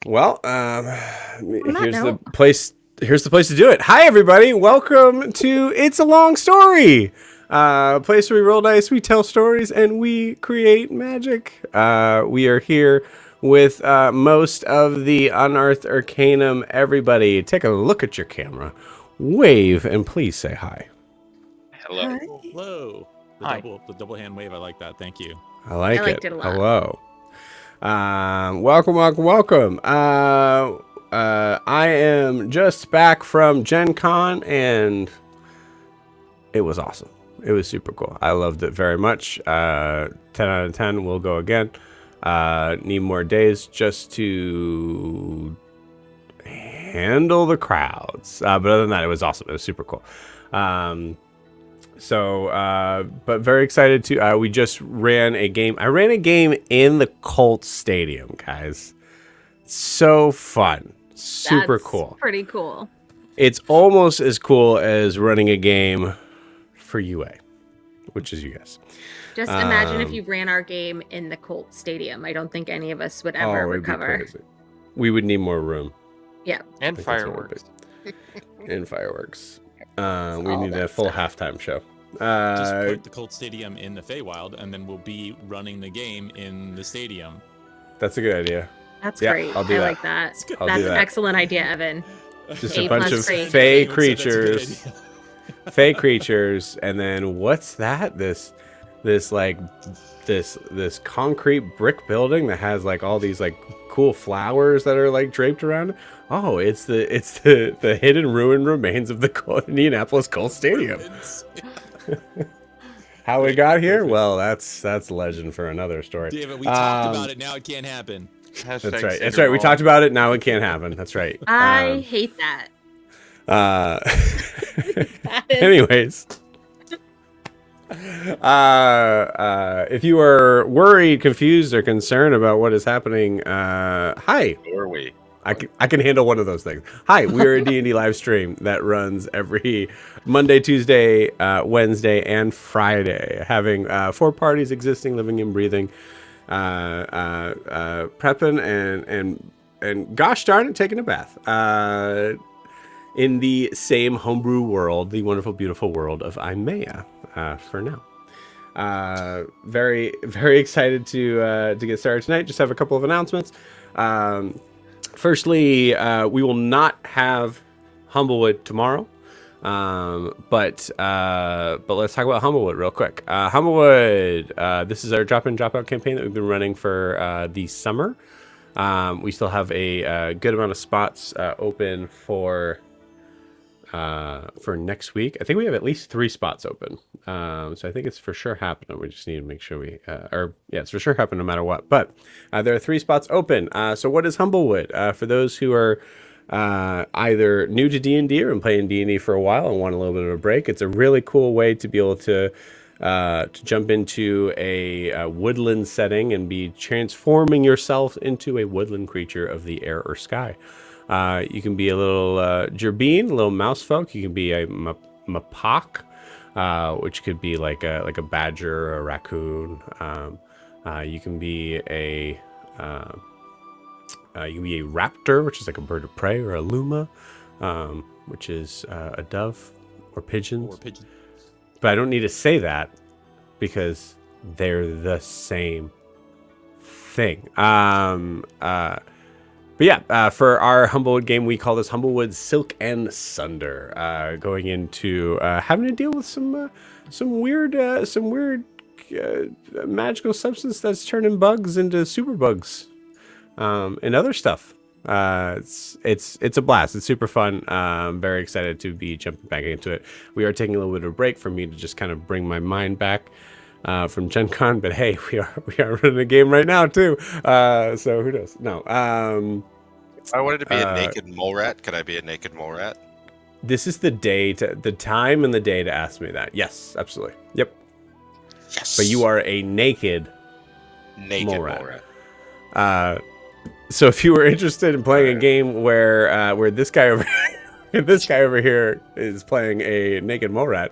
Well, here's the place. Here's the place to do it. Hi, everybody. Welcome to It's a Long Story, a place where we roll dice, we tell stories, and we create magic. We are here with most of the Unearthed Arcanum. Everybody, take a look at your camera, wave, and please say hi. Hello. Hi. Hello. Hi. The double hand wave. I like that. Thank you. I liked it a lot. Hello. Welcome. I am just back from Gen Con, and it was awesome. It was super cool. I loved it very much. 10 out of 10. We'll go again. Need more days just to handle the crowds. But other than that, it was awesome. It was super cool. But very excited to, we just ran a game. I ran a game in the Colt Stadium, guys. So fun. Super cool. Pretty cool. It's almost as cool as running a game for UA, which is you guys. Just imagine if you ran our game in the Colt Stadium. I don't think any of us would ever recover. We would need more room. Yeah. And fireworks. And fireworks. We need a full halftime show. Just put the Colt Stadium in the Feywild, and then we'll be running the game in the stadium. That's a good idea. That's great. I'll do that. Like that. I'll That's do an that. excellent idea, Evan. Just A a bunch of plus three. fey Anyone said that's a good creatures. idea. Fey creatures, and then what's that? This concrete brick building that has like all these like cool flowers that are like draped around it. Oh, it's the hidden ruined remains of the Indianapolis Colts Stadium. How we got here? Well, that's legend for another story. David, we talked about it. Now it can't happen. That's right. That's right. We talked about it. Now it can't happen. That's right. I hate that. Anyways. If you are worried, confused, or concerned about what is happening, hi. Who are we? I can handle one of those things. Hi, we're a D&D live stream that runs every Monday, Tuesday, Wednesday, and Friday, having 4 parties existing, living and breathing, prepping, and gosh darn it, taking a bath. In the same homebrew world, the wonderful, beautiful world of Imea, for now. Very, very excited to get started tonight. Just have a couple of announcements. Firstly, we will not have Humblewood tomorrow, but let's talk about Humblewood real quick. Humblewood, this is our drop-in, drop-out campaign that we've been running for the summer. We still have a good amount of spots open for next week. I think we have at least 3 spots open. So I think it's for sure happening. We just need to make sure it's for sure happening no matter what. But there are 3 spots open. So what is Humblewood? For those who are either new to D&D or been playing D&D for a while and want a little bit of a break, it's a really cool way to be able to jump into a woodland setting and be transforming yourself into a woodland creature of the air or sky. You can be a little gerbine, a little mouse folk. You can be a mapak, which could be like a badger or a raccoon. You can be a raptor, which is like a bird of prey, or a luma, which is a dove, or pigeons. But I don't need to say that because they're the same thing. But yeah, for our Humblewood game, we call this Humblewood Silk and Sunder, going into having to deal with some weird magical substance that's turning bugs into super bugs, and other stuff. It's a blast. It's super fun. I'm very excited to be jumping back into it. We are taking a little bit of a break for me to just kind of bring my mind back from Gen Con, but hey, we are running a game right now too. So who knows? No. If I wanted to be a naked mole rat, could I be a naked mole rat? This is the time and the day to ask me that. Yes, absolutely. Yep. Yes. But you are a naked mole rat. So if you were interested in playing a game where this guy over this guy over here is playing a naked mole rat,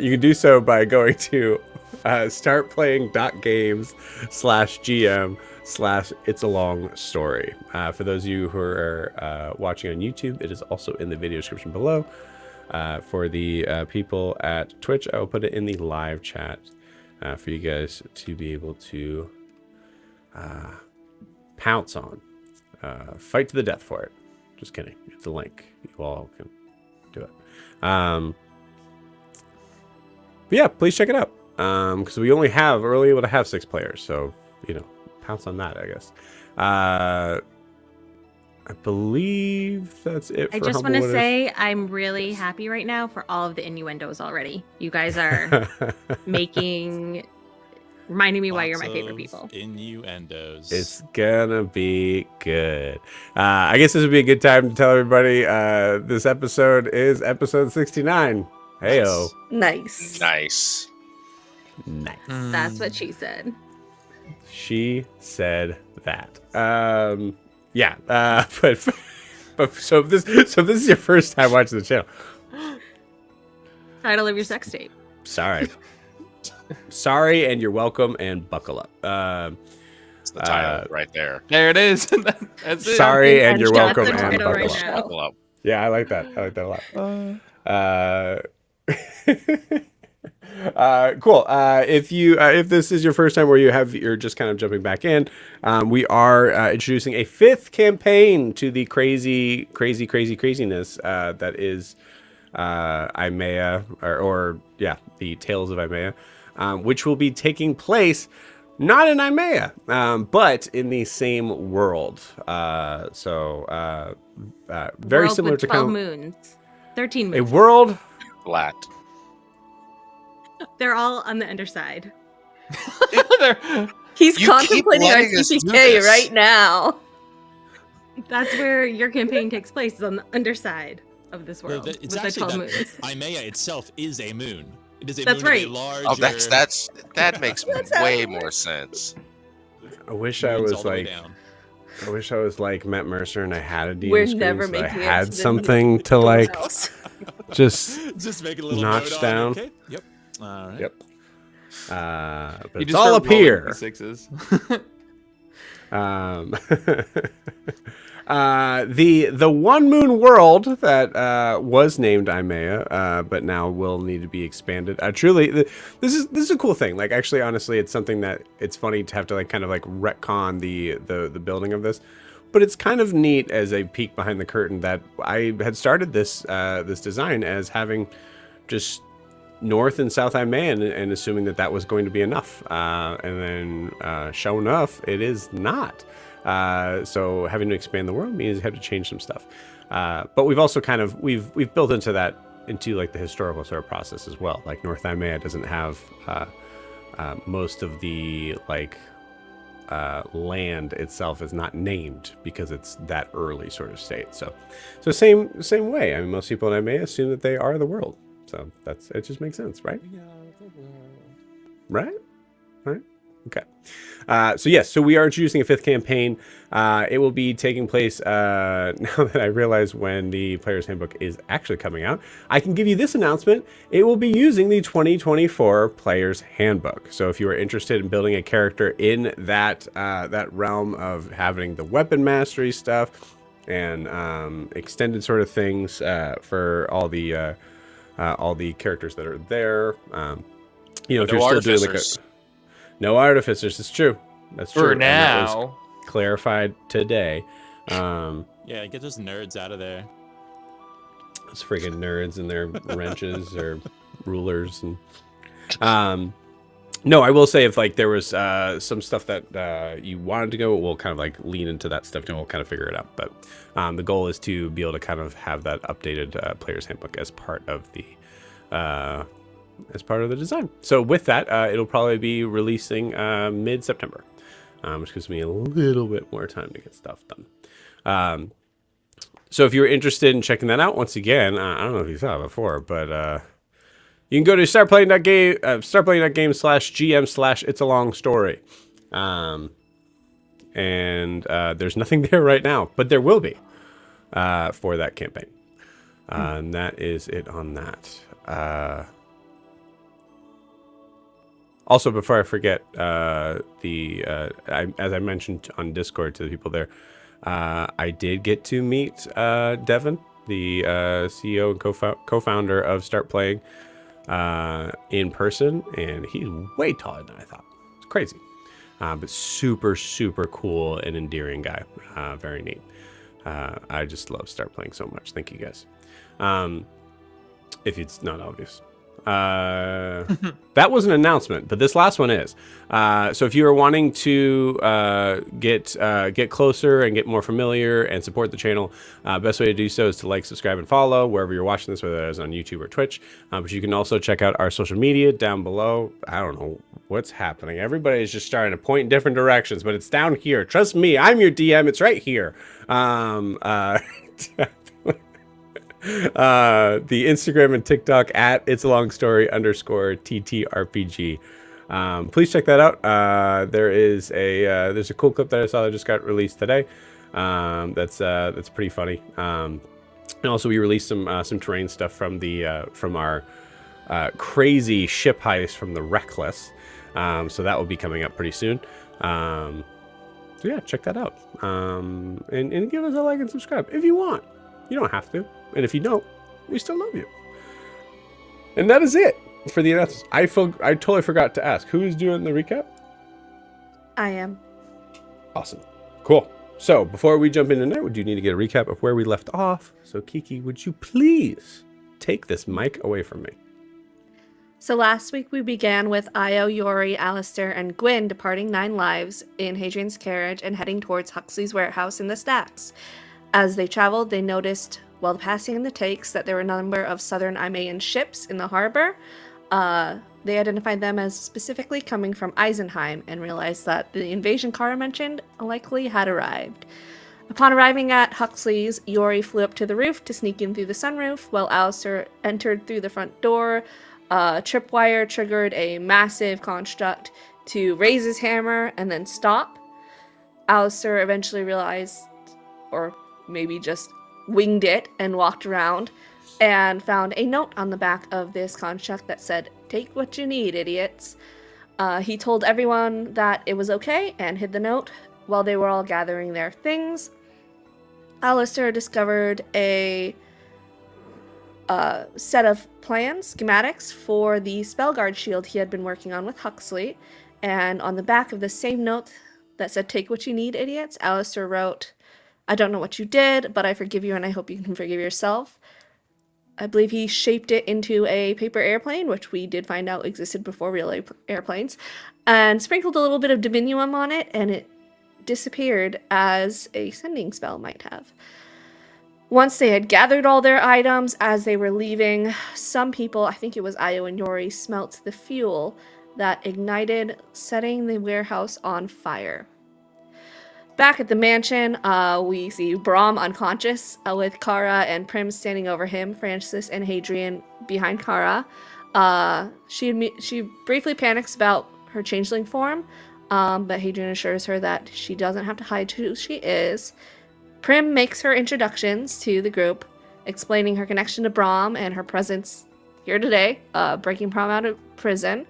you can do so by going to startplaying.games/GM/It's a Long Story. For those of you who are watching on YouTube, it is also in the video description below. For the people at Twitch, I will put it in the live chat for you guys to be able to pounce on. Fight to the death for it. Just kidding. It's a link. You all can do it. But yeah, please check it out. Because we're only able to have 6 players. So, pounce on that, I guess. I believe that's it. I just want to say I'm really happy right now for all of the innuendos already. You guys are reminding me why you're my favorite people. Innuendos. It's gonna be good. I guess this would be a good time to tell everybody this episode is episode 69. Heyo. Nice. Nice. That's what she said. She said that. Yeah. But so if this is your first time watching the channel. Title of your sex tape. Sorry. Sorry, and you're welcome, and buckle up. It's the title right there. There it is. That's it. Sorry, and you're That's welcome, the and title buckle right up. now. Buckle up. Yeah, I like that. I like that a lot. Cool. If this is your first time where you're just kind of jumping back in, we are introducing a 5th campaign to the craziness that is Imea, or the Tales of Imea, which will be taking place not in Imea, but in the same world. Very World similar with to 12 moons. 13 moons. a world. Flat. They're all on the underside. He's You contemplating keep our letting us do TPK this. right now. That's where your campaign takes place, is on the underside of this world. It's with the actually 12 moons. Imea itself is a moon. It is a That's moon right. of a larger... Oh, that makes way more sense. I wish I moons was all the way like. down. I wish I was like Matt Mercer and I had a DM We're screen never so I making it had to the something to like just Just make it a little notch note down. on. Okay. Yep. All right. Yep. But You it's just all start up rolling here. the 6s. The one moon world that was named Imea, but now will need to be expanded. Truly, this is a cool thing. Like, actually, honestly, it's something that it's funny to have to like kind of like retcon the building of this, but it's kind of neat as a peek behind the curtain that I had started this this design as having just North and South Imea and assuming that was going to be enough, and then sure enough, it is not. So having to expand the world means you have to change some stuff. But we've also kind of we've built into like the historical sort of process as well. Like North Imea doesn't have most of the like land itself is not named because it's that early sort of state. So same way. I mean, most people in Imea assume that they are the world. So it just makes sense, right? Right? Okay. So we are introducing a 5th campaign. It will be taking place now that I realize when the Player's Handbook is actually coming out. I can give you this announcement. It will be using the 2024 Player's Handbook. So if you are interested in building a character in that realm of having the weapon mastery stuff and extended sort of things for all the characters that are there, if you're still doing like no artificers, it's true. That's true. For now. Clarified today. Yeah, get those nerds out of there. Those freaking nerds and their wrenches or rulers and no, I will say if like there was some stuff that you wanted to go, we'll kind of like lean into that stuff and we'll kind of figure it out. But the goal is to be able to kind of have that updated Player's Handbook as part of the design. So with that, it'll probably be releasing mid-September, which gives me a little bit more time to get stuff done. So if you're interested in checking that out, once again, I don't know if you saw it before, but you can go to startplaying.games/GM/It's a Long Story. And there's nothing there right now, but there will be for that campaign. And that is it on that. Also, before I forget, as I mentioned on Discord to the people there, I did get to meet Devin, the CEO and co-founder of Start Playing, in person, and he's way taller than I thought. It's crazy, but super, super cool and endearing guy. Very neat. I just love Start Playing so much. Thank you guys. If it's not obvious. That was an announcement, but this last one is. So if you are wanting to get closer and get more familiar and support the channel, best way to do so is to like, subscribe, and follow wherever you're watching this, whether that is on YouTube or Twitch. But you can also check out our social media down below. I don't know what's happening. Everybody is just starting to point in different directions, but it's down here. Trust me, I'm your DM. It's right here. The Instagram and TikTok at it's a long story _TTRPG. Please check that out. There's a cool clip that I saw that just got released today. That's pretty funny. And also we released some terrain stuff from our crazy ship heist from the Reckless. So that will be coming up pretty soon. So yeah, check that out. And give us a like and subscribe if you want. You don't have to. And if you don't, we still love you. And that is it for the announcements. I totally forgot to ask. Who is doing the recap? I am. Awesome. Cool. So before we jump in tonight, we do need to get a recap of where we left off. So Kiki, would you please take this mic away from me? So last week we began with Io, Yori, Alistair, and Gwyn departing 9 Lives in Hadrian's carriage and heading towards Huxley's warehouse in the Stacks. As they traveled, they noticed, while passing in the takes, that there were a number of southern Imaean ships in the harbor. They identified them as specifically coming from Eisenheim and realized that the invasion Kara mentioned likely had arrived. Upon arriving at Huxley's, Yori flew up to the roof to sneak in through the sunroof, while Alistair entered through the front door. Tripwire triggered a massive construct to raise his hammer and then stop. Alistair eventually realized, or maybe just winged it and walked around and found a note on the back of this construct that said, "Take what you need, idiots." He told everyone that it was okay and hid the note while they were all gathering their things. Alistair discovered a set of plans, schematics, for the Spellguard shield he had been working on with Huxley, and on the back of the same note that said, "Take what you need, idiots," Alistair wrote, "I don't know what you did, but I forgive you and I hope you can forgive yourself." I believe he shaped it into a paper airplane, which we did find out existed before real airplanes, and sprinkled a little bit of Dominium on it, and it disappeared as a sending spell might have. Once they had gathered all their items, as they were leaving, some people, I think it was Io and Yori, smelt the fuel that ignited, setting the warehouse on fire. Back at the mansion, we see Brahm unconscious, with Kara and Prim standing over him, Francis and Hadrian behind Kara. She briefly panics about her changeling form, but Hadrian assures her that she doesn't have to hide who she is. Prim makes her introductions to the group, explaining her connection to Brahm and her presence here today, breaking Brahm out of prison.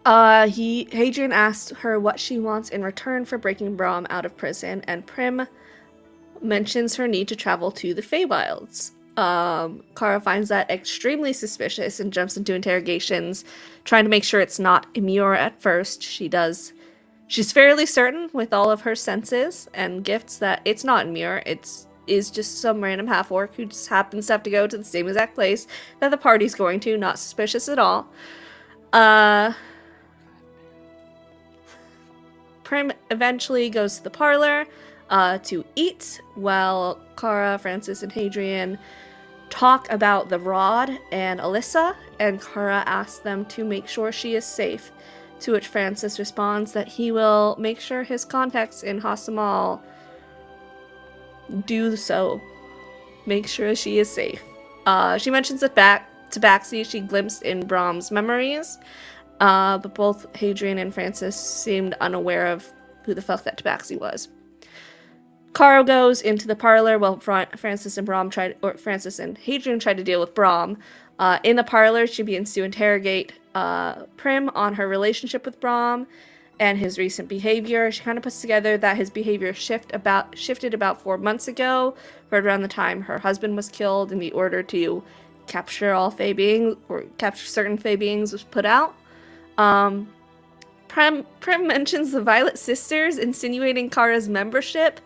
Hadrian asks her what she wants in return for breaking Brahm out of prison, and Prim mentions her need to travel to the Feywilds. Kara finds that extremely suspicious and jumps into interrogations, trying to make sure it's not Imura at first. She's fairly certain with all of her senses and gifts that it's not Imura, is just some random half-orc who just happens to have to go to the same exact place that the party's going to, not suspicious at all. Prim eventually goes to the parlor to eat, while Kara, Francis, and Hadrian talk about the Rod and Alyssa, and Kara asks them to make sure she is safe, to which Francis responds that he will make sure his contacts in Hasamal do so. Make sure she is safe. She mentions that Tabaxi she glimpsed in Brahm's memories, but both Hadrian and Francis seemed unaware of who the fuck that Tabaxi was. Carl goes into the parlor while Francis and Hadrian tried to deal with Brom. In the parlor, she begins to interrogate Prim on her relationship with Brom and his recent behavior. She kind of puts together that his behavior shifted about 4 months ago, right around the time her husband was killed, in the order to capture all Fey beings, or capture certain Fey beings, was put out. Prim mentions the Violet Sisters, insinuating Kara's membership.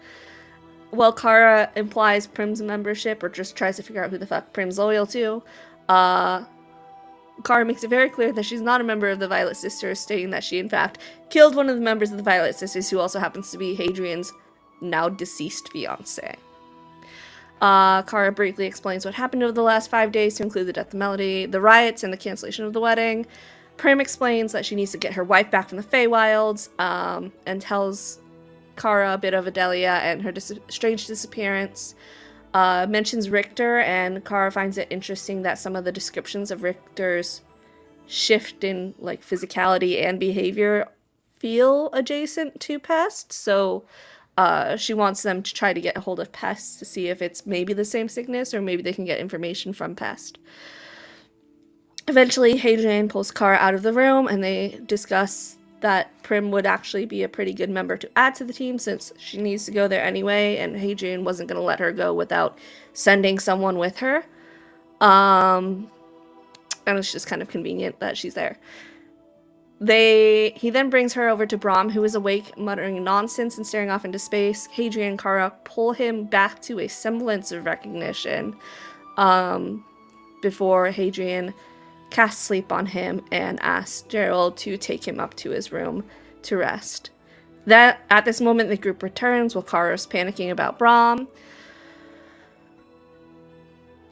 Well, Kara implies Prim's membership, or just tries to figure out who the fuck Prim's loyal to. Kara makes it very clear that she's not a member of the Violet Sisters, stating that she, in fact, killed one of the members of the Violet Sisters, who also happens to be Hadrian's now deceased fiancé. Kara briefly explains what happened over the last 5 days, to include the death of Melody, the riots, and the cancellation of the wedding. Prim explains that she needs to get her wife back from the Feywilds, and tells Kara a bit of Adelia and her strange disappearance. Mentions Richter, and Kara finds it interesting that some of the descriptions of Richter's shift in like physicality and behavior feel adjacent to Pest. So she wants them to try to get a hold of Pest to see if it's maybe the same sickness, or maybe they can get information from Pest. Eventually, Hadrian pulls Kara out of the room, and they discuss that Prim would actually be a pretty good member to add to the team, since she needs to go there anyway, and Hadrian wasn't going to let her go without sending someone with her. And it's just kind of convenient that she's there. He then brings her over to Brom, who is awake, muttering nonsense and staring off into space. Hadrian and Kara pull him back to a semblance of recognition, before Hadrian casts sleep on him and asks Gerald to take him up to his room to rest. At this moment, the group returns while Kara's panicking about Brom.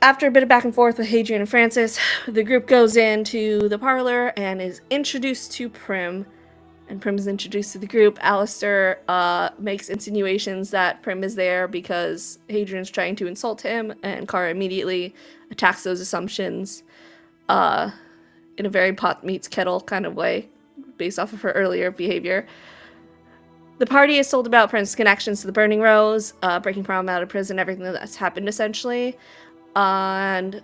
After a bit of back and forth with Hadrian and Francis, the group goes into the parlor and is introduced to Prim. And Prim is introduced to the group. Alistair makes insinuations that Prim is there because Hadrian's trying to insult him, and Kara immediately attacks those assumptions in a very pot meets kettle kind of way, based off of her earlier behavior. The party is told about Prim's connections to the Burning Rose, breaking Prim out of prison, everything that's happened essentially. And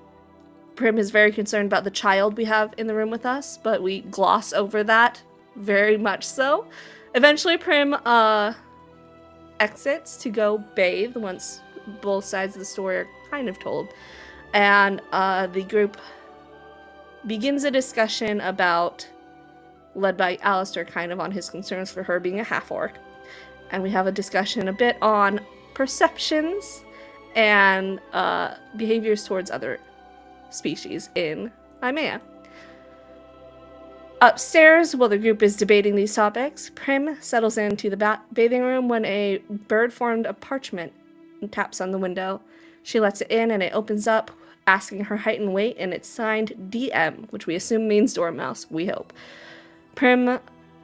Prim is very concerned about the child we have in the room with us, but we gloss over that very much so. Eventually, Prim exits to go bathe once both sides of the story are kind of told. And the group begins a discussion led by Alistair, kind of on his concerns for her being a half-orc. And we have a discussion a bit on perceptions and behaviors towards other species in Imea. Upstairs, while the group is debating these topics, Prim settles into the bathing room when a bird formed of parchment and taps on the window. She lets it in, and it opens up, asking her height and weight, and it's signed DM, which we assume means Dormouse, we hope. Prim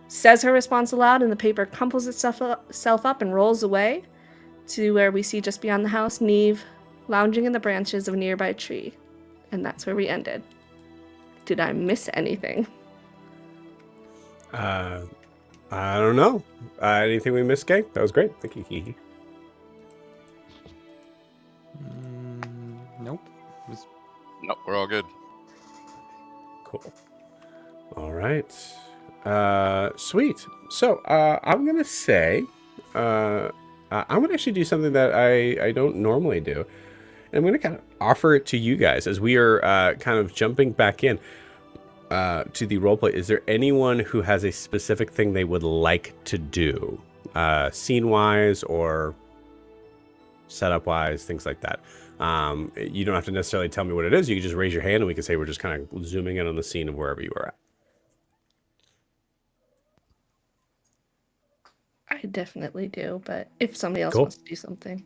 says her response aloud, and the paper crumples itself up and rolls away to where we see just beyond the house Neve lounging in the branches of a nearby tree. And that's where we ended. Did I miss anything? I don't know. Anything we missed, gang? That was great. Thank you, Kiki. Nope. Nope, we're all good. Cool. All right. Sweet. So I'm gonna say I'm gonna actually do something that I don't normally do, and I'm gonna kind of offer it to you guys as we are kind of jumping back in to the roleplay. Is there anyone who has a specific thing they would like to do, scene-wise or setup-wise, things like that? You don't have to necessarily tell me what it is. You can just raise your hand, and we can say we're just kind of zooming in on the scene of wherever you are at. I definitely do, but if somebody else Cool. wants to do something.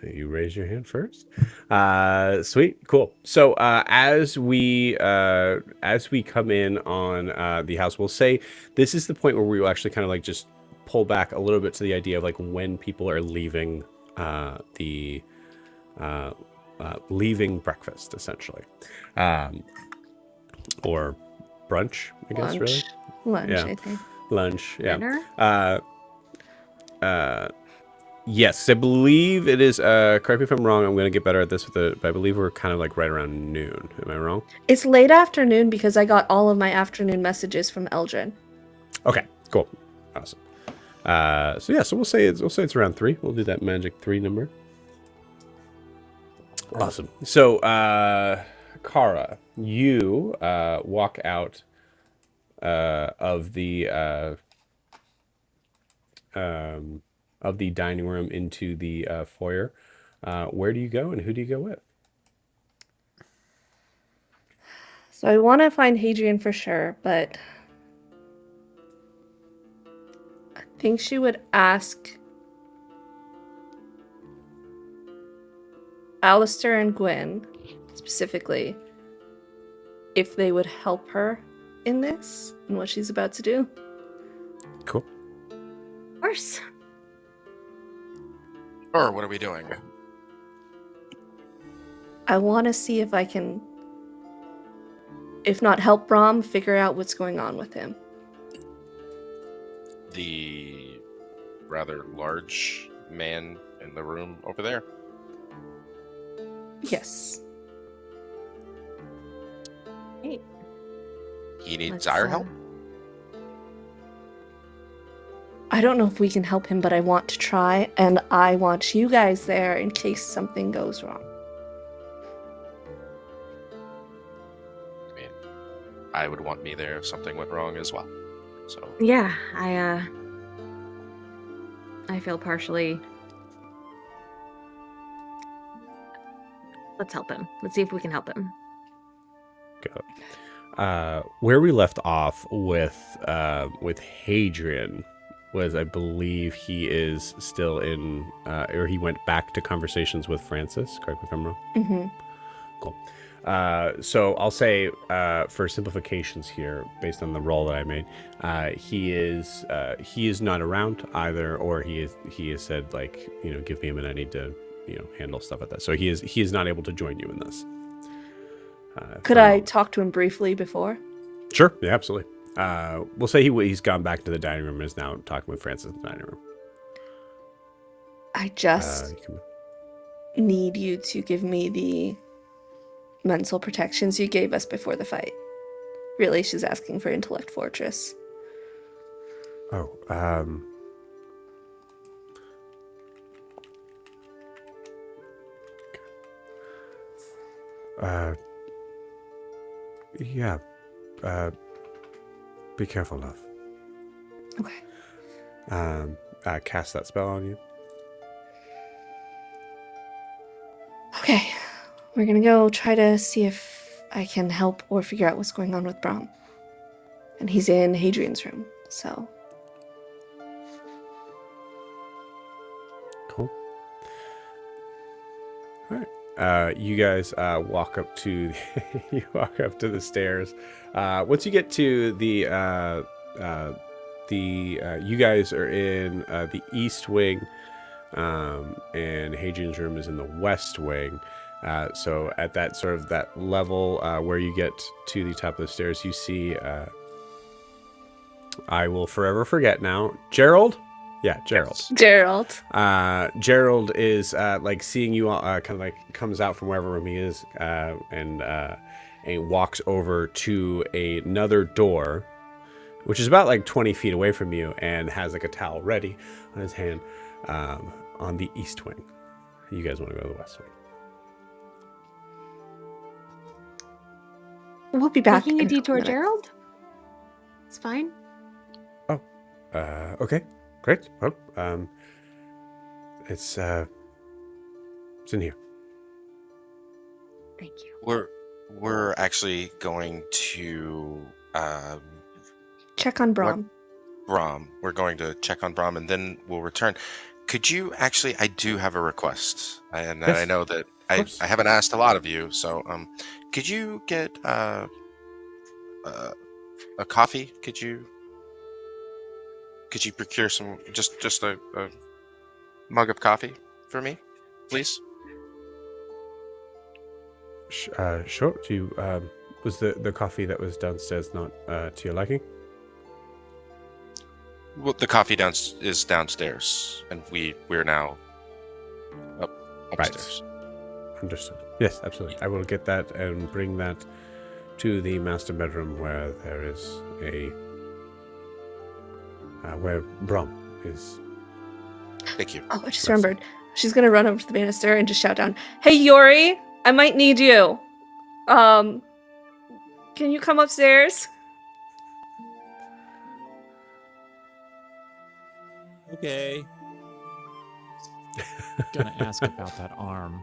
You raise your hand first. Sweet, cool. So as we come in on the house, we'll say this is the point where we will actually kind of like just pull back a little bit to the idea of like when people are leaving leaving breakfast, essentially, or brunch, I guess. Lunch. Really, Lunch, Yeah. I think. lunch. Yeah. Dinner? Yes, I believe it is. Correct me if I'm wrong. I'm going to get better at this with it, but I believe we're kind of like right around noon. Am I wrong? It's late afternoon because I got all of my afternoon messages from Eldrin. Okay, cool, awesome. So we'll say it's around 3. We'll do that magic 3 number. Awesome. So, Kara, you walk out of the dining room into the foyer. Where do you go, and who do you go with? So I want to find Hadrian for sure, but I think she would ask Alistair and Gwen, specifically, if they would help her in this and what she's about to do. Cool. Of course. Or what are we doing? I want to see if I can, if not help Brom, figure out what's going on with him. The rather large man in the room over there. Yes. Hey, He needs let's, our help. I don't know if we can help him, but I want to try, and I want you guys there in case something goes wrong. I mean, I would want me there if something went wrong as well. So Yeah, I feel partially. Let's help him. Let's see if we can help him. Go. Where we left off with Hadrian was, I believe he is still in, or he went back to conversations with Francis. Correct me if I'm wrong. Mm-hmm. Cool. So I'll say, for simplifications here, based on the roll that I made, he is not around either, or he has said, like, give me a minute, I need to handle stuff like that. So he is not able to join you in this. Could I talk to him briefly before? Sure. Yeah, absolutely. We'll say he's gone back to the dining room and is now talking with Francis in the dining room. I just need you to give me the mental protections you gave us before the fight. Really, she's asking for Intellect Fortress. Oh, yeah. Be careful, love. Okay. Cast that spell on you. Okay. We're gonna go try to see if I can help or figure out what's going on with Brom. And he's in Hadrian's room, so. Cool. All right. You guys walk up to the stairs. Once you get to the you guys are in the east wing, and Hadrian's room is in the west wing. So at that sort of that level where you get to the top of the stairs, you see, I will forever forget now, Gerald. Yeah, Gerald. Gerald. Gerald is like seeing you all, kind of like comes out from wherever room he is, and walks over to another door, which is about like 20 feet away from you, and has like a towel ready on his hand, on the east wing. You guys want to go to the west wing? We'll be back. Taking a in couple detour, minutes. Gerald? It's fine. Oh, okay, great. Well, it's in here. Thank you. we're actually going to Check on Brom. Brom. We're going to check on Brom, and then we'll return. Could you actually? I do have a request, and Yes, I know that I course. haven't asked a lot of you. So, could you get a coffee? Could you procure some just a mug of coffee for me, please? Sure. Do you, was the coffee that was downstairs not to your liking? Well, the coffee is downstairs, and we're now upstairs. Understood. Yes, absolutely. I will get that and bring that to the master bedroom where there is where Brom is. Thank you. Oh, I just remembered. She's gonna run over to the banister and just shout down, "Hey, Yori, I might need you. Can you come upstairs?" Okay. Gonna ask about that arm.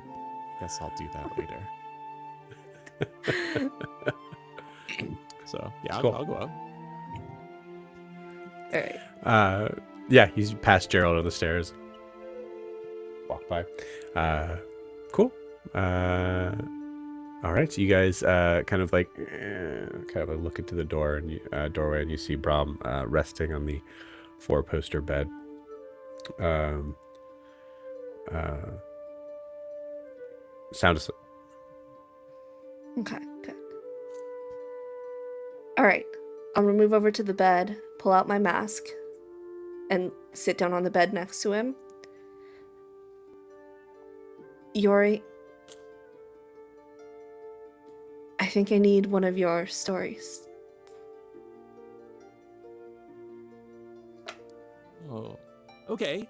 Guess I'll do that later. So yeah, Cool. I'll go up. All right. Yeah, he's past Gerald on the stairs. Walk by. Cool. All right, so you guys kind of look into the door and doorway, and you see Brom resting on the 4-poster bed. Sound asleep. Okay, good. All right. I'm gonna move over to the bed, pull out my mask, and sit down on the bed next to him. Yori, I think I need one of your stories. Oh, okay.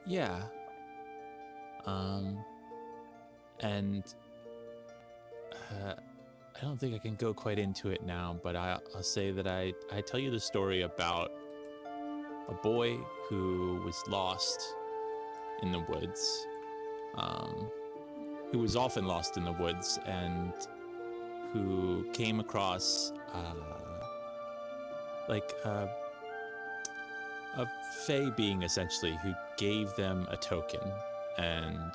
Yeah. And I don't think I can go quite into it now, but I'll say that I tell you the story about a boy who was lost in the woods, who was often lost in the woods, and who came across a fae being, essentially, who gave them a token, and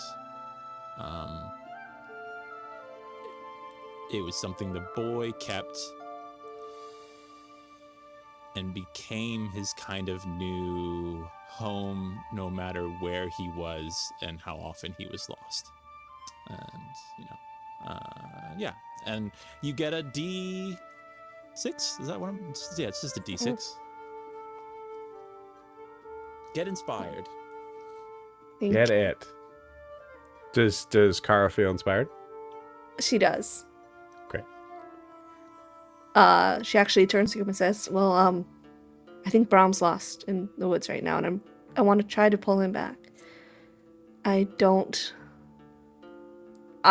it was something the boy kept and became his kind of new home, no matter where he was and how often he was lost. And yeah, and you get a D6. Is that what I'm? Yeah, it's just a D6. Get inspired. Get it. Does Kara feel inspired? She does. Great. She actually turns to him and says, "Well, I think Brom's lost in the woods right now, and I want to try to pull him back. I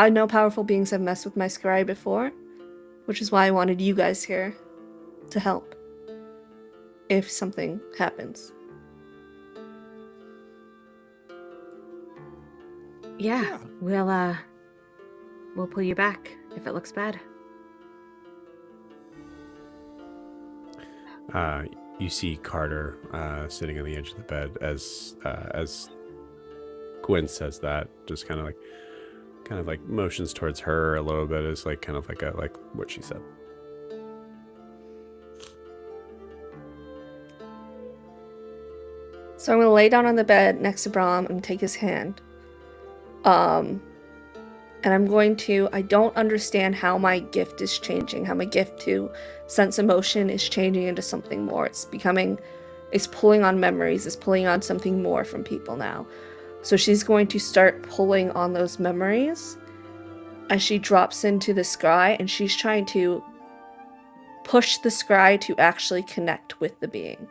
know powerful beings have messed with my scry before, which is why I wanted you guys here to help if something happens." Yeah, we'll pull you back if it looks bad. You see Carter sitting on the edge of the bed as Gwen says that, just kind of like motions towards her a little bit, as like what she said. So I'm gonna lay down on the bed next to Brom and take his hand. And I'm going to, I don't understand how my gift is changing, how my gift to sense emotion is changing into something more. It's pulling on memories, it's pulling on something more from people now. So she's going to start pulling on those memories as she drops into the scry, and she's trying to push the scry to actually connect with the being,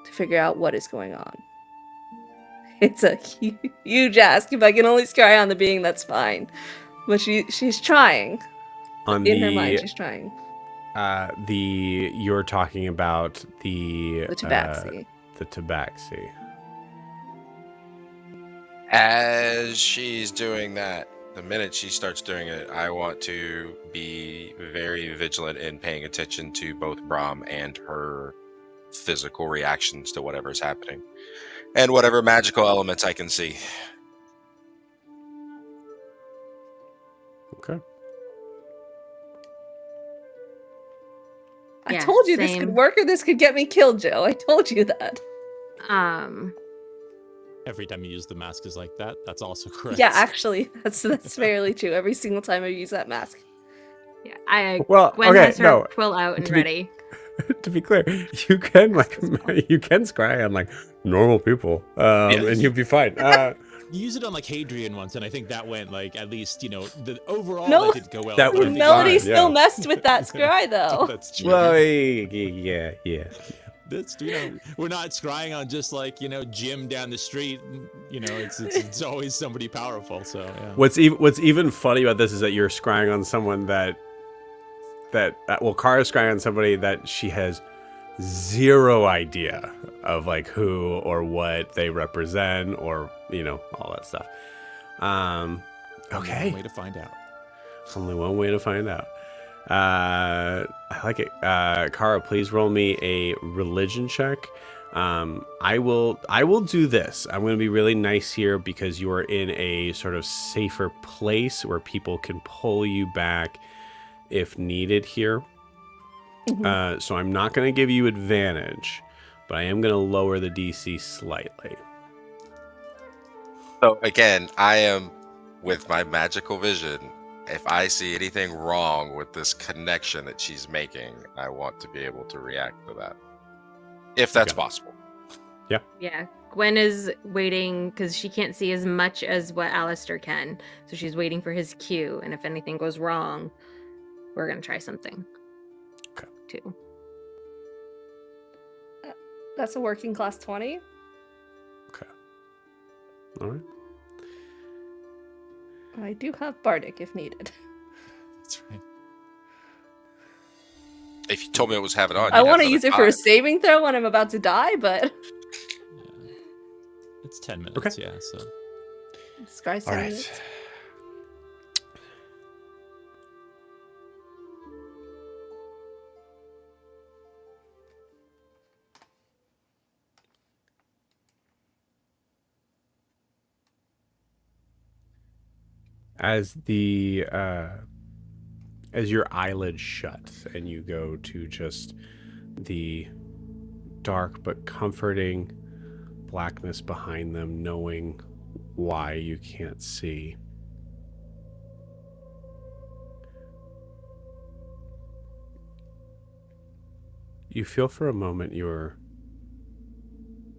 to figure out what is going on. It's a huge ask. If I can only scry on the being, that's fine. But she's trying. In her mind, she's trying. You're talking about the tabaxi. The tabaxi. As she's doing that, the minute she starts doing it, I want to be very vigilant in paying attention to both Brom and her physical reactions to whatever's happening, and whatever magical elements I can see. Okay. I told you this could work or this could get me killed, Joe. I told you that. Every time you use the mask is like that. That's also correct. Yeah, actually, that's fairly true. Every single time I use that mask. Yeah, Gwen has her quill out and ready. to be clear, you can you can scry on like normal people, and you'll be fine. You used it on like Hadrian once, and I think that went like at least the overall No, that did go well. that would be Melody fine, still yeah. messed with that scry though. That's true. Well, yeah. That's we're not scrying on just like Jim down the street. It's always somebody powerful. So yeah. What's even funny about this is that you're scrying on someone that Kara's scrying on somebody that she has zero idea of like who or what they represent or all that stuff. Okay. One way to find out. Only one way to find out. I like it. Kara, please roll me a religion check. I will do this. I'm going to be really nice here because you are in a sort of safer place where people can pull you back if needed here. Mhm. So I'm not going to give you advantage, but I am going to lower the DC slightly. So again, I am with my magical vision. If I see anything wrong with this connection that she's making, I want to be able to react to that, if that's possible. Yeah. Gwen is waiting because she can't see as much as what Alistair can. So she's waiting for his cue. And if anything goes wrong, we're going to try something. Okay. Too. That's a working class 20. Okay. All right. I do have Bardic if needed. That's right. If you told me it was have it on, I you'd want to have use it another for a five. saving throw when I'm about to die, but Yeah. It's 10 minutes. Okay. Yeah. So scry All 7 right. minutes. As your eyelids shut and you go to just the dark but comforting blackness behind them, knowing why you can't see. You feel for a moment your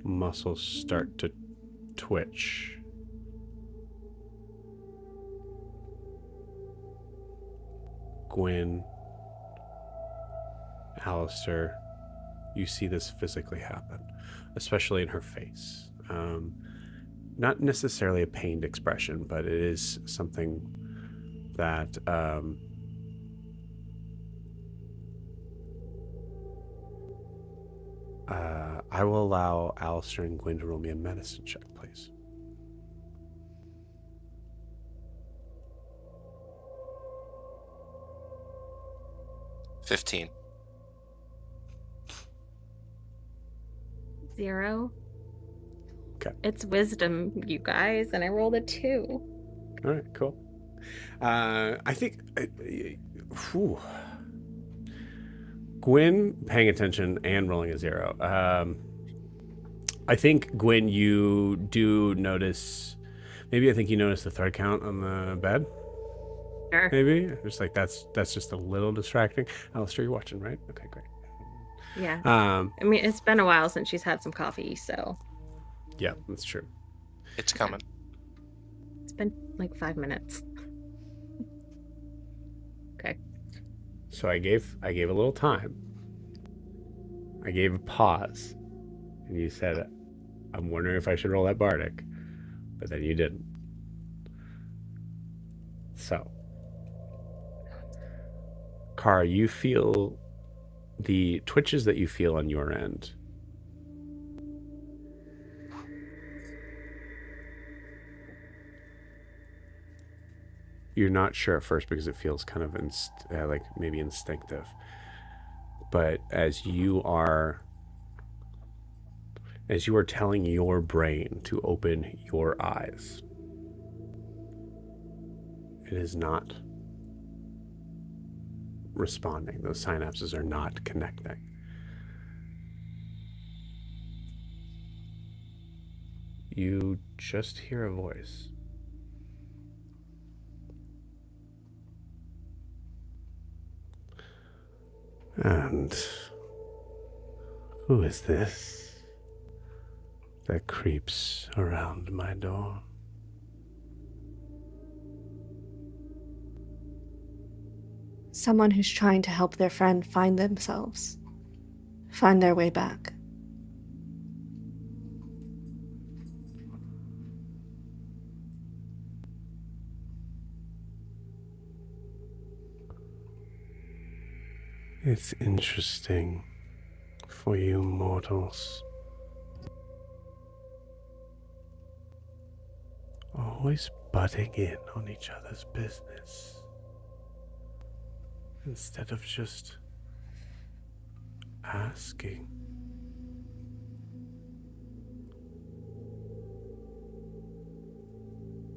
muscles start to twitch. Gwen, Alistair, you see this physically happen, especially in her face. Not necessarily a pained expression, but it is something that I will allow Alistair and Gwen to roll me a medicine check, please. $15. 0. Okay. It's wisdom, you guys, and I rolled a 2. All right, cool. I think Gwen paying attention and rolling a 0. I think Gwen, you do notice. Maybe I think you notice the thread count on the bed. Sure. Maybe just like that's just a little distracting. Alistair, you're watching, right? Okay, great. Yeah. I mean, it's been a while since she's had some coffee, so Yeah, that's true. It's coming. it's been like 5 minutes. Okay. So I gave a little time. I gave a pause, and you said, "I'm wondering if I should roll that Bardic," but then you didn't. So, Kara, you feel the twitches that you feel on your end. You're not sure at first because it feels kind of like maybe instinctive. But as you are telling your brain to open your eyes, it is not responding. Those synapses are not connecting. You just hear a voice. And Who is this that creeps around my door? Someone who's trying to help their friend find themselves, find their way back. It's interesting for you mortals. Always butting in on each other's business. Instead of just asking.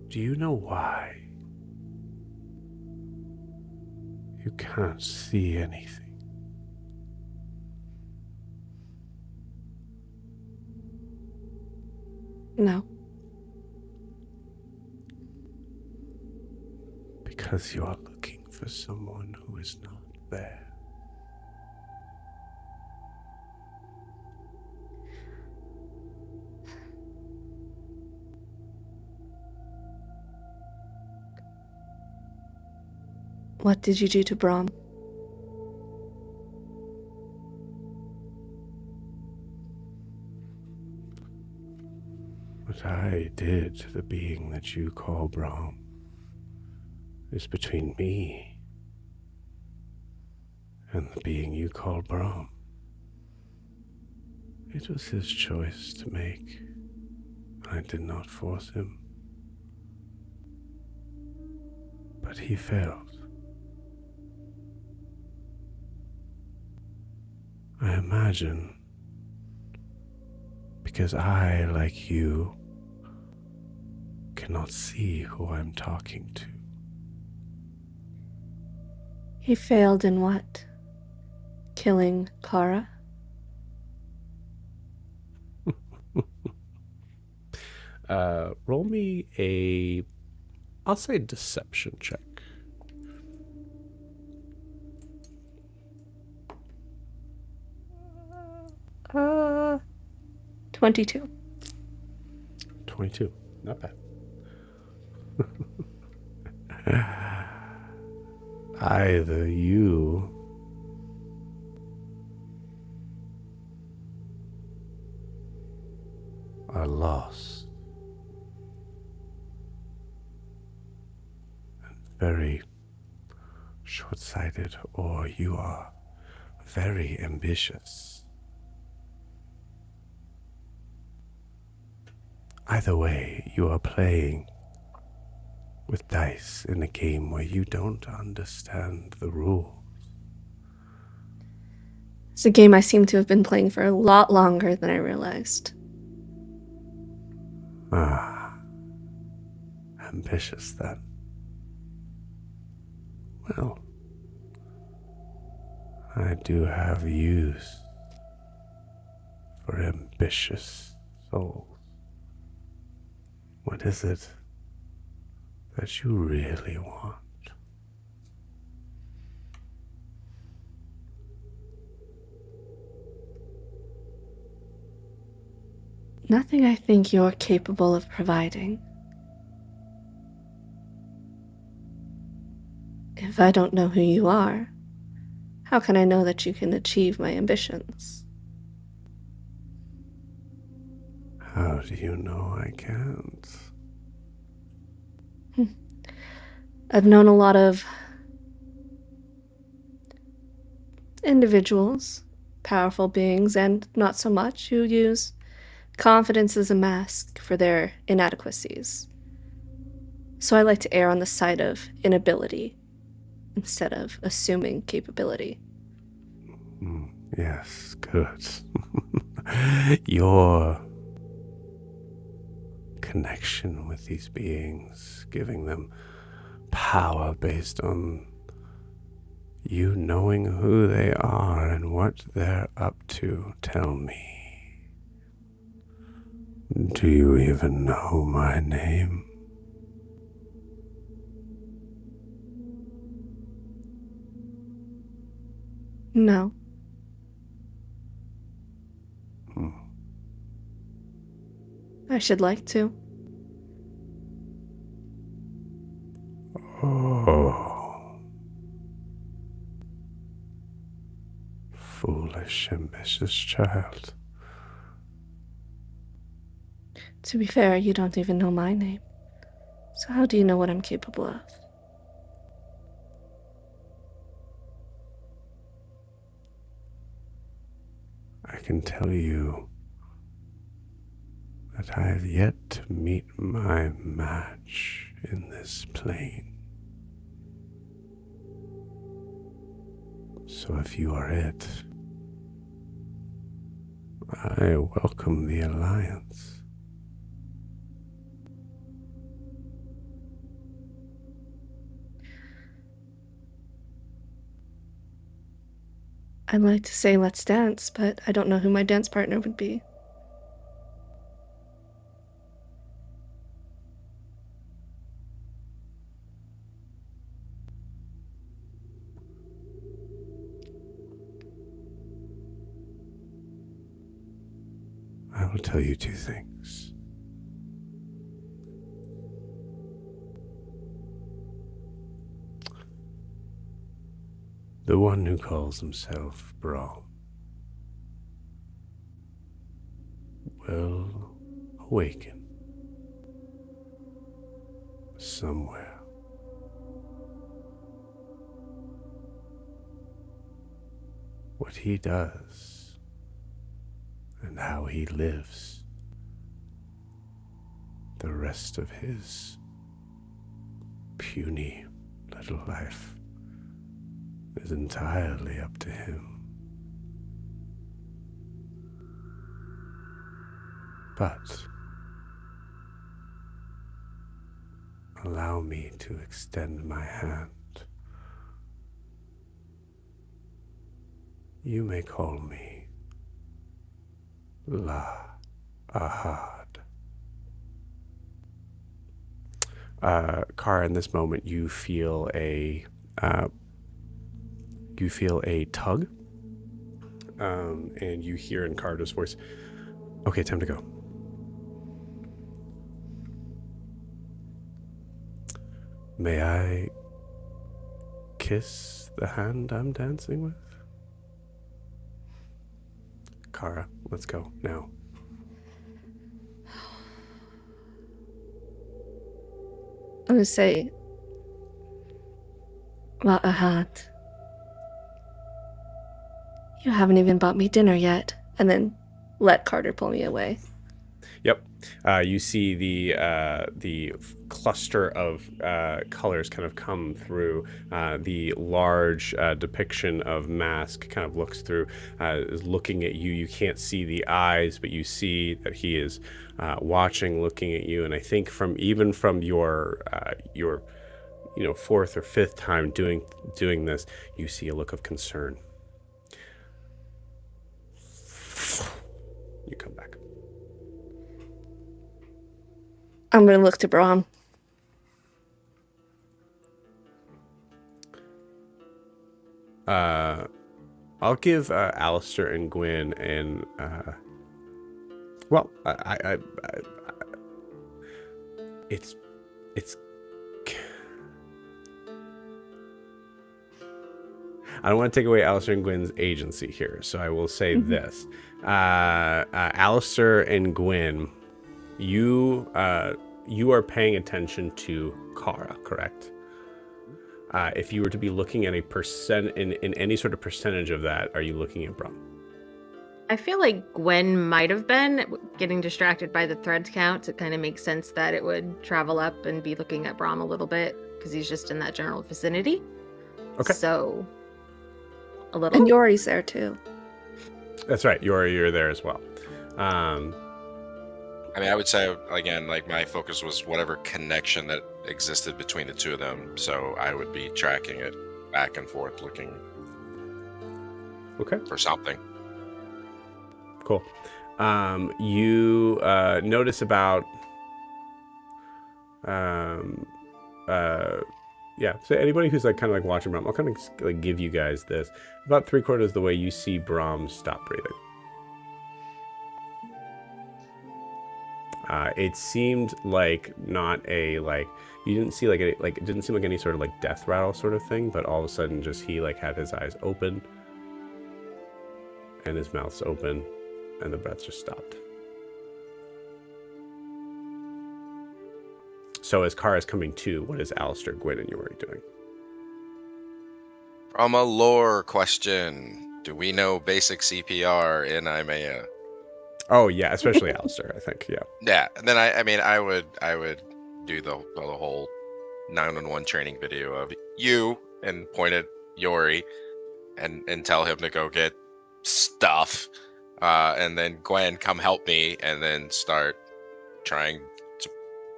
Do you know why? You can't see anything. No. Because you are looking for someone who is not there. What did you do to Brahm? What I did to the being that you call Brahm is between me and the being you call Brahm. It was his choice to make. I did not force him. But he failed. I imagine because I, like you, cannot see who I'm talking to. He failed in what? Killing Kara? Roll me a, I'll say deception check. 22. 22. Not bad. Either you are lost and very short-sighted, or you are very ambitious. Either way, you are playing with dice in a game where you don't understand the rules. It's a game I seem to have been playing for a lot longer than I realized. Ah, ambitious then. Well, I do have use for ambitious souls. What is it that you really want? Nothing I think you're capable of providing. If I don't know who you are, how can I know that you can achieve my ambitions? How do you know I can't? I've known a lot of individuals, powerful beings, and not so much, who use confidence as a mask for their inadequacies. So I like to err on the side of inability instead of assuming capability. Yes, good. Your connection with these beings, giving them power based on you knowing who they are and what they're up to. Tell me, do you even know my name? No. I should like to. Oh. Foolish, ambitious child. To be fair, you don't even know my name. So how do you know what I'm capable of? I can tell you that I have yet to meet my match in this plane. So if you are it, I welcome the alliance. I'd like to say let's dance, but I don't know who my dance partner would be. I will tell you two things. The one who calls himself Brawl will awaken somewhere. What he does and how he lives the rest of his puny little life is entirely up to him. But allow me to extend my hand. You may call me La Ahad. Kara, in this moment, you feel a tug, and you hear in Kara's voice, "Okay, time to go." May I kiss the hand I'm dancing with? Kara, let's go now. I'm gonna say, La Ahad, you haven't even bought me dinner yet, and then let Carter pull me away. Yep. You see the cluster of colors kind of come through. The large depiction of Mask kind of looks through, is looking at you. You can't see the eyes, but you see that he is watching, looking at you. And I think from your fourth or fifth time doing this, you see a look of concern. You come back. I'm gonna look to Brahm. I'll give Alistair and Gwen and it's I don't want to take away Alistair and Gwen's agency here, so I will say this. Alistair and Gwen, you are paying attention to Kara, correct? If you were to be looking at a percent in any sort of percentage of that, are you looking at Brum? I feel like Gwen might have been getting distracted by the threads count. It kind of makes sense that it would travel up and be looking at Brom a little bit because he's just in that general vicinity. Okay. So a little. And Yori's there too. That's right. You're there as well. I mean, I would say, again, like my focus was whatever connection that existed between the two of them. So I would be tracking it back and forth, looking for something. Cool. You notice about so anybody who's like kind of like watching Brahm, I'll kind of like give you guys this. About 3/4 of the way you see Brahm stop breathing. It seemed like not a like you didn't see like any, like it didn't seem like any sort of like death rattle sort of thing, but all of a sudden just he like had his eyes open and his mouth's open and the breath just stopped. So as Kara's coming to, what is Alistair, Gwyn, and Yori doing? From a lore question, do we know basic CPR in Imea? Oh yeah, especially Alistair, I think. Yeah. Yeah, and then I would do the whole 911 training video of you and point at Yori and tell him to go get stuff, and then Gwen, come help me, and then start trying to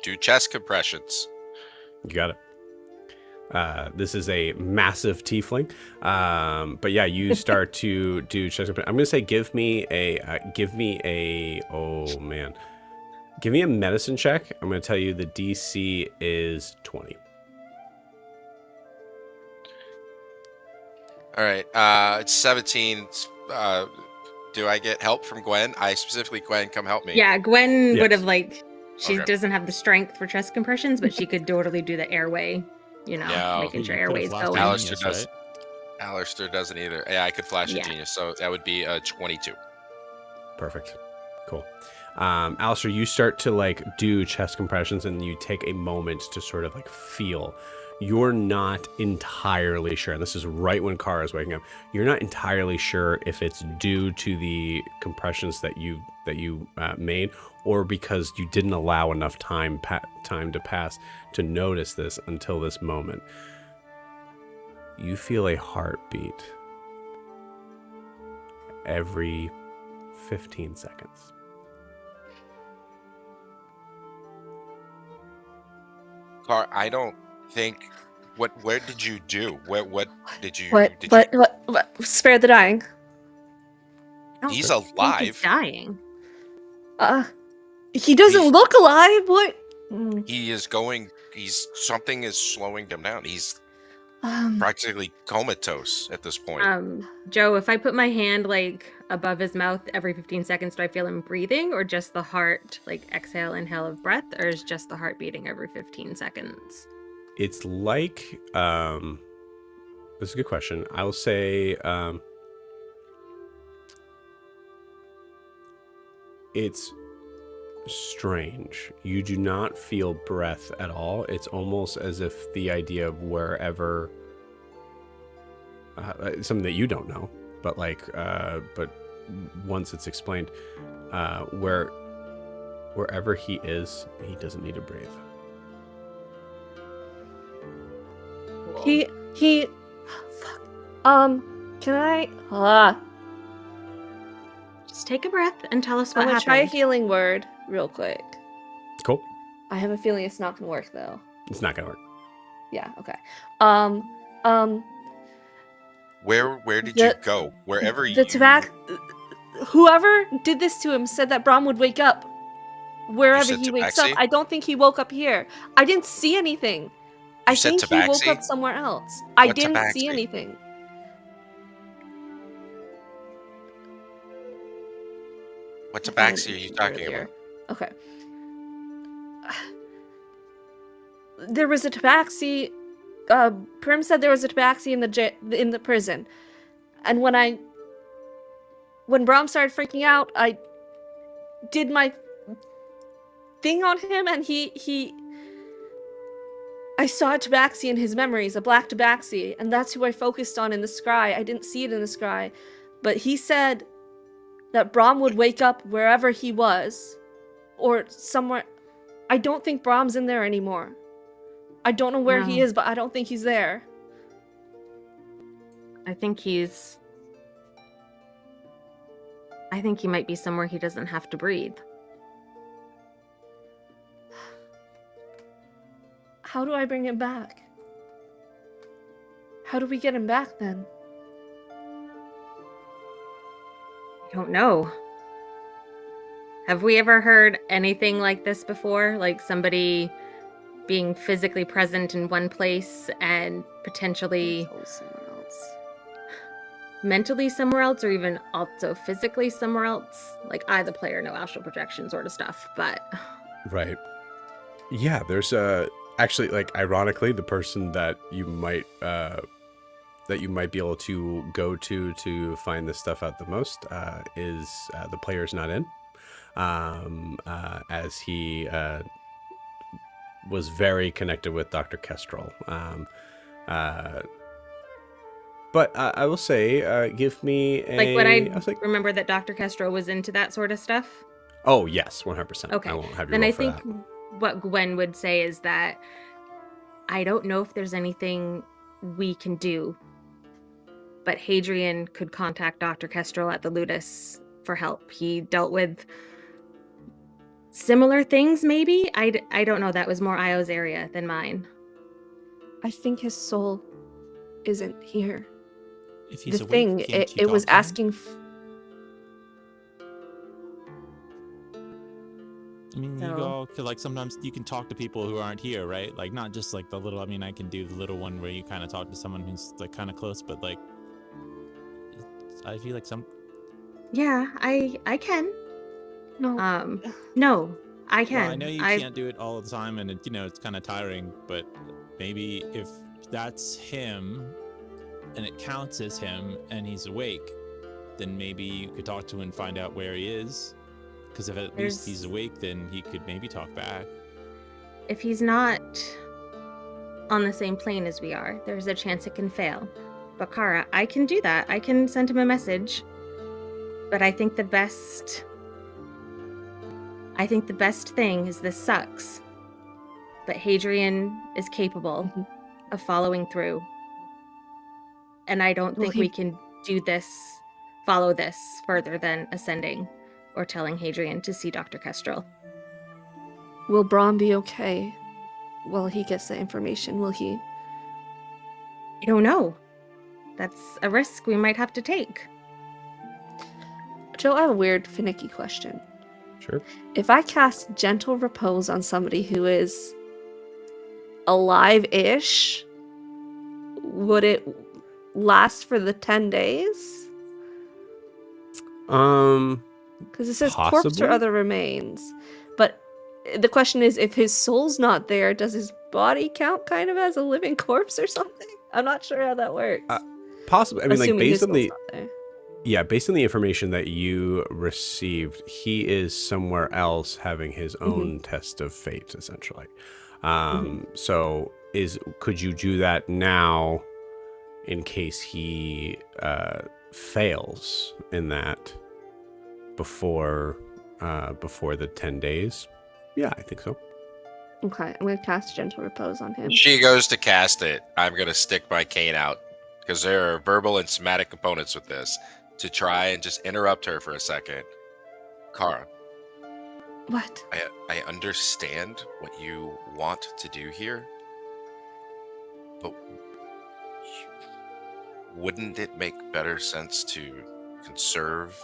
do chest compressions. You got it. This is a massive tiefling, but yeah, you start to do chest. I'm gonna say give me a medicine check. I'm gonna tell you the DC is 20. All right, it's 17. Do I get help from Gwen? I specifically, Gwen, come help me. Yeah, Gwen would Yes. have she Okay. doesn't have the strength for chest compressions, but she could totally do the airway, No. making sure You could've airway's flashed going. Alistair Genius, does. right? Alistair doesn't either. Yeah, I could flash a Yeah. genius, so that would be a 22. Perfect. Cool. Alistair, you start to like do chest compressions and you take a moment to sort of like feel. You're not entirely sure, and this is right when Kara's waking up. You're not entirely sure if it's due to the compressions that you made, or because you didn't allow enough time to pass to notice this until this moment. You feel a heartbeat every 15 seconds. Car, I don't think. Where did you do? What did you? What? Did What? Spare the dying. I don't He's think alive. he's dying. He doesn't He's- look alive. What? Mm, He is going. Something is slowing him down. He's Um, practically comatose at this point. Joe, if I put my hand like above his mouth every 15 seconds, do I feel him breathing, or just the heart, like exhale, inhale of breath, or is just the heart beating every 15 seconds? It's like this is a good question. I will say it's strange. You do not feel breath at all. It's almost as if the idea of wherever something that you don't know, but but once it's explained, wherever he is, he doesn't need to breathe. he. Fuck. Can I? Just take a breath and tell us I'm what gonna try a happened. healing word real quick. Cool. I have a feeling it's not gonna work though. It's not gonna work. Yeah. Okay. Where did you the- go? Wherever you. The tobacco. Whoever did this to him said that Brom would wake up wherever said he wakes up. tabaxi? I don't think he woke up here. I didn't see anything. I You said think he woke tabaxi? up somewhere else. I What didn't see tabaxi? anything. What tabaxi are you talking Earlier. about? Okay. There was a tabaxi. Prim said there was a tabaxi in the prison, and when Brom started freaking out, I did my thing on him, and I saw a tabaxi in his memories, a black tabaxi, and that's who I focused on in the scry. I didn't see it in the scry, but he said that Brom would wake up wherever he was, or somewhere. I don't think Brom's in there anymore. I don't know where he No. is, but I don't think he's there. I think he might be somewhere he doesn't have to breathe. How do I bring him back? How do we get him back then? I don't know. Have we ever heard anything like this before? Like somebody being physically present in one place and potentially Oh, somewhere else. mentally somewhere else, or even also physically somewhere else? Like I, the player, know astral projection sort of stuff, but Right. Yeah, there's actually, like, ironically, the person that you might be able to go to find this stuff out the most is the player's not in, as he was very connected with Dr. Kestrel. Uh, but I will say, give me a. Like, would I was like, remember that Dr. Kestrel was into that sort of stuff? oh yes, 100%. Okay. I won't have you Then roll I for think that. what Gwen would say is that I don't know if there's anything we can do, but Hadrian could contact Dr. Kestrel at the Ludus for help. He dealt with similar things, maybe? I don't know. That was more Io's area than mine. I think his soul isn't here. If he's The awake, thing, can't you it was talk to him? asking. I mean, you So- all could, like, sometimes you can talk to people who aren't here, right? Like, not just like the little. I mean, I can do the little one where you kind of talk to someone who's like kind of close, but like, I feel like some. Yeah, I can. No. No, I can. Well, I know you can't do it all the time, and it's kind of tiring. But maybe if that's him, and it counts as him, and he's awake, then maybe you could talk to him and find out where he is. Because if at least he's awake, then he could maybe talk back. If he's not on the same plane as we are, there's a chance it can fail. But Kara, I can do that. I can send him a message. But I think the best thing is this sucks. But Hadrian is capable of following through. And I don't think we can follow this further than ascending or telling Hadrian to see Dr. Kestrel. Will Braun be okay while he gets the information? Will he? I don't know. That's a risk we might have to take. Joe, I have a weird, finicky question. Sure. If I cast Gentle Repose on somebody who is alive-ish, would it last for the 10 days? Because it says corpse Possibly. or other remains. But the question is, if his soul's not there, does his body count kind of as a living corpse or something? I'm not sure how that works. Possibly. I mean, like, Assuming his based on soul's the not there. based on the information that you received, he is somewhere else having his own test of fate, essentially. So could you do that now in case he fails in that before the 10 days? Yeah, I think so. Okay, I'm going to cast Gentle Repose on him. She goes to cast it. I'm going to stick my cane out because there are verbal and somatic components with this to try and just interrupt her for a second. Kara, What? I understand what you want to do here, but wouldn't it make better sense to conserve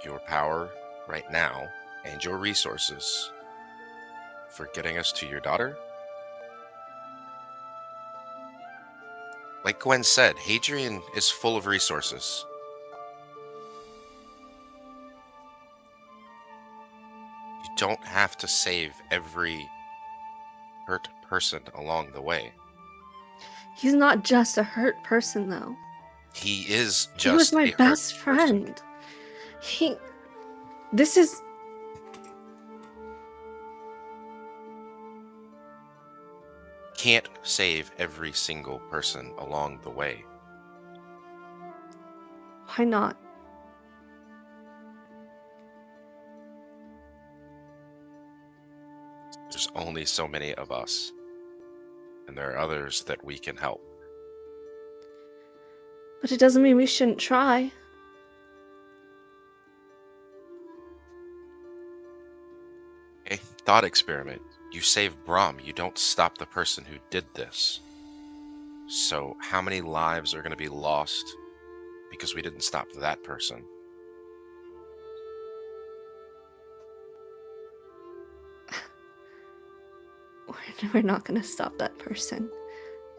your power right now and your resources for getting us to your daughter? Like Gwen said, Hadrian is full of resources. You don't have to save every hurt person along the way. He's not just a hurt person, though. He is just He was a my hurt best person. friend. This is... Can't save every single person along the way. Why not? There's only so many of us, and there are others that we can help. But it doesn't mean we shouldn't try. Okay, thought experiment. You save Brahm, you don't stop the person who did this. So how many lives are going to be lost because we didn't stop that person? We're not going to stop that person.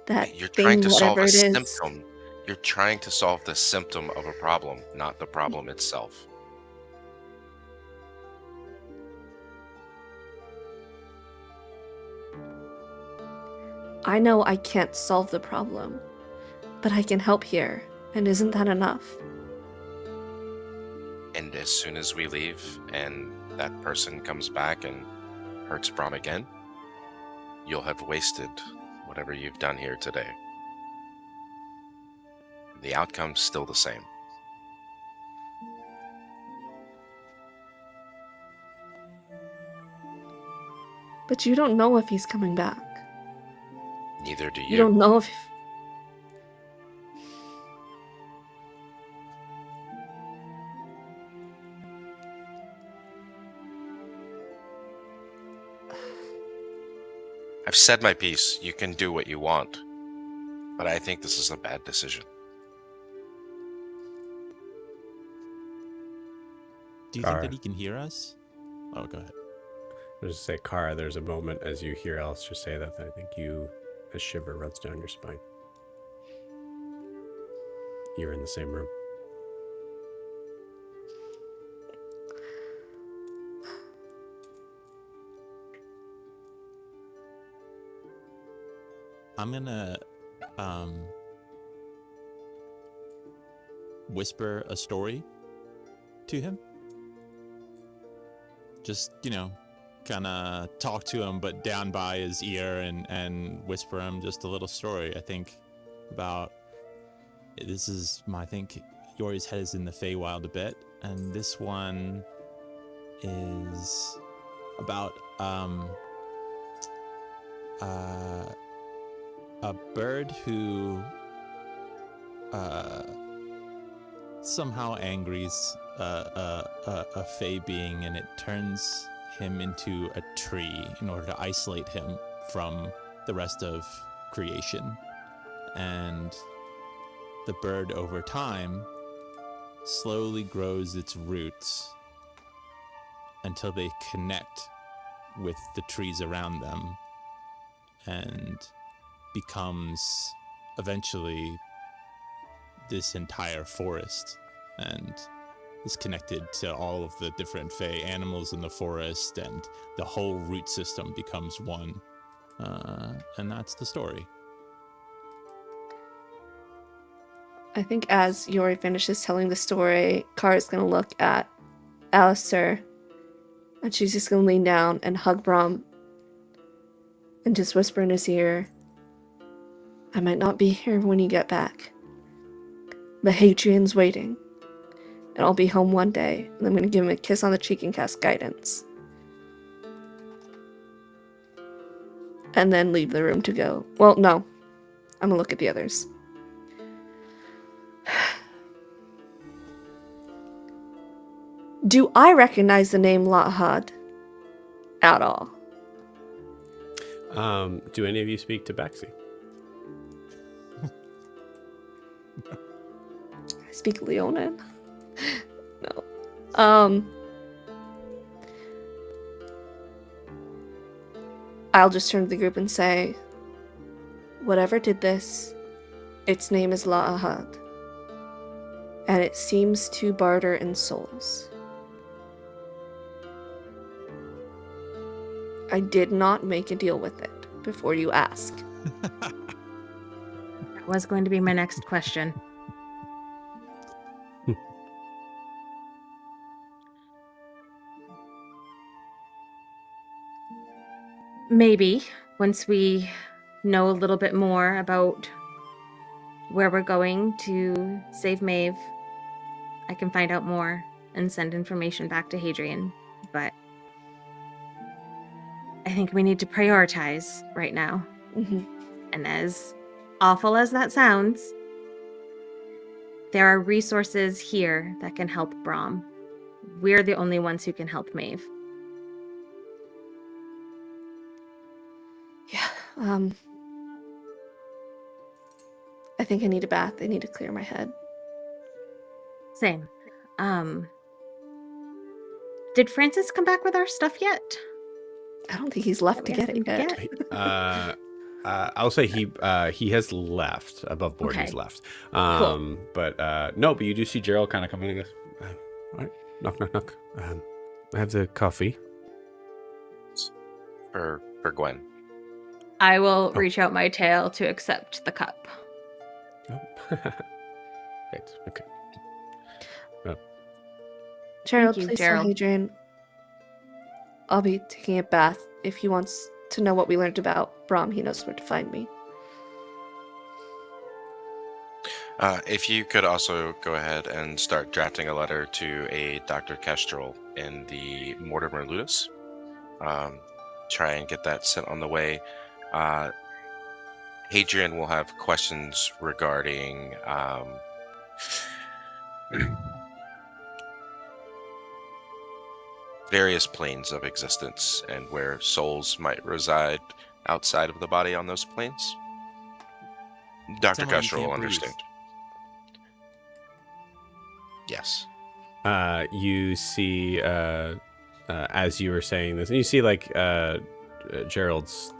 That You're thing, trying to solve whatever a it is. symptom. You're trying to solve the symptom of a problem, not the problem itself. I know I can't solve the problem, but I can help here, and isn't that enough? And as soon as we leave and that person comes back and hurts Brom again, you'll have wasted whatever you've done here today. The outcome's still the same. But you don't know if he's coming back. Neither do You don't know if... I've said my piece. You can do what you want. But I think this is a bad decision. Do you Gar. think that he can hear us? Oh, go ahead. I'll just say, Kara, there's a moment as you hear Alistair say that I think a shiver runs down your spine. You're in the same room. I'm gonna whisper a story to him. Just, kind of talk to him, but down by his ear and whisper him just a little story. I think about I think Yori's head is in the Feywild a bit, and this one is about a bird who somehow angries a fey being, and it turns him into a tree in order to isolate him from the rest of creation. And the bird over time slowly grows its roots until they connect with the trees around them and becomes eventually this entire forest, and is connected to all of the different fey animals in the forest, and the whole root system becomes one. And that's the story. I think as Yori finishes telling the story, Kara's gonna look at Alistair, and she's just gonna lean down and hug Brom and just whisper in his ear, I might not be here when you get back, but Hadrian's waiting, and I'll be home one day, and I'm gonna give him a kiss on the cheek and cast guidance. And then leave the room to go. Well, no. I'm gonna look at the others. Do I recognize the name Lahad at all? Do any of you speak to Baxi? I speak Leonin. No. I'll just turn to the group and say, whatever did this, its name is Lahad, and it seems to barter in souls. I did not make a deal with it before you ask. That was going to be my next question. Maybe once we know a little bit more about where we're going to save Maeve, I can find out more and send information back to Hadrian. But I think we need to prioritize right now. Mm-hmm. And as awful as that sounds, there are resources here that can help Brom. We're the only ones who can help Maeve. Yeah, I think I need a bath. I need to clear my head. Same. Did Francis come back with our stuff yet? I don't think he's left to We get have it to yet. I'll say he has left above board. Okay. He's left. Cool. But no. But you do see Gerald kind of coming and goes, all right, knock, knock, knock. I have the coffee. For Gwen. I will Oh. reach out my tail to accept the cup. Oh. Great. Okay. Gerald, you, please Gerald. tell Hadrian I'll be taking a bath. If he wants to know what we learned about Brahm, he knows where to find me. If you could also go ahead and start drafting a letter to a Dr. Kestrel in the Mortimer Ludus. Try and get that sent on the way. Hadrian will have questions regarding various planes of existence and where souls might reside outside of the body on those planes. Dr. Sound like you Kestrel will can't breathe. understand. Yes. You see, as you were saying this, and you see like Gerald's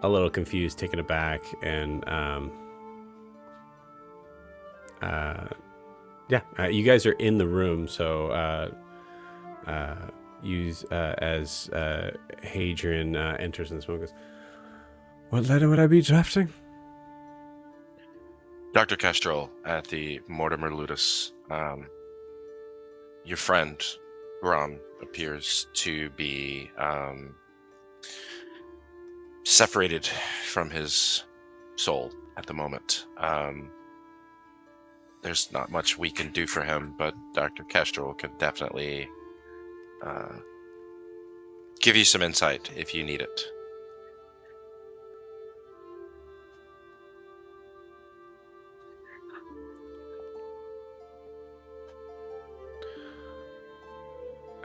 a little confused, taken aback, and you guys are in the room, so as Hadrian enters in this moment, goes, "What letter would I be drafting?" Dr. Kestrel at the Mortimer Ludus. Your friend, Brahm, appears to be separated from his soul at the moment. There's not much we can do for him, but Dr. Kestrel could definitely give you some insight if you need it.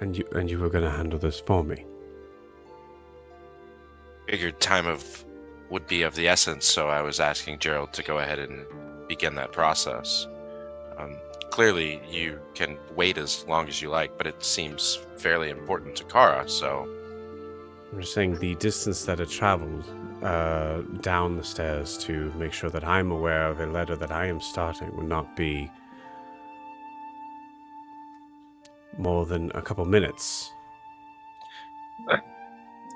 And you were going to handle this for me. Figured time would be of the essence, so I was asking Gerald to go ahead and begin that process. Clearly, you can wait as long as you like, but it seems fairly important to Kara, so... I'm just saying the distance that it traveled down the stairs to make sure that I'm aware of a letter that I am starting would not be more than a couple minutes.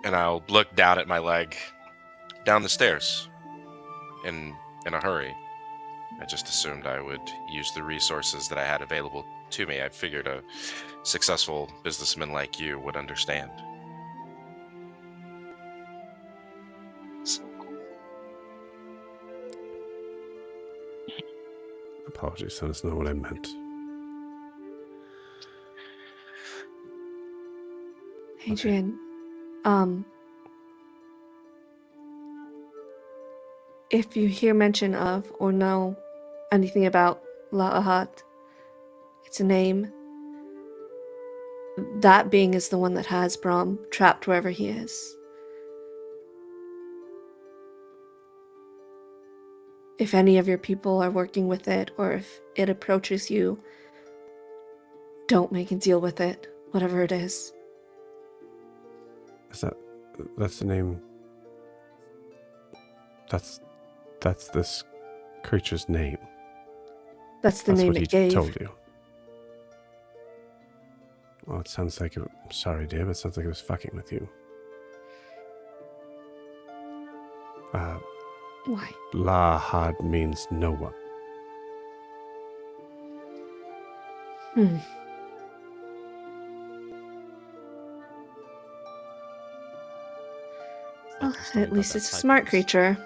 And I'll look down at my leg, down the stairs, in a hurry. I just assumed I would use the resources that I had available to me. I figured a successful businessman like you would understand. Apologies, that's not what I meant. Hadrian, if you hear mention of or know anything about La'ahat, it's a name. That being is the one that has Brahm trapped wherever he is. If any of your people are working with it, or if it approaches you, don't make a deal with it, whatever it is. That's the name. That's this creature's name. That's the name what it he gave. told you. Well, it sounds like I'm sorry, Dave. It sounds like it was fucking with you. Why? Lahad means no one. Well, at least it's a smart creature.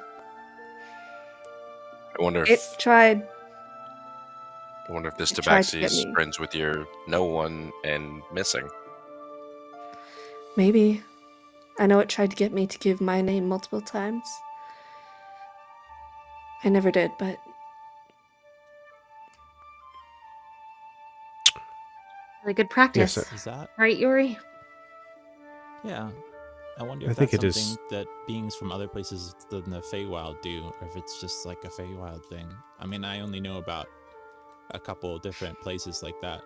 I wonder It if tried. this It tried to tabaxi get is me. friends with your no one and missing. Maybe. I know it tried to get me to give my name multiple times. I never did, but Really good practice. Yes, sir. Is that? Right, Yuri? Yeah. I wonder I if think that's it is- something that beings from other places than the Feywild do, or if it's just like a Feywild thing. I mean, I only know about a couple of different places like that.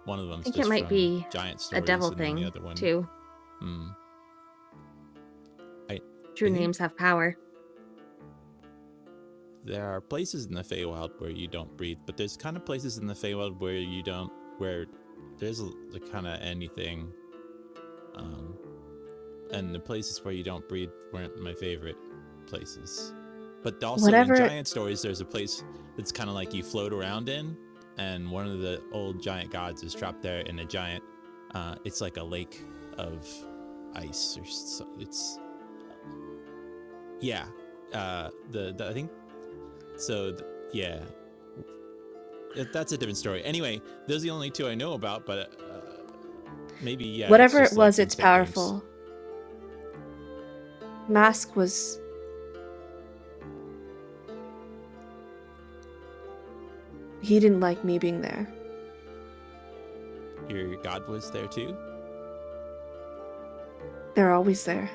One of them's I think just it might from be giant A stories, devil and then thing, the other one, too. True think- names have power. There are places in the Feywild where you don't breathe, but there's kind of places in the Feywild where you don't, where there's the kind of anything. and the places where you don't breathe weren't my favorite places. But also Whatever- in giant stories, there's a place that's kind of like you float around in, and one of the old giant gods is trapped there in a giant. It's like a lake of ice, or so, it's yeah. I think so. Yeah, that's a different story. Anyway, those are the only two I know about, but maybe yeah. Whatever just it like was, some it's fake names. powerful. Mask was. He didn't like me being there. Your god was there too. They're always there.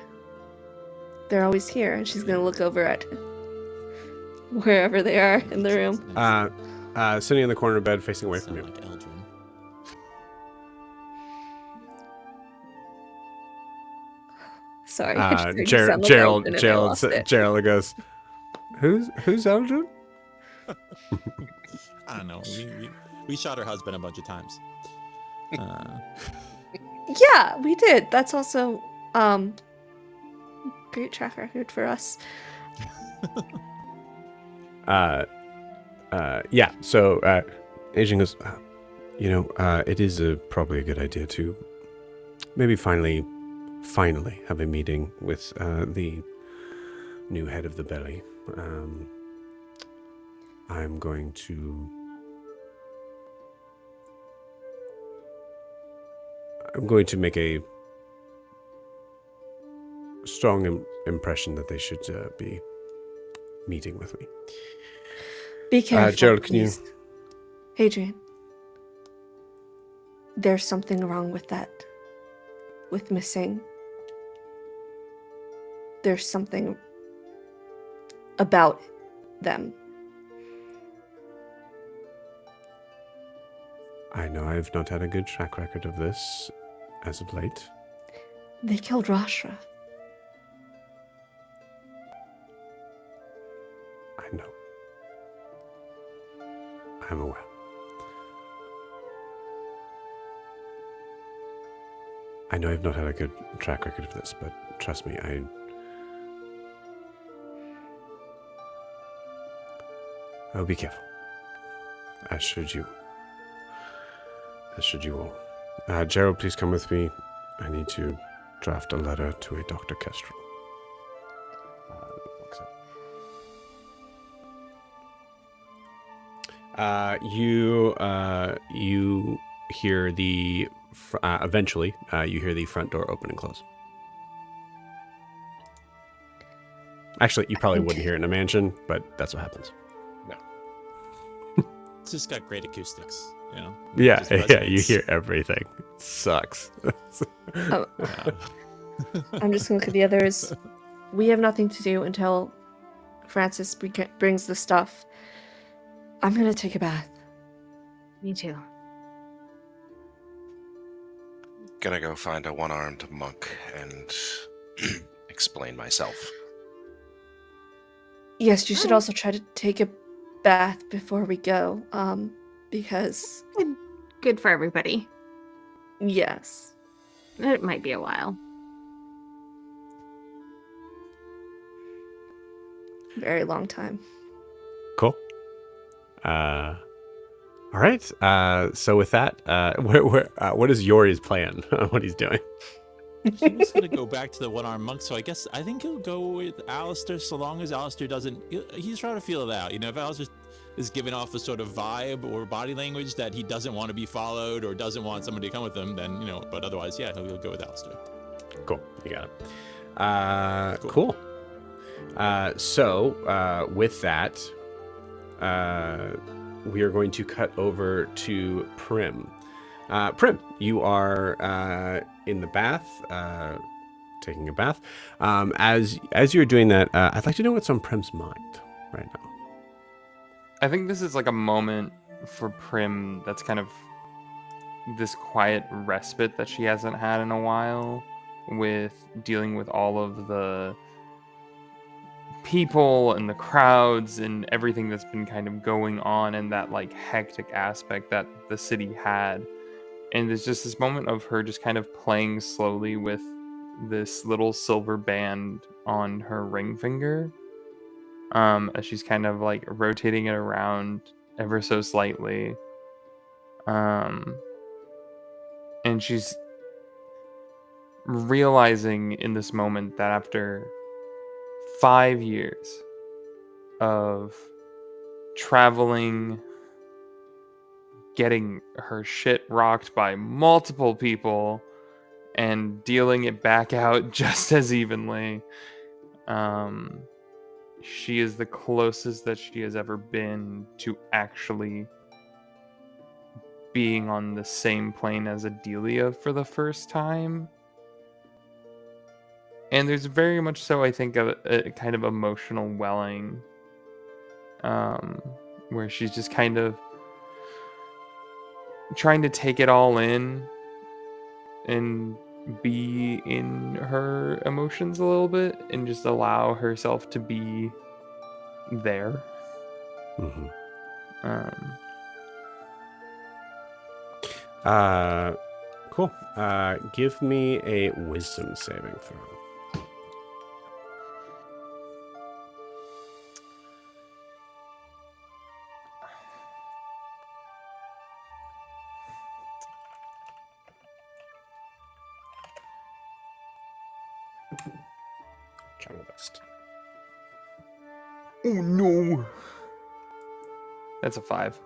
They're always here, and she's gonna look over at wherever they are in the room. Sitting in the corner of the bed, facing away from Sound you. like Eldrin. Sorry, I just heard you sound like Gerald, Elton and I lost it. Gerald goes, "Who's Eldrin?" I don't know. We shot her husband a bunch of times. Yeah, we did. That's also great track record for us. Yeah. So, Agent goes, it is probably a good idea to maybe finally have a meeting with the new head of the belly. I'm going to make a strong impression that they should be meeting with me. Be careful, Gerald, can you- please. Adrian, there's something wrong with that. With missing. There's something about them. I know I have not had a good track record of this as of late. They killed Rashra. I know. I'm aware. I know I've not had a good track record of this, but trust me, I will be careful. As should you. As should you all. Gerald, please come with me. I need to draft a letter to a Dr. Kestrel. You hear the eventually you hear the front door open and close. Actually, you probably wouldn't hear it in a mansion, but that's what happens. It's just got great acoustics, you know. Yeah, Just yeah, you resonates. hear everything. It sucks. Yeah. I'm just gonna look at the others. We have nothing to do until Francis brings the stuff. I'm gonna take a bath. Me too. Gonna go find a one-armed monk and explain myself. Yes, you should also try to take a bath before we go. Because Good for everybody. yes. It might be a while. Very long time. Cool. All right. So with that, what is Yori's plan? What he's doing? He was gonna go back to the one-armed monk, so I think he'll go with Alistair so long as Alistair doesn't. He's trying to feel it out. You know, if Alistair is giving off a sort of vibe or body language that he doesn't want to be followed or doesn't want somebody to come with him, then But otherwise, yeah, he'll go with Alistair. Cool. You got it. Cool. So with that, we are going to cut over to Prim. Prim, you are in the bath, taking a bath. As you're doing that, I'd like to know what's on Prim's mind right now. I think this is like a moment for Prim that's kind of this quiet respite that she hasn't had in a while, with dealing with all of the people and the crowds and everything that's been kind of going on and that like hectic aspect that the city had. And there's just this moment of her just kind of playing slowly with this little silver band on her ring finger, as she's kind of like rotating it around ever so slightly. And she's realizing in this moment that after 5 years of traveling, getting her shit rocked by multiple people, and dealing it back out just as evenly, she is the closest that she has ever been to actually being on the same plane as Adelia for the first time. And there's very much so, I think, a kind of emotional welling, where she's just kind of trying to take it all in and be in her emotions a little bit and just allow herself to be there. Mm-hmm. Cool. Give me a wisdom saving throw. Try my best. Oh no. That's a 5.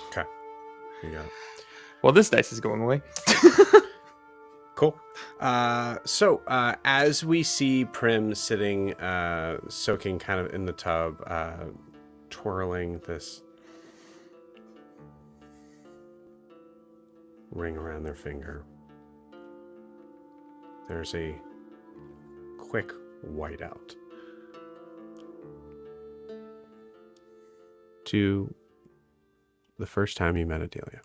Okay. You got it. Well, this dice is going away. Cool. So as we see Prim sitting, soaking kind of in the tub, twirling this ring around their finger, there's a quick whiteout to the first time you met Adelia.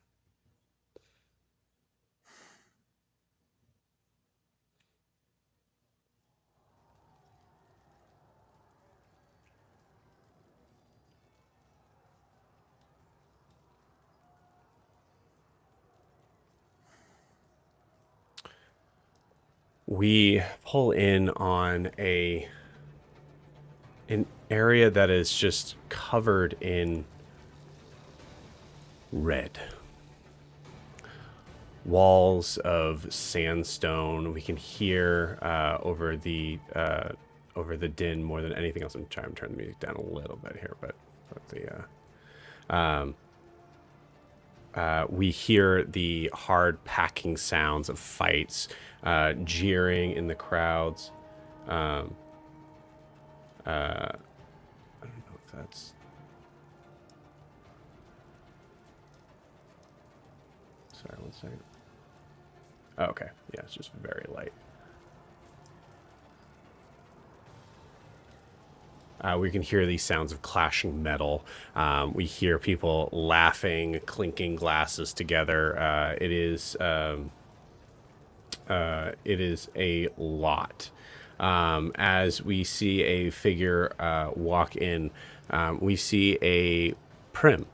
We pull in on an area that is just covered in red. Walls of sandstone. We can hear over the din more than anything else. I'm trying to turn the music down a little bit here, but we hear the hard packing sounds of fights, jeering in the crowds. I don't know if that's... Sorry, one second. Oh, okay. Yeah, it's just very light. We can hear these sounds of clashing metal. We hear people laughing, clinking glasses together. It is a lot. As we see a figure walk in, we see a Prim.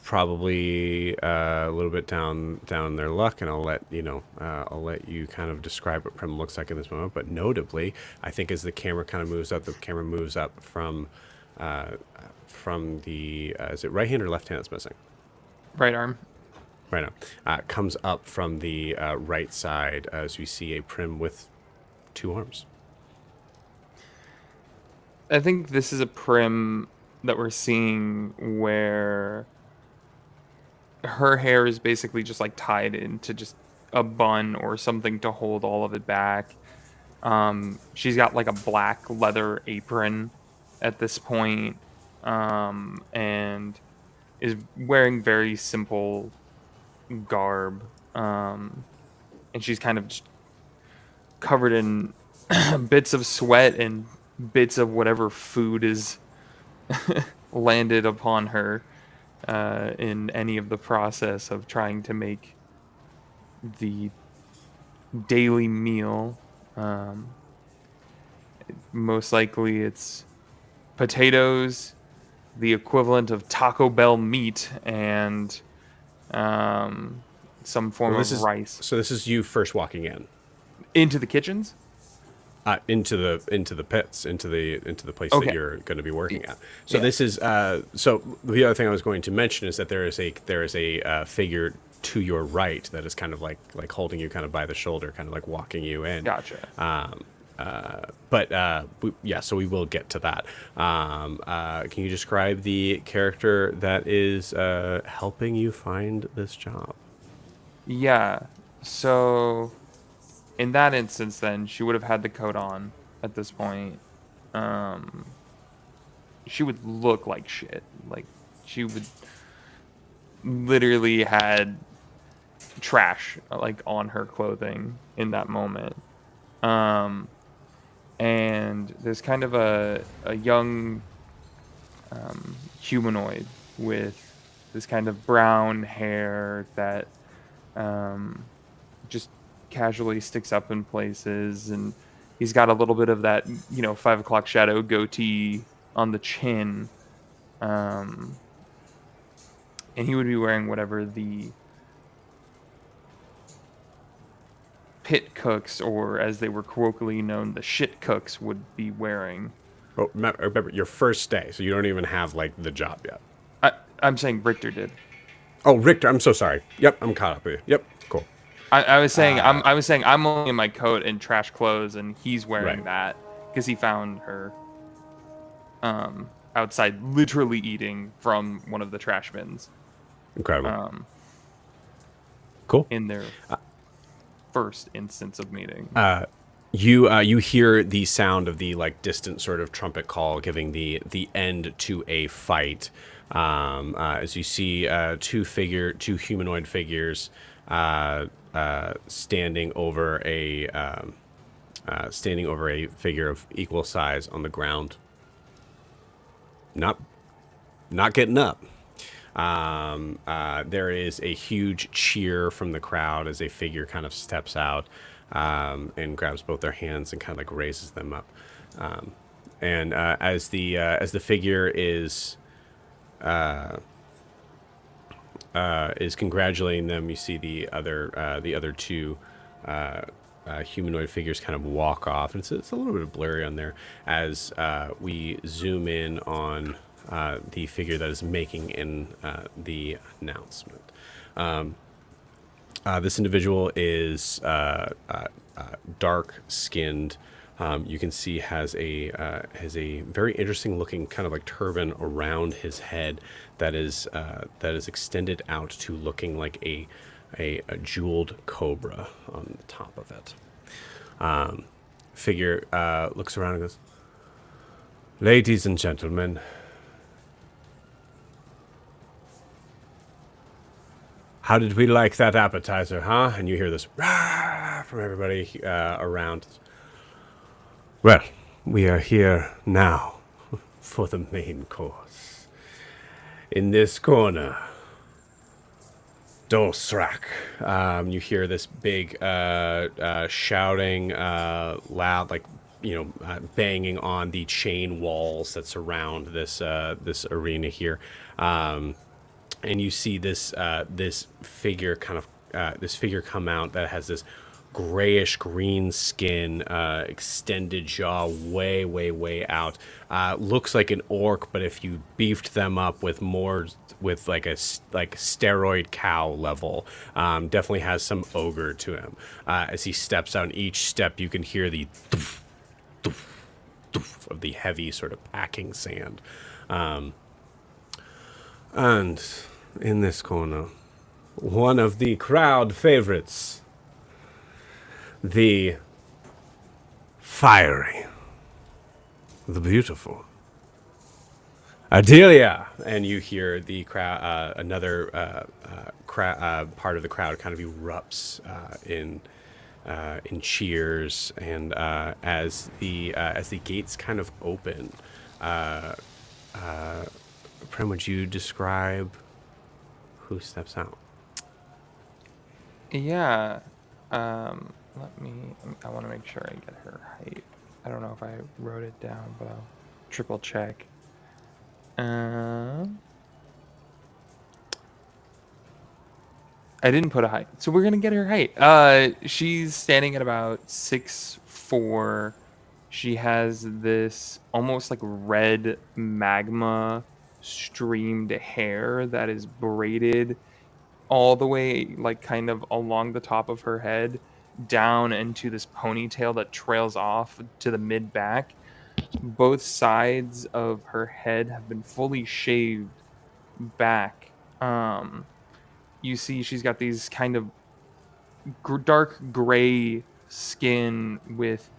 Probably a little bit down their luck, and I'll let you kind of describe what Prim looks like in this moment. But notably, I think as the camera kind of moves up, the camera moves up from the is it right hand or left hand that's missing? Right arm. Right now, comes up from the right side as we see a Prim with 2 arms. I think this is a Prim that we're seeing where her hair is basically just like tied into just a bun or something to hold all of it back. She's got like a black leather apron at this point, and is wearing very simple garb. And she's kind of just covered in bits of sweat and bits of whatever food is landed upon her in any of the process of trying to make the daily meal. Most likely it's potatoes, the equivalent of Taco Bell meat, and some form Well, of rice. So this is you first walking in. Into the kitchens? Into the pits, into the place Okay. that you're going to be working at. So Yeah. this is so the other thing I was going to mention is that there is a figure to your right that is kind of like holding you kind of by the shoulder, kind of like walking you in. Gotcha. So we will get to that. Can you describe the character that is helping you find this job? Yeah. So in that instance, then she would have had the coat on at this point. She would look like shit. Like she would literally had trash like on her clothing in that moment. And there's kind of a young humanoid with this kind of brown hair that just casually sticks up in places, and he's got a little bit of that 5 o'clock shadow goatee on the chin, and he would be wearing whatever the pit cooks, or as they were colloquially known, the shit cooks, would be wearing. Oh, remember your first day, so you don't even have like the job yet. I'm saying Richter did. Oh, Richter, I'm so sorry. Yep, I'm caught up with you. Yep, cool. I was saying I'm only in my coat and trash clothes, and he's wearing Right. that because he found her outside, literally eating from one of the trash bins. Incredible. Cool. In their first instance of meeting. You hear the sound of the like distant sort of trumpet call, giving the end to a fight. As you see two humanoid figures standing over a figure of equal size on the ground. Not getting up. There is a huge cheer from the crowd as a figure kind of steps out and grabs both their hands and kind of like raises them up. And as the figure is congratulating them, you see the other two humanoid figures kind of walk off, and it's a little bit blurry on there as we zoom in on the figure that is making in the announcement. This individual is dark-skinned. You can see has a very interesting looking kind of like turban around his head that is extended out to looking like a jeweled cobra on the top of it. Figure looks around and goes, "Ladies and gentlemen, how did we like that appetizer, huh?" And you hear this rah from everybody around. "Well, we are here now for the main course. In this corner, Dosrak." You hear this big shouting, loud, like banging on the chain walls that surround this arena here. And you see this figure come out that has this grayish green skin, extended jaw, way out. Looks like an orc, but if you beefed them up with like steroid cow level, definitely has some ogre to him. As he steps out, each step you can hear the doof, doof, doof of the heavy sort of packing sand. And in this corner, one of the crowd favorites, the fiery, the beautiful Adelia. And you hear the crowd, another part of the crowd kind of erupts in cheers, and as the gates kind of open, Prim, would you describe who steps out? Yeah. I want to make sure I get her height. I don't know if I wrote it down, but I'll triple check. I didn't put a height, so we're gonna get her height. She's standing at about 6'4". She has this almost like red magma streamed hair that is braided all the way like kind of along the top of her head down into this ponytail that trails off to the mid back. Both sides of her head have been fully shaved back. You see she's got these kind of dark gray skin with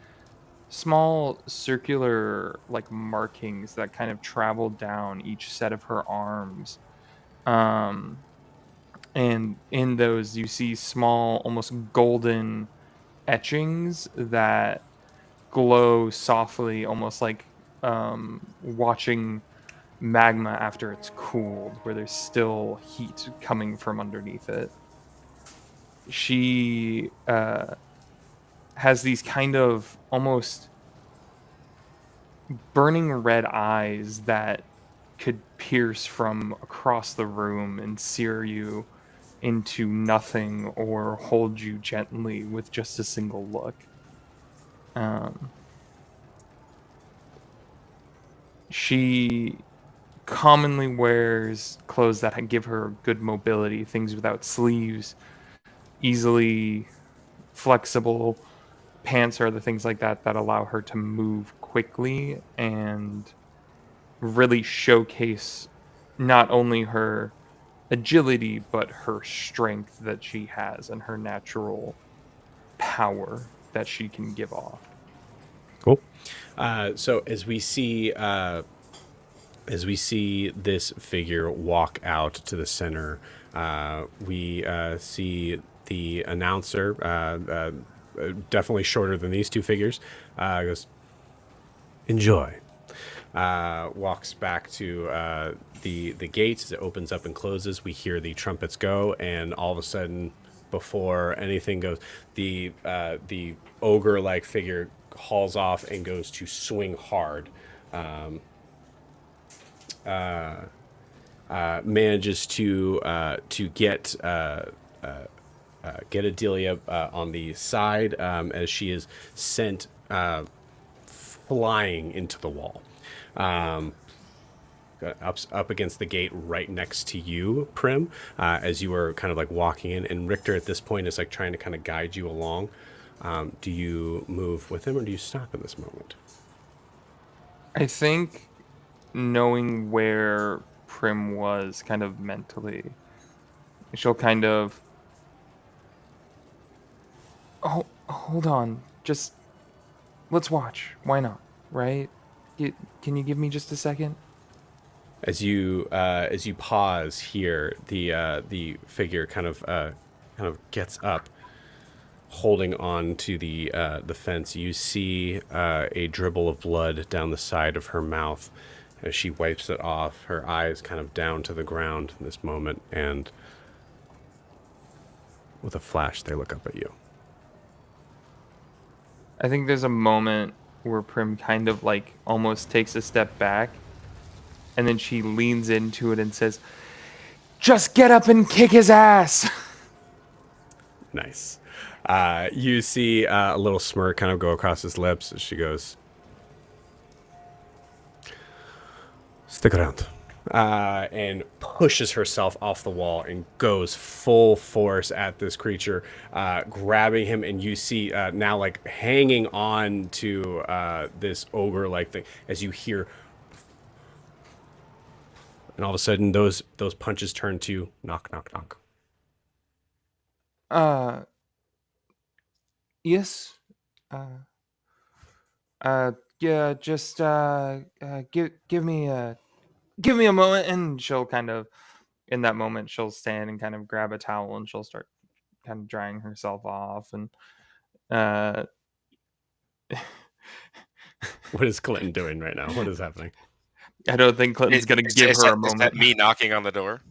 small circular like markings that kind of travel down each set of her arms. Um, and in those you see small, almost golden etchings that glow softly, almost like watching magma after it's cooled, where there's still heat coming from underneath it. She has these kind of almost burning red eyes that could pierce from across the room and sear you into nothing or hold you gently with just a single look. She commonly wears clothes that give her good mobility, things without sleeves, easily flexible. Pants are the things like that that allow her to move quickly and really showcase not only her agility but her strength that she has and her natural power that she can give off. Cool. So as we see this figure walk out to the center, we see the announcer, definitely shorter than these two figures, goes, "Enjoy." Walks back to the gate. As it opens up and closes, we hear the trumpets go, and all of a sudden, before anything goes, the ogre-like figure hauls off and goes to swing hard. Manages to get Adelia on the side, as she is sent flying into the wall. Up against the gate right next to you, Prim, as you were kind of like walking in. And Richter at this point is like trying to kind of guide you along. Do you move with him or do you stop in this moment? I think knowing where Prim was kind of mentally, she'll kind of, oh, hold on, just let's watch. Why not? Right? Can you give me just a second? As you pause here, the figure kind of gets up, holding on to the fence. You see a dribble of blood down the side of her mouth as she wipes it off. Her eyes kind of down to the ground in this moment, and with a flash, they look up at you. I think there's a moment where Prim kind of like almost takes a step back, and then she leans into it and says, "Just get up and kick his ass." Nice. You see a little smirk kind of go across his lips as she goes, "Stick around." And pushes herself off the wall and goes full force at this creature, grabbing him. And you see now like hanging on to this ogre-like thing as you hear, and all of a sudden those punches turn to knock, knock, knock. Yes. Yeah, just give me a moment. And she'll kind of, in that moment, she'll stand and kind of grab a towel and she'll start kind of drying herself off. And What is Clinton doing right now? What is happening? I don't think Clinton's gonna give her a moment. Is that me knocking on the door?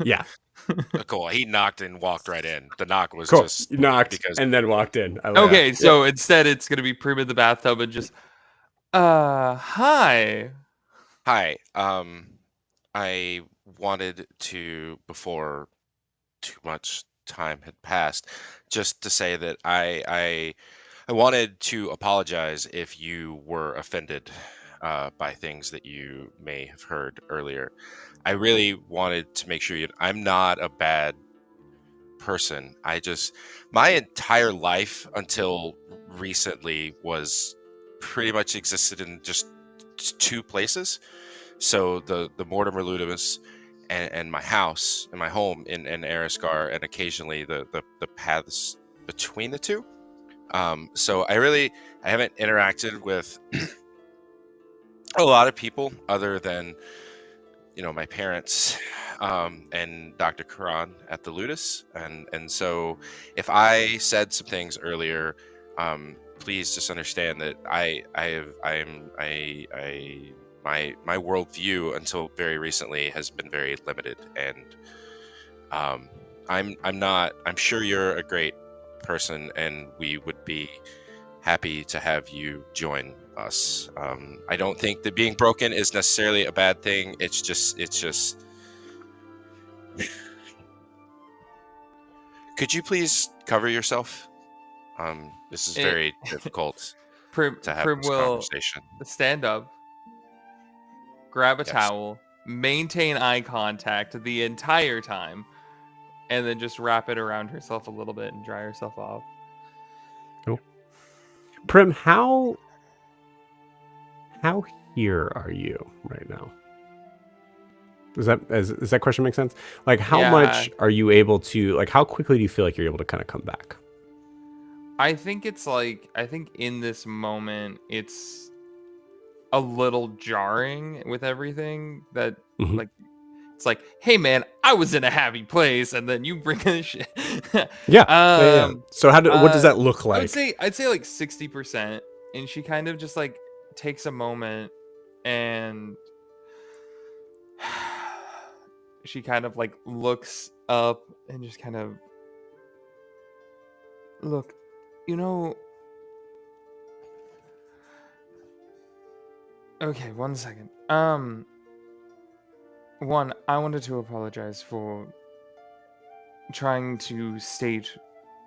Yeah. Cool. He knocked and walked right in. The knock was Cool. just You knocked because and then walked in. Okay, so instead it's gonna be Prim in the bathtub and just, hi. Hi. I wanted to, before too much time had passed, just to say that I wanted to apologize if you were offended by things that you may have heard earlier. I really wanted to make sure I'm not a bad person. My entire life until recently was pretty much existed in just two places. So the Mortimer Ludimus and my house and my home in Erisgar, and occasionally the paths between the two. So I haven't interacted with a lot of people other than my parents and Dr. Karan at the Ludus, and so if I said some things earlier, please just understand that my worldview until very recently has been very limited, and I'm sure you're a great person, and we would be happy to have you join us. I don't think that being broken is necessarily a bad thing. It's just could you please cover yourself? This is It, very difficult Prim, to have Prim this will conversation. stand up, grab a Yes. towel, maintain eye contact the entire time, and then just wrap it around herself a little bit and dry herself off. Cool. Prim, how here are you right now? Does that question make sense? Like, how Yeah. much are you able to, like, how quickly do you feel like you're able to kind of come back? I think in this moment it's a little jarring with everything that Mhm. like it's like, hey man, I was in a happy place, and then you bring this shit. Yeah. Yeah. So what does that look like? I'd say like 60%, and she kind of just like takes a moment and she kind of like looks up and just kind of look, you know. Okay, 1 second. One, I wanted to apologize for trying to state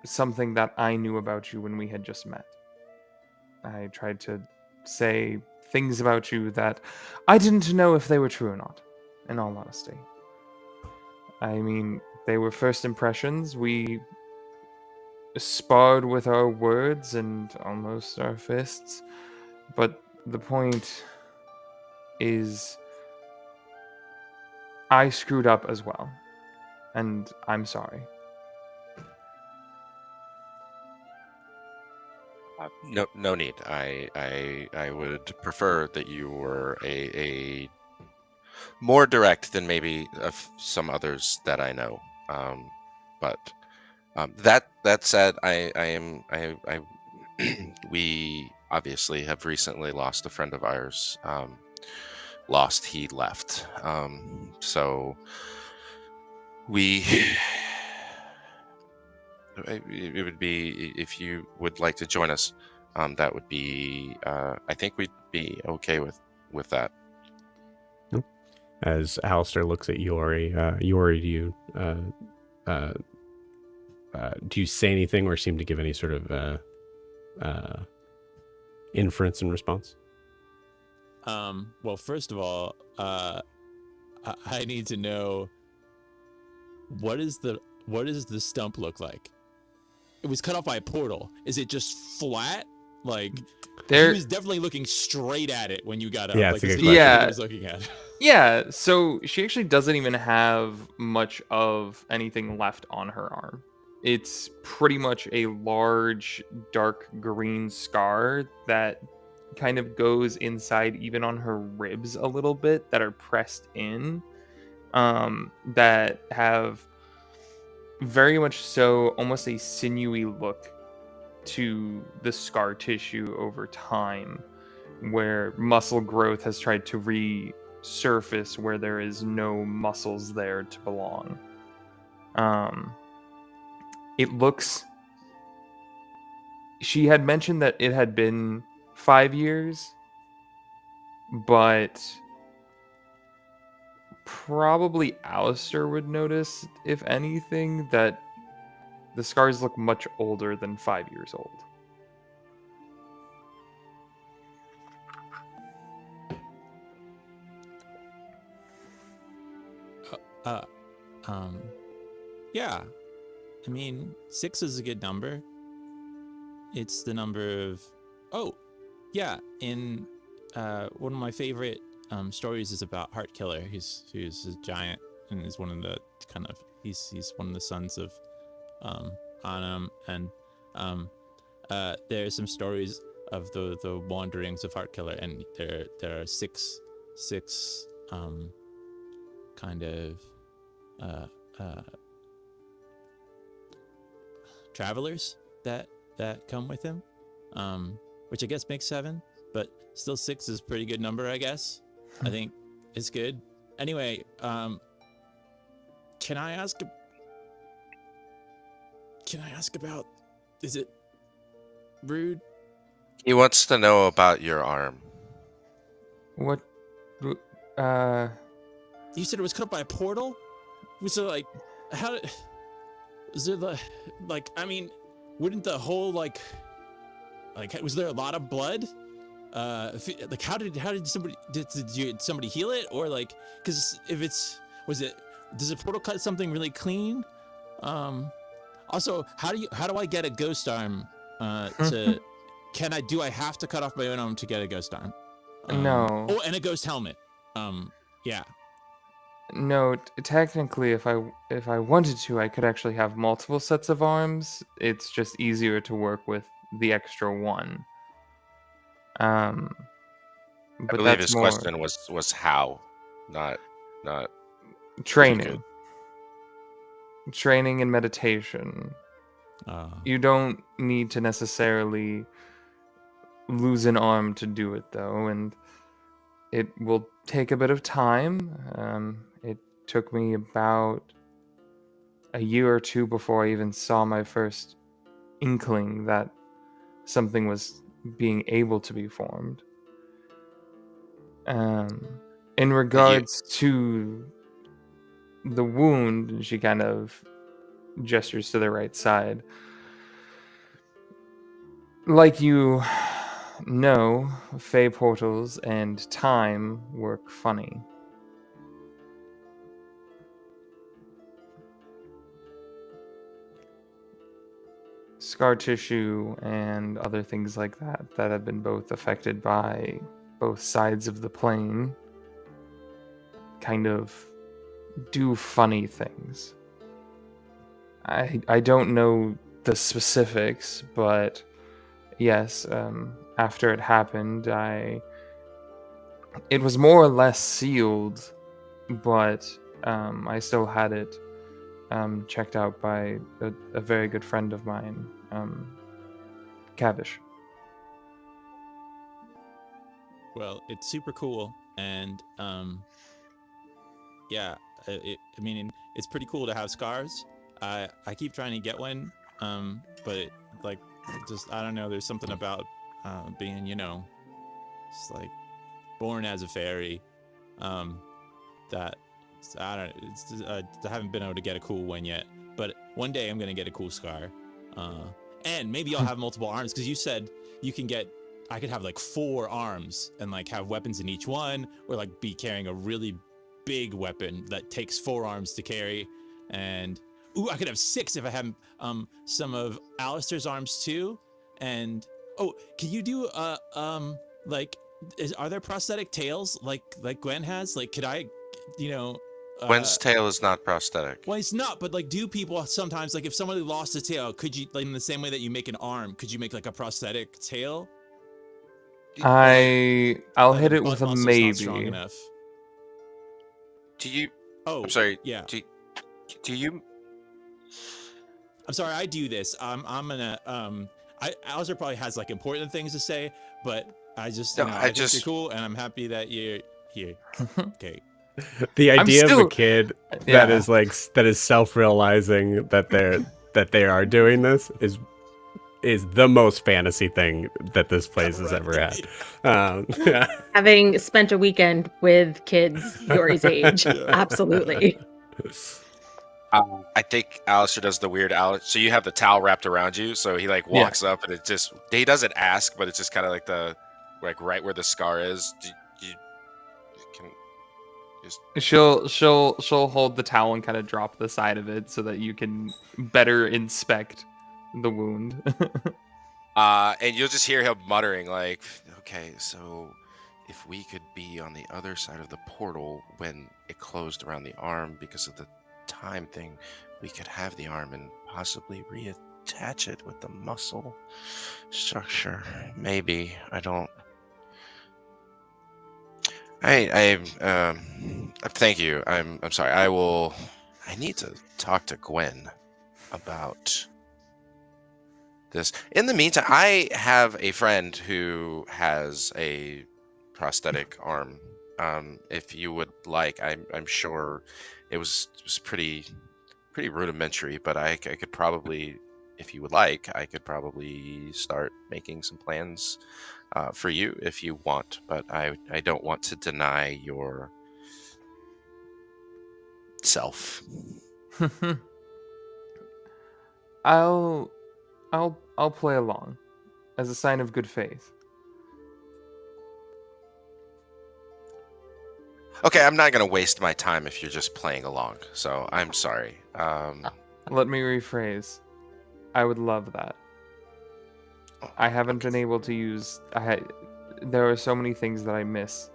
something that I knew about you when we had just met. I tried to say things about you that I didn't know if they were true or not, in all honesty. I mean, they were first impressions. We sparred with our words and almost our fists, but the point is, I screwed up as well, and I'm sorry. No need. I would prefer that you were a more direct than maybe some others that I know. But that said, we obviously have recently lost a friend of ours. He left. So we. It would be, if you would like to join us, that would be. I think we'd be okay with that. As Alistair looks at Yori, Yori, do you say anything or seem to give any sort of inference in response? Well, first of all, I need to know, what does the stump look like? It was cut off by a portal. Is it just flat? Like, he was definitely looking straight at it when you got up. Yeah, like, it's a good question. Yeah. He was looking at. Yeah, so she actually doesn't even have much of anything left on her arm. It's pretty much a large dark green scar that kind of goes inside even on her ribs a little bit, that are pressed in, that have very much so almost a sinewy look to the scar tissue over time, where muscle growth has tried to resurface where there is no muscles there to belong. It looks. She had mentioned that it had been 5 years, but probably Alistair would notice, if anything, that the scars look much older than 5 years old. Uh, um, yeah. I mean, 6 is a good number. It's the number of... Oh, yeah. In one of my favorite stories is about Heart Killer. He's a giant and is one of the he's one of the sons of Arcanum, and there are some stories of the wanderings of Heart Killer, and there are six kind of travelers that come with him, which I guess makes 7, but still 6 is a pretty good number, I guess. I think it's good. Anyway, can I ask about, is it rude? He wants to know about your arm. What? You said it was cut up by a portal? Was it like, how did, was it like, I mean, wouldn't the whole like, was there a lot of blood? Like, how did somebody, did somebody heal it? Or like, cause if it's, does a portal cut something really clean? Also, how do I get a ghost arm, do I have to cut off my own arm to get a ghost arm? No. Oh, and a ghost helmet. Yeah. No, technically, if I wanted to, I could actually have multiple sets of arms. It's just easier to work with the extra one. I But believe that's his more question was how, not training. Training and meditation. You don't need to necessarily lose an arm to do it, though, and it will take a bit of time. It took me about a year or two before I even saw my first inkling that something was being able to be formed. In regards to the wound, she kind of gestures to the right side. Like you know, Fey portals and time work funny. Scar tissue and other things like that have been both affected by both sides of the plane kind of do funny things. I don't know the specifics, but yes, after it happened, it was more or less sealed, but I still had it checked out by a very good friend of mine, Kavish. Well, it's super cool, and yeah, I mean, it's pretty cool to have scars. I keep trying to get one, but like, just I don't know. There's something about being, just like born as a fairy, that I don't. I haven't been able to get a cool one yet, but one day I'm gonna get a cool scar, and maybe I'll have multiple arms, because you said you can get. I could have like 4 arms and like have weapons in each one, or like be carrying a really big weapon that takes 4 arms to carry, and I could have 6 if I have some of Alistair's arms too. And can you do like are there prosthetic tails like Gwen has? Like, could I, Gwen's tail is not prosthetic. Well, it's not, but like, do people sometimes, like, if somebody lost a tail, could you, like, in the same way that you make an arm, could you make like a prosthetic tail? I'll hit it with a Muscle's maybe. Not strong enough. Do you? Oh, I'm sorry. Yeah. Do you? I'm sorry. I do this. I'm gonna. Alistair probably has like important things to say, but I just, I think you're cool, and I'm happy that you're here. Okay. The idea of a kid that is self-realizing that they are doing this is the most fantasy thing that this place has ever had. Having spent a weekend with kids Yori's age, absolutely. I think Alistair does the weird Alistair. So you have the towel wrapped around you. So he like Yeah. walks up and he doesn't ask, but it's just kind of like right where the scar is. You can just She'll hold the towel and kind of drop the side of it so that you can better inspect the wound. and you'll just hear him muttering like, okay, so if we could be on the other side of the portal when it closed around the arm because of the time thing, we could have the arm and possibly reattach it with the muscle structure. Maybe. I don't. Thank you. I'm sorry. I need to talk to Gwen about this. In the meantime, I have a friend who has a prosthetic arm. If you would like, I'm sure it was pretty rudimentary, but I could probably, if you would like, I could probably start making some plans for you if you want. But I don't want to deny your self. I'll play along as a sign of good faith. Okay, I'm not going to waste my time if you're just playing along. So I'm sorry. Let me rephrase. I would love that. I haven't been able to use. There are so many things that I miss.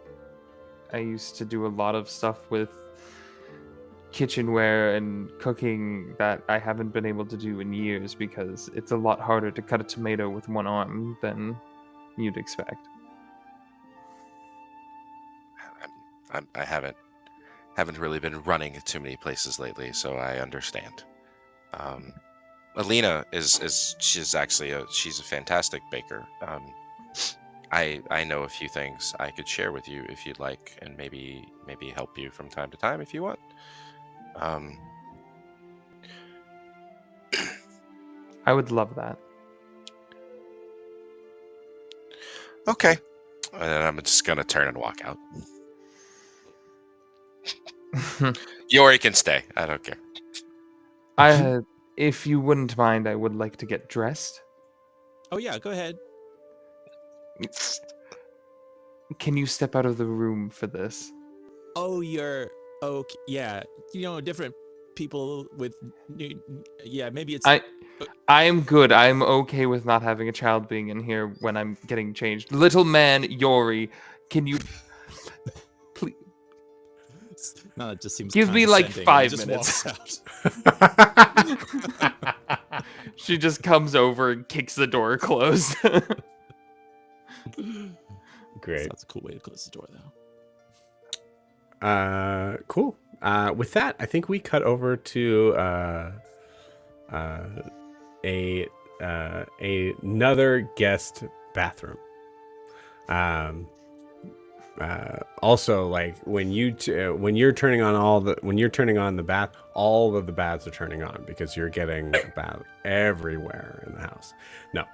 I used to do a lot of stuff with kitchenware and cooking that I haven't been able to do in years because it's a lot harder to cut a tomato with one arm than you'd expect. I haven't really been running too many places lately, so I understand. Alina she's a fantastic baker. I know a few things I could share with you if you'd like, and maybe help you from time to time if you want. I would love that. Okay. And then I'm just gonna turn and walk out. Yori can stay. I don't care. If you wouldn't mind, I would like to get dressed. Oh yeah, go ahead. Can you step out of the room for this? Oh, you're okay. Yeah, different people with. Yeah, maybe it's. I am good. I'm okay with not having a child being in here when I'm getting changed. Little man Yori, can you please No, it just seems. give me like condescending, 5 and just minutes? walks out. She just comes over and kicks the door closed. Great. That's a cool way to close the door, though. Cool. With that, I think we cut over to another guest bathroom. Also, like when you're turning on the bath, all of the baths are turning on because you're getting bath everywhere in the house. No.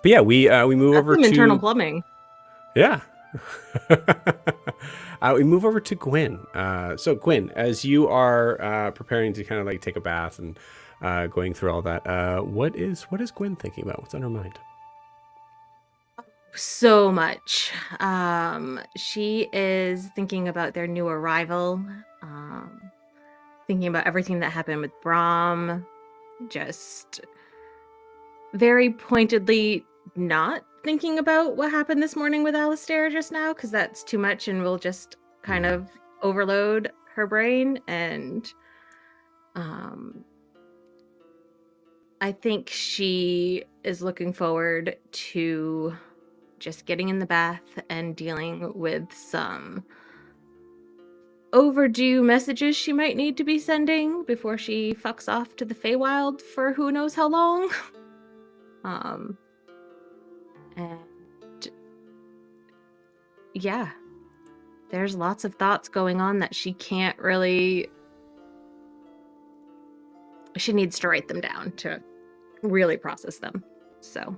But yeah, we move That's over some to internal plumbing. Yeah. We move over to Gwen. So Gwen, as you are preparing to kind of like take a bath and going through all that, what is Gwen thinking about? What's on her mind? So much. She is thinking about their new arrival, thinking about everything that happened with Brahm, just very pointedly not thinking about what happened this morning with Alistair just now, because that's too much and will just kind of overload her brain. And I think she is looking forward to just getting in the bath and dealing with some overdue messages she might need to be sending before she fucks off to the Feywild for who knows how long. And yeah, there's lots of thoughts going on that she can't really. She needs to write them down to really process them. So,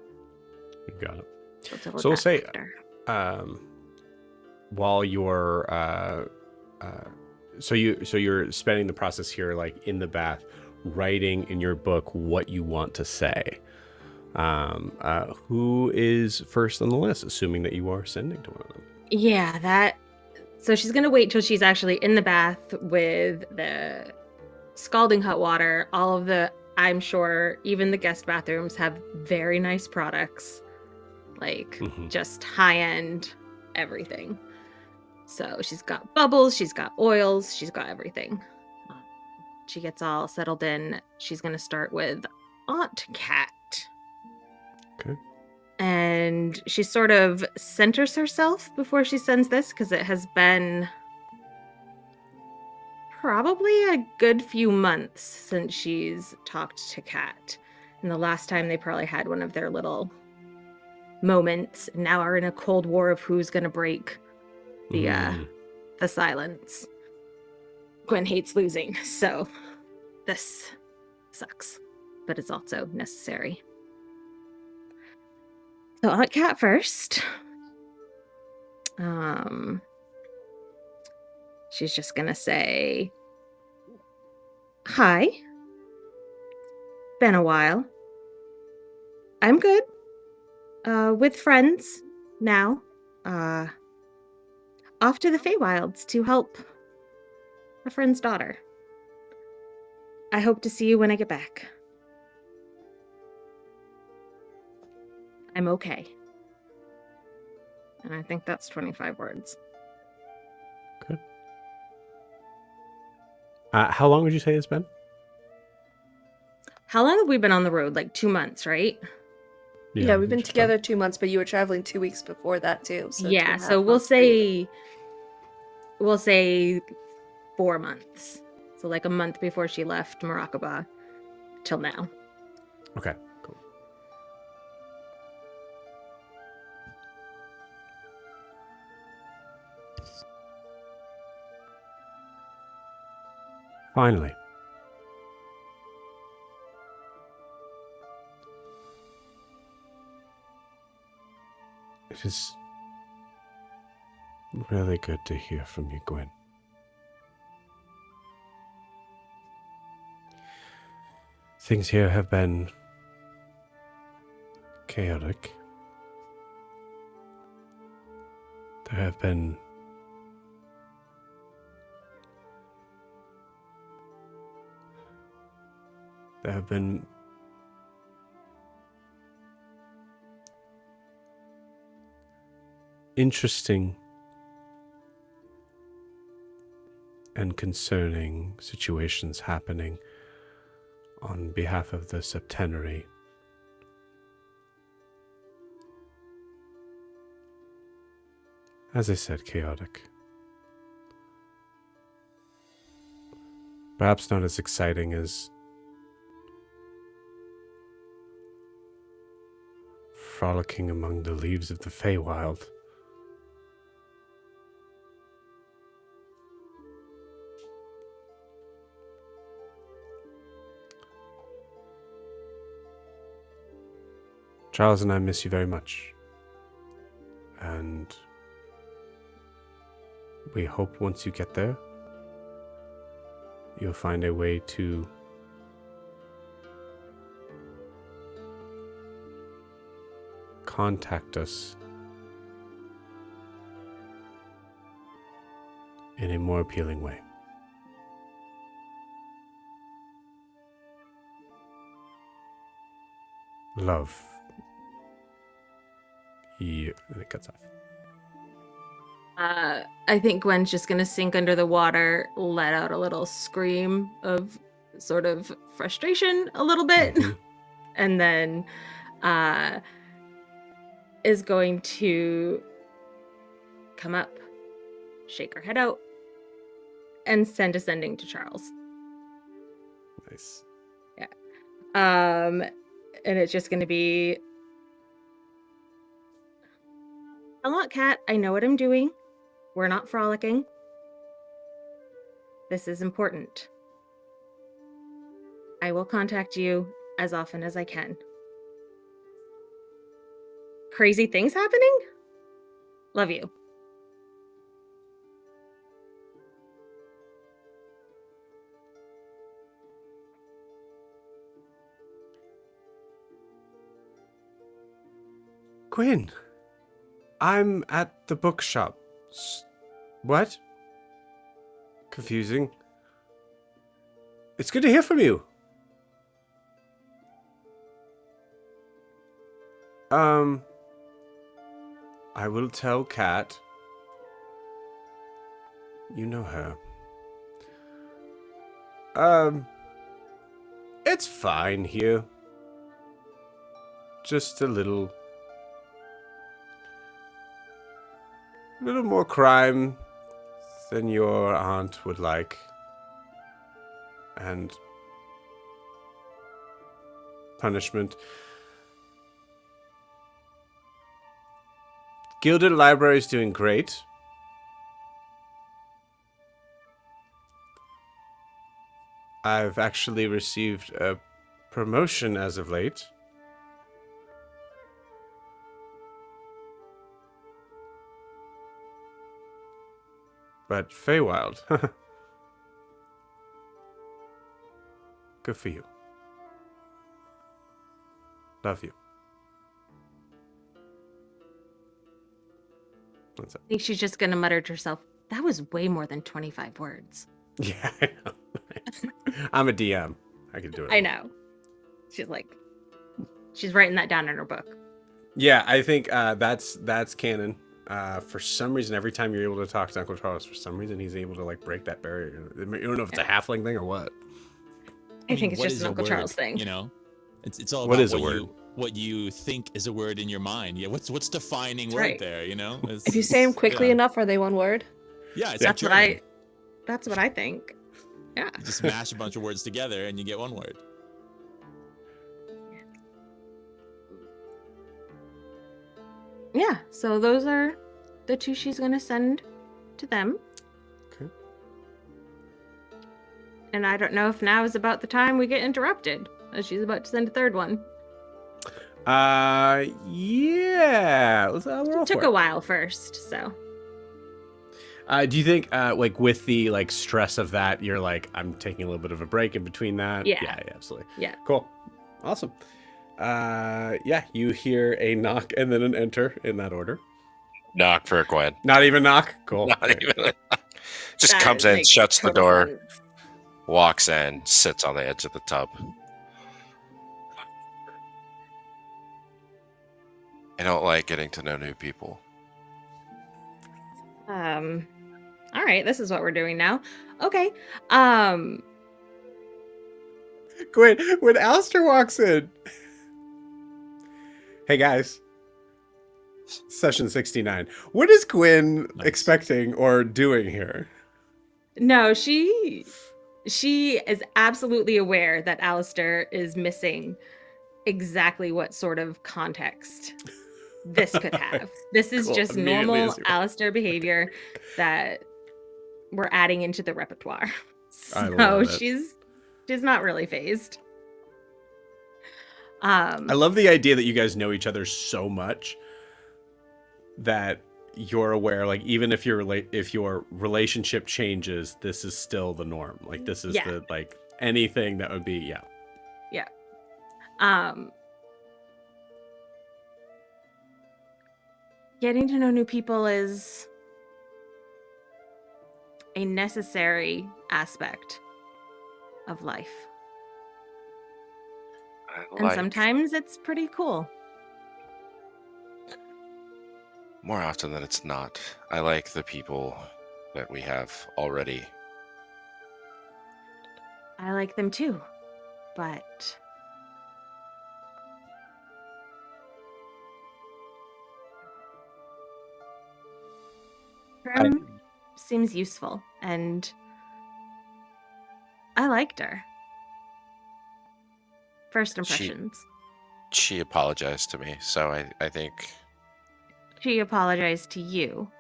You got it. So we'll say, while you're so you're spending the process here, like in the bath, writing in your book what you want to say. Who is first on the list, assuming that you are sending to one of them? Yeah, that. So she's gonna wait till she's actually in the bath with the scalding hot water. All of the, I'm sure, even the guest bathrooms have very nice products, like just high end everything. So she's got bubbles, she's got oils, she's got everything. She gets all settled in. She's gonna start with Aunt Cat. Okay. And she sort of centers herself before she sends this, because it has been probably a good few months since she's talked to Kat. And the last time they probably had one of their little moments, and now are in a cold war of who's going to break the silence. Gwen hates losing, so this sucks, but it's also necessary. So Aunt Cat first. She's just gonna say, "Hi. Been a while. I'm good. With friends now. Off to the Feywilds to help a friend's daughter. I hope to see you when I get back. I'm okay." And I think that's 25 words. Good. How long would you say it's been? How long have we been on the road? Like 2 months, right? Yeah, we've been together 2 months, but you were traveling 2 weeks before that too. So yeah, 2.5 so months for you. we'll say 4 months. So like a month before she left Morakaba till now. Okay, cool. Finally. It is really good to hear from you, Gwen. Things here have been chaotic. There have been interesting and concerning situations happening on behalf of the septenary. As I said, chaotic. Perhaps not as exciting as frolicking among the leaves of the Feywild. Charles and I miss you very much. And we hope once you get there, you'll find a way to contact us in a more appealing way. Love. And it cuts off. I think Gwen's just gonna sink under the water, let out a little scream of sort of frustration a little bit, and then is going to come up, shake her head out, and send a sending to Charles. Nice. Yeah. And it's just gonna be, "Hello, Cat. I know what I'm doing. We're not frolicking. This is important. I will contact you as often as I can. Crazy things happening? Love you." Gwyn, I'm at the bookshop. What? Confusing. It's good to hear from you. I will tell Kat. You know her. It's fine here. Just a little more crime than your aunt would like. And punishment. Gilded Library is doing great. I've actually received a promotion as of late. But Feywild. Good for you. Love you. What's up? I think she's just gonna mutter to herself, that was way more than 25 words. Yeah, I know. I'm a DM. I can do it. I know. She's writing that down in her book. Yeah, I think that's canon. For some reason, every time you're able to talk to Uncle Charles, for some reason he's able to like break that barrier. You don't know if it's a halfling thing or what. I think it's what just is an a Uncle word, Charles thing. You know, it's all What about is a word? what you think is a word in your mind. Yeah, what's defining That's word right. there? You know, If you say them quickly yeah. enough, are they one word? Yeah, it's That's like what German. That's what I think. Yeah. You just mash a bunch of words together and you get one word. Yeah. So those are the two she's gonna send to them. Okay. And I don't know if now is about the time we get interrupted, as she's about to send a third one. Yeah. Let's, we're all It took for a it. while first, so Do you think, like, with the like stress of that, you're like, I'm taking a little bit of a break in between that? Yeah. Yeah, absolutely. yeah. Cool. Awesome. Yeah, you hear a knock and then an enter in that order. Knock for Gwen. Not even knock. Cool. Not Great. even. Just That comes in, makes shuts the total door, sense. walks in, sits on the edge of the tub. I don't like getting to know new people. All right, this is what we're doing now. Okay. Gwen, when Alistair walks in. Hey guys. Session 69. What is Gwen Nice. expecting or doing here? No, she is absolutely aware that Alistair is missing exactly what sort of context this could have. This is Cool. just Immediately normal is- Alistair behavior that we're adding into the repertoire. I So love it. she's not really phased. I love the idea that you guys know each other so much that you're aware, like, even if your relationship changes, this is still the norm. Like, this is Yeah. the, like, anything that would be, yeah. Getting to know new people is a necessary aspect of life. And sometimes it's pretty cool. More often than it's not. I like the people that we have already. I like them too. But Prim seems useful, and I liked her. First impressions. She apologized to me, so I think... She apologized to you.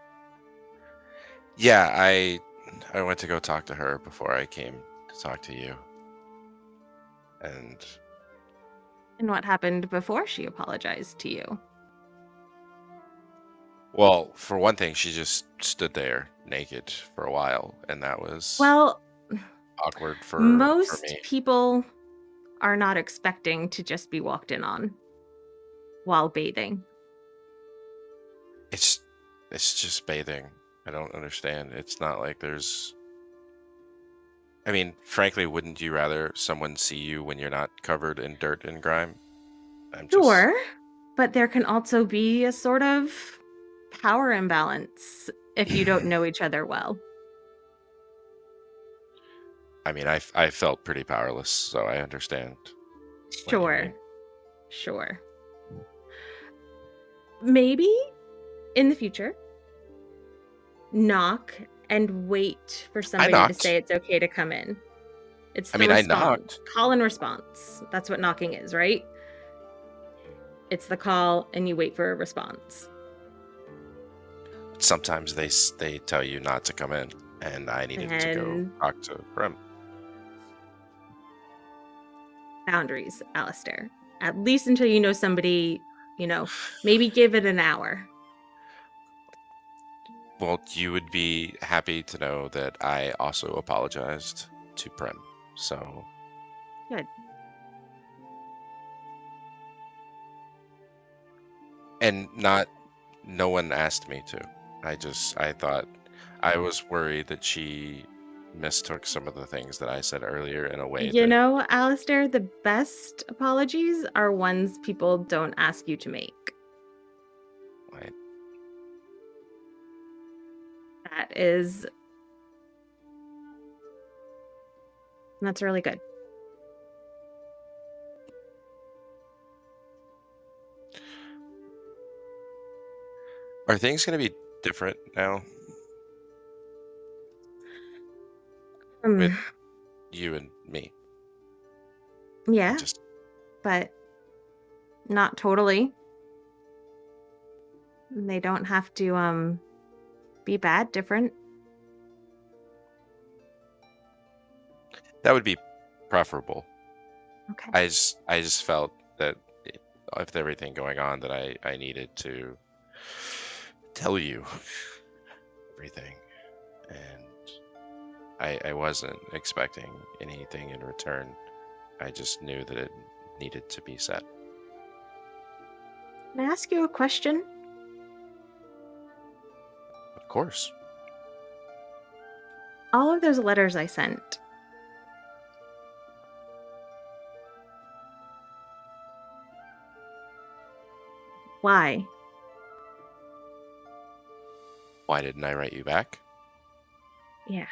Yeah, I went to go talk to her before I came to talk to you. And And what happened before she apologized to you? well, for one thing, she just stood there naked for a while, and that was Well, awkward for most me. people are not expecting to just be walked in on while bathing. It's just bathing. I don't understand. It's not like there's. I mean, frankly, wouldn't you rather someone see you when you're not covered in dirt and grime? I'm just. Sure, but there can also be a sort of power imbalance if you don't know each other well. I mean, I felt pretty powerless, so I understand what you Sure, mean. sure. Maybe in the future, knock and wait for I somebody to knocked. say it's okay to come in. It's I the mean, I response. knocked. Call and response. That's what knocking is, right? It's the call and you wait for a response. Sometimes they tell you not to come in, and I needed to go And talk to Prim. boundaries, Alistair. At least until you know somebody, maybe give it an hour. Well, you would be happy to know that I also apologized to Prim. So, Good. and no one asked me to. I thought I was worried that she mistook some of the things that I said earlier in a way You that know, Alistair, the best apologies are ones people don't ask you to make. I, That's really good. are things going to be different now with you and me? Yeah, Just but not totally. They don't have to be bad different. that would be preferable. Okay. I just felt that with everything going on that I needed to tell you everything, and I wasn't expecting anything in return. I just knew that it needed to be said. Can I ask you a question? Of course. All of those letters I sent, why? Why didn't I write you back? Yeah.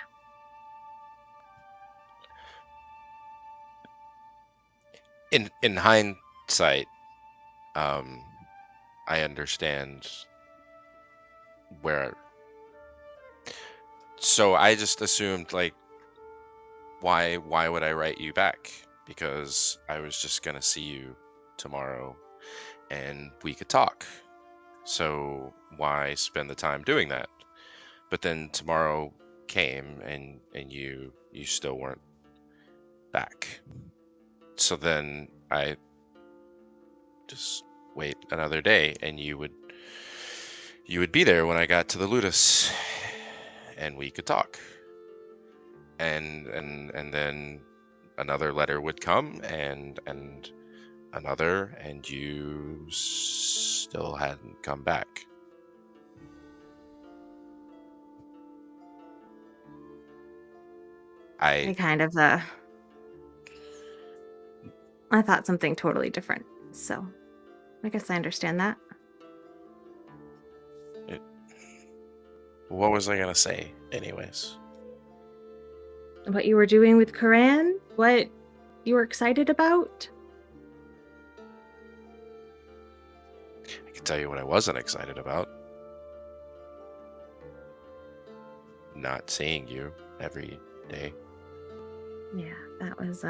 In hindsight, I understand where. So I just assumed, like, why would I write you back? Because I was just gonna see you tomorrow and we could talk. So why spend the time doing that? But then tomorrow came and you still weren't back. So then I just wait another day and you would be there when I got to the Ludus and we could talk. And then another letter would come and another, and you still hadn't come back. I kind of I thought something totally different. So, I guess I understand that. What was I gonna say anyways? What you were doing with Koran? What you were excited about? I can tell you what I wasn't excited about. Not seeing you every day. Yeah, that was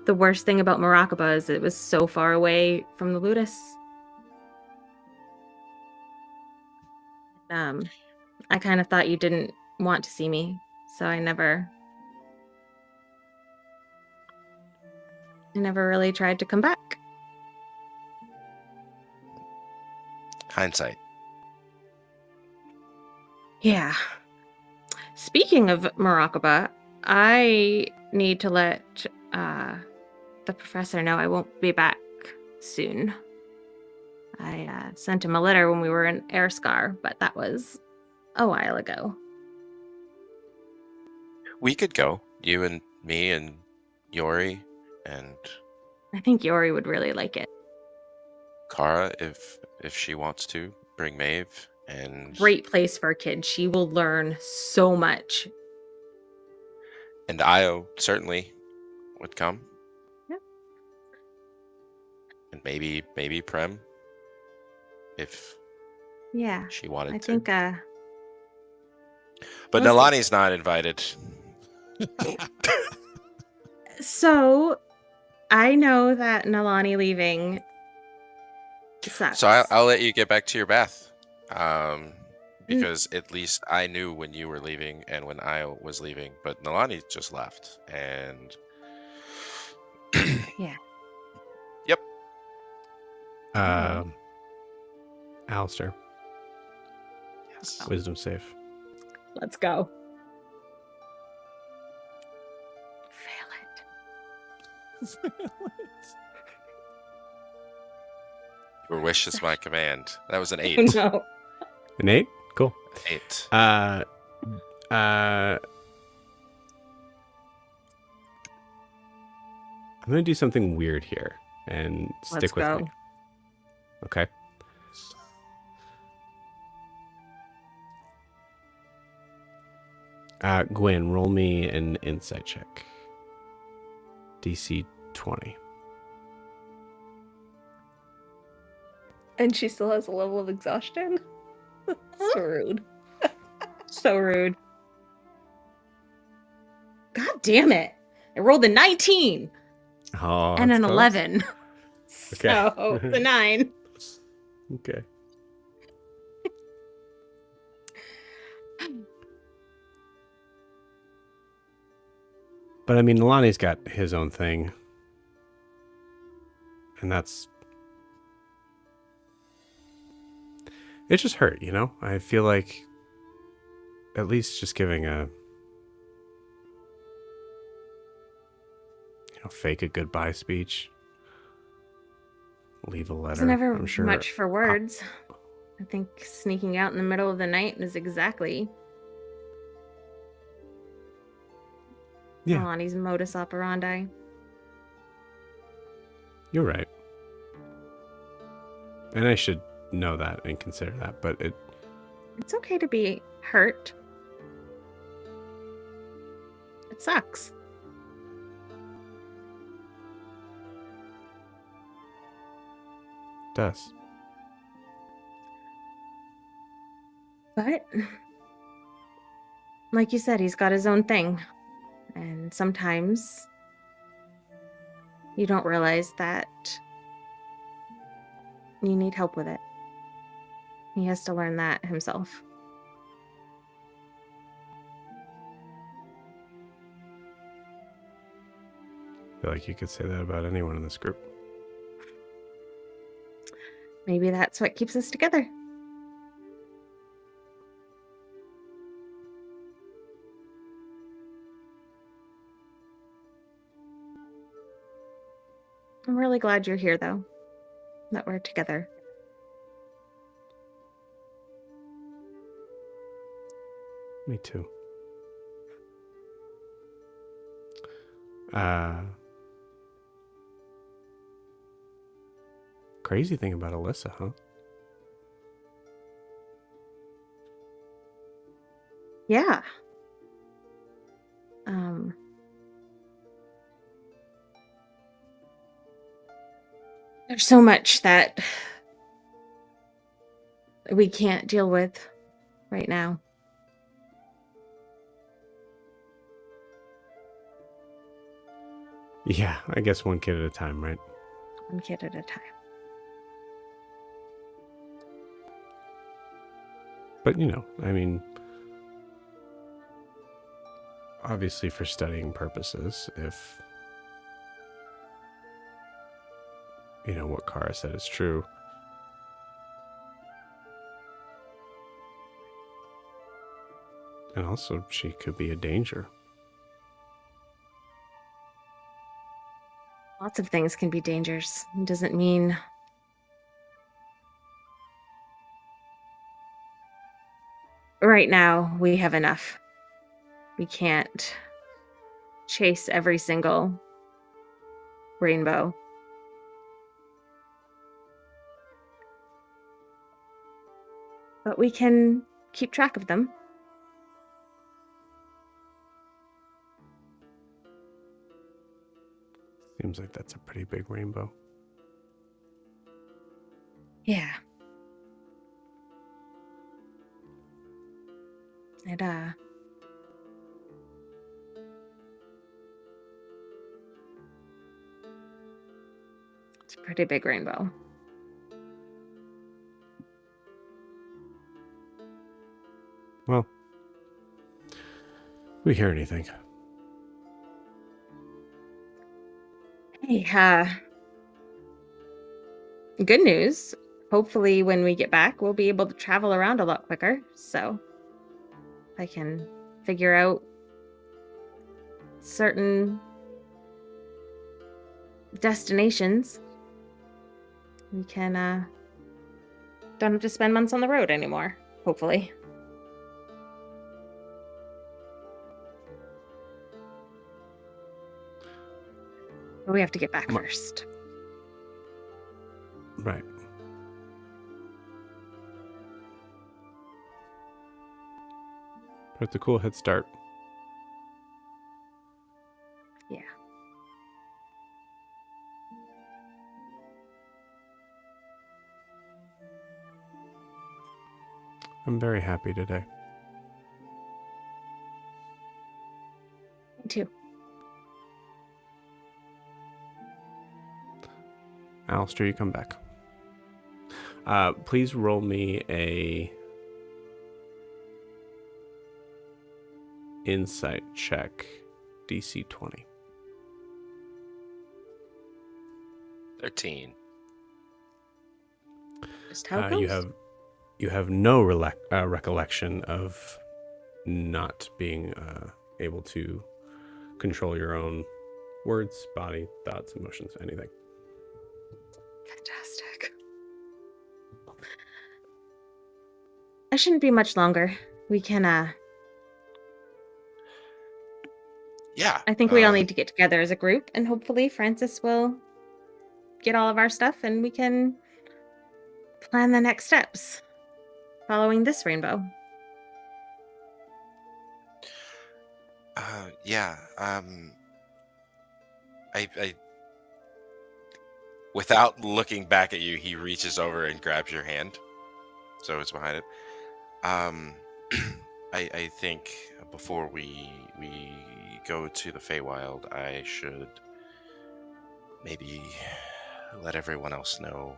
the worst thing about Moroccoba is it was so far away from the Ludus. I kind of thought you didn't want to see me, so I never really tried to come back. Hindsight. Yeah. Speaking of Moroccoba, I need to let the professor know I won't be back soon. I I sent him a letter when we were in Airscar, but that was a while ago. We could go. You and me and Yori and I think Yori would really like it. Kara if she wants to. Bring Maeve and Great place for a kid. She will learn so much. Io certainly would come. Yep. And maybe Prim if Yeah, she wanted I to. think. But Let's see. Nalani's not invited. So, I know that Nalani leaving sucks. So I'll let you get back to your bath. Because at least I knew when you were leaving and when I was leaving, but Nalani just left. And Yeah. Yep. Alistair, Yes. wisdom save. Let's go. Fail it. Your wish is my command. That was an 8. No. An 8? Cool. 8. I'm going to do something weird here and stick Let's with go. me. Okay. Gwen, roll me an insight check. DC 20. And she still has a level of exhaustion? So rude. So rude. God damn it. I rolled a 19 Oh, and that's an close. 11. Okay. So, the 9. Okay. But I mean, Nalani's got his own thing. And that's... It just hurt, you know? I feel like at least just giving a... fake a goodbye speech. Leave a letter. It's never I'm sure much for words. I think sneaking out in the middle of the night is exactly Nalani's modus operandi. You're right. And I should know that and consider that, but It's okay to be hurt. It sucks. does. But, like you said, he's got his own thing. And sometimes you don't realize that you need help with it. He has to learn that himself. I feel like you could say that about anyone in this group. Maybe that's what keeps us together. I'm really glad you're here, though, that we're together. Me too. Crazy thing about Alyssa, huh? Yeah. There's so much that we can't deal with right now. Yeah, I guess one kid at a time, right? One kid at a time. But, I mean, obviously for studying purposes, if, what Kara said is true, and also she could be a danger. Lots of things can be dangers. It doesn't mean Right now, we have enough. We can't chase every single rainbow. But we can keep track of them. Seems like that's a pretty big rainbow. Yeah. It, it's a pretty big rainbow. Well, if we hear anything. Hey, good news. Hopefully, when we get back, we'll be able to travel around a lot quicker. So, I can figure out certain destinations. We can, don't have to spend months on the road anymore, hopefully. But we have to get back first. Right. But it's a cool head start. Yeah. I'm very happy today. Me too. Alistair, you come back. Please roll me a insight check, DC 20. 13. Just how it goes. You have no recollection of not being able to control your own words, body, thoughts, emotions, anything. Fantastic. I shouldn't be much longer. We can, Yeah. I think we all need to get together as a group, and hopefully Francis will get all of our stuff, and we can plan the next steps following this rainbow. Yeah. I without looking back at you, he reaches over and grabs your hand, so it's behind it. I think before we go to the Feywild, I should maybe let everyone else know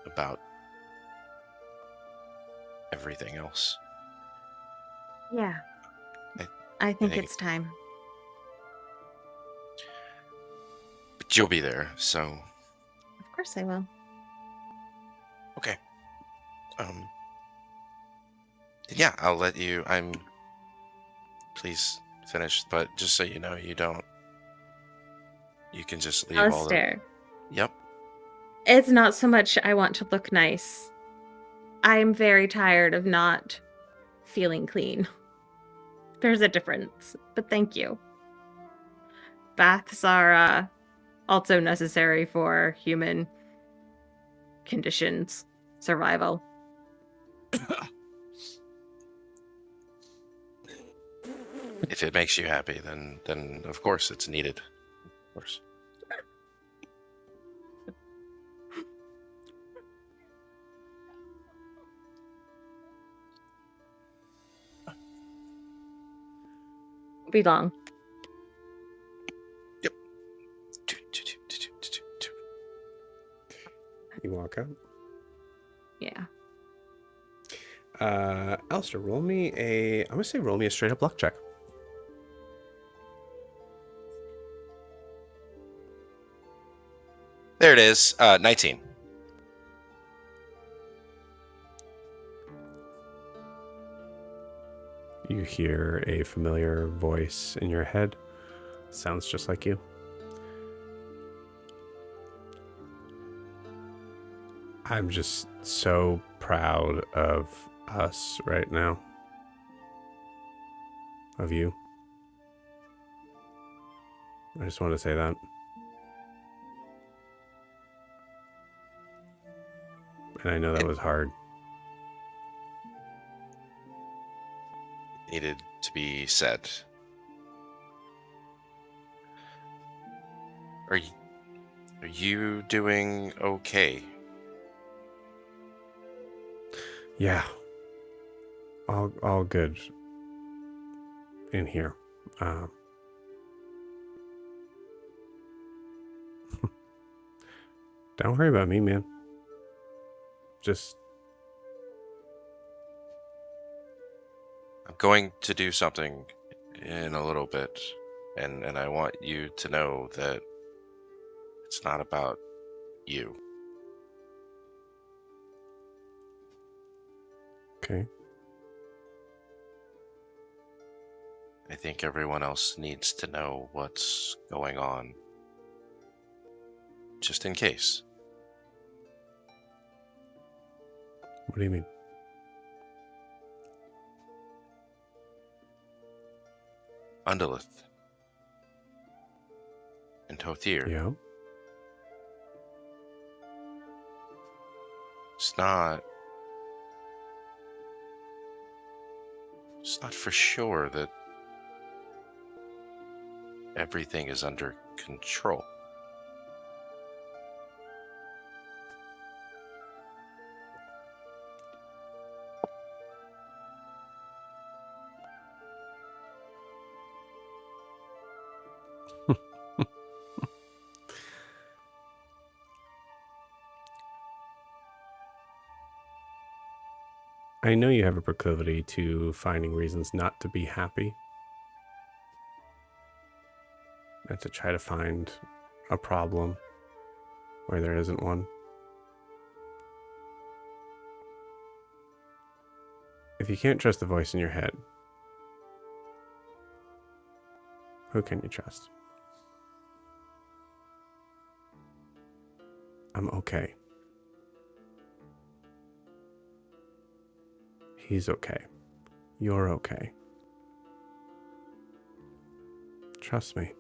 about everything else. Yeah. I think think- it's time. But you'll be there, so Of course I will. okay. Yeah, I'll let you. Please finish, but just so you know, you can just leave all the. Alistair, Yep. it's not so much I want to look nice. I'm very tired of not feeling clean. There's a difference, but thank you. Baths are also necessary for human conditions, survival. If it makes you happy, then of course it's needed. Of course. Be long. Yep. You walk out. Yeah. Alistair, roll me a straight up luck check. There it is. 19. You hear a familiar voice in your head. Sounds just like you. I'm just so proud of us right now. Of you. I just want to say that. And I know that was hard. Needed to be said. Are you doing okay? Yeah. All good in here. Don't worry about me, man. Just I'm going to do something in a little bit, and I want you to know that it's not about you. okay. I think everyone else needs to know what's going on, just in case. What do you mean? Undalith and Tothir. Yeah. It's not for sure that everything is under control. I know you have a proclivity to finding reasons not to be happy. And to try to find a problem where there isn't one. If you can't trust the voice in your head, who can you trust? I'm okay. He's okay. You're okay. Trust me.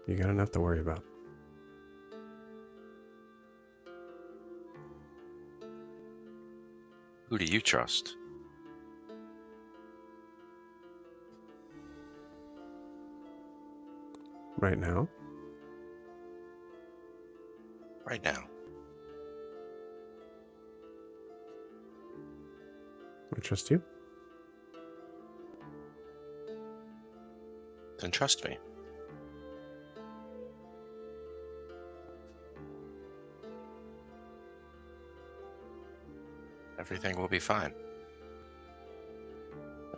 You got enough to worry about. Who do you trust? Right now? Right now. I trust you. Then trust me. Everything will be fine.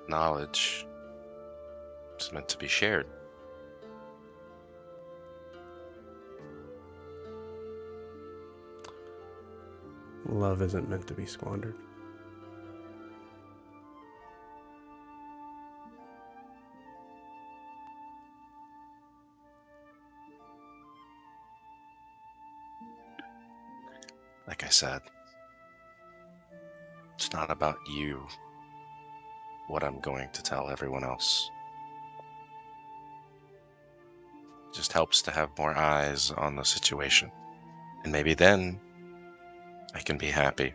Knowledge is meant to be shared. Love isn't meant to be squandered. Like I said, it's not about you, what I'm going to tell everyone else. It just helps to have more eyes on the situation. And maybe then I can be happy.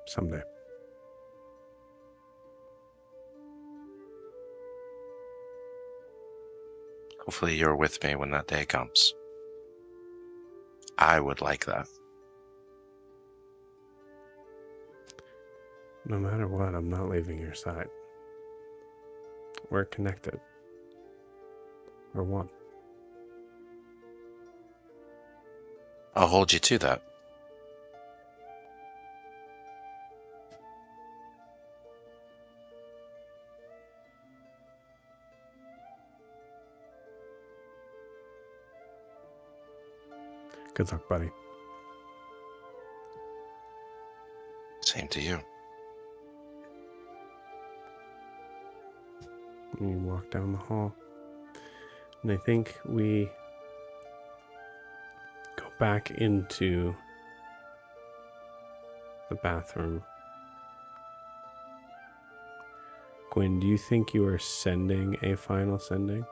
Someday. Hopefully you're with me when that day comes. I would like that. No matter what, I'm not leaving your side. We're connected. We're one. I'll hold you to that. Good luck, buddy. Same to you. And you walk down the hall. And I think we go back into the bathroom. Gwen, do you think you are sending a final sending?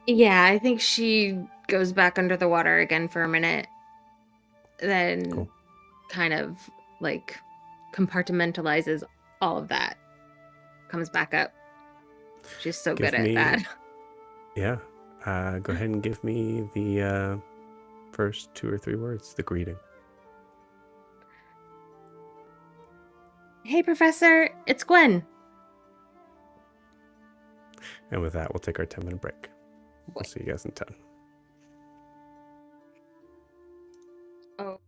Yeah, I think she goes back under the water again for a minute. Then Cool. kind of like compartmentalizes all of that. Comes back up. She's so Give good at me- that. Yeah. Go ahead and give me the first 2 or 3 words, the greeting. Hey, Professor, it's Gwen. And with that, we'll take our 10-minute break. We'll see you guys in 10. Oh.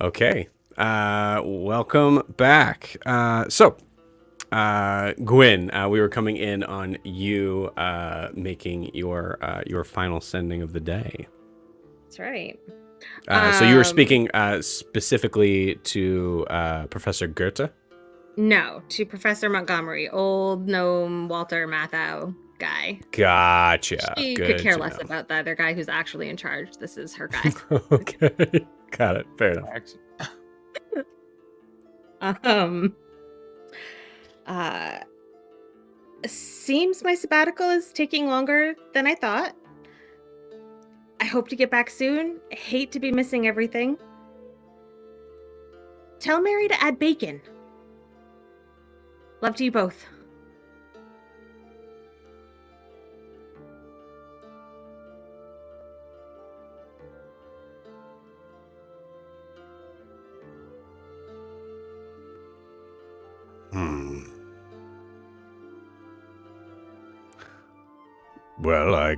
Okay. Welcome back. Gwyn, we were coming in on you making your final sending of the day. That's right. So you were speaking specifically to Professor Goethe? No, to Professor Montgomery, old gnome Walter Matthau guy. Gotcha. She Good could care to less know. about the other guy who's actually in charge. This is her guy. Okay. Got it. Fair enough. Uh, seems my sabbatical is taking longer than I thought. I hope to get back soon. I hate to be missing everything. Tell Mary to add bacon. Love to you both. Well, I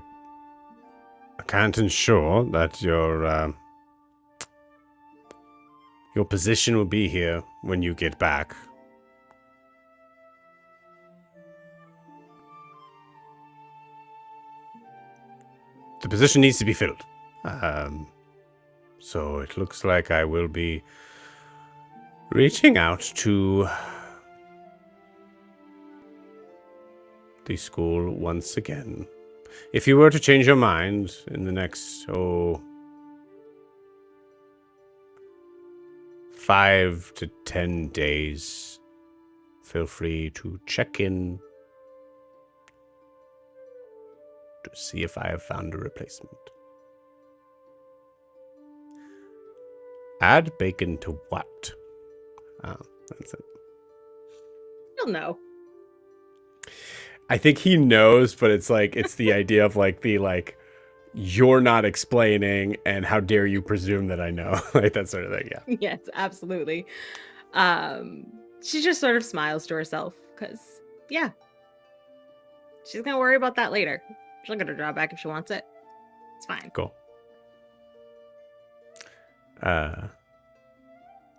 can't ensure that your position will be here when you get back. The position needs to be filled. So it looks like I will be reaching out to the school once again. If you were to change your mind in the next, 5 to 10 days, feel free to check in to see if I have found a replacement. Add bacon to what? Oh, that's it. You'll know. I think he knows, but it's like, it's the idea of you're not explaining, and how dare you presume that I know, like that sort of thing. Yeah. Yes, absolutely. She just sort of smiles to herself because, yeah, she's gonna worry about that later. She'll get her job back if she wants it. It's fine. Cool.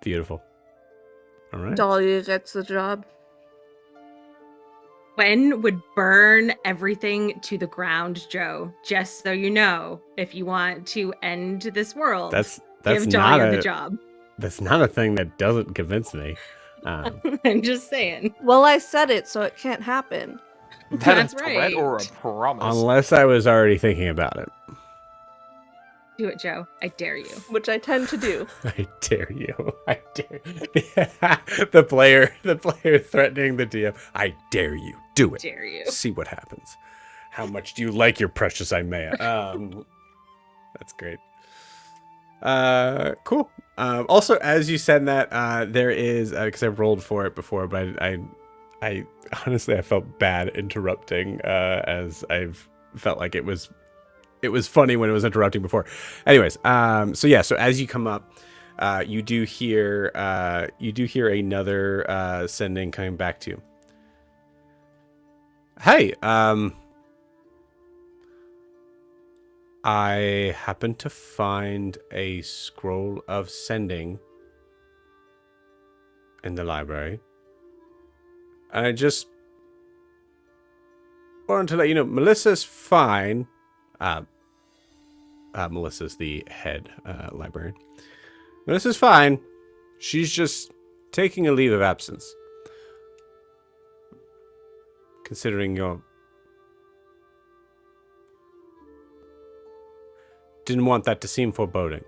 Beautiful. All right. Dahlia gets the job. Gwen would burn everything to the ground, Joe. Just so you know, if you want to end this world, That's give not Dahlia the job. That's not a thing that doesn't convince me. I'm just saying. Well, I said it, so it can't happen. That's a threat or a right. promise? Unless I was already thinking about it. Do it, Joe. I dare you. Which I tend to do. I dare you. I dare the player threatening the DM. I dare you. Do it. Dare you. See what happens. How much do you like your precious Imea? That's great. Cool. Also, as you said that, there is, because I've rolled for it before, but I honestly, I felt bad interrupting, as I've felt like it was funny when it was interrupting before. Anyways, so as you come up, you do hear another sending coming back to you. Hey, I happen to find a scroll of sending in the library. And I just wanted to let you know, Melissa's fine. Melissa's the head librarian. Melissa's fine. She's just taking a leave of absence. Considering your... Didn't want that to seem foreboding.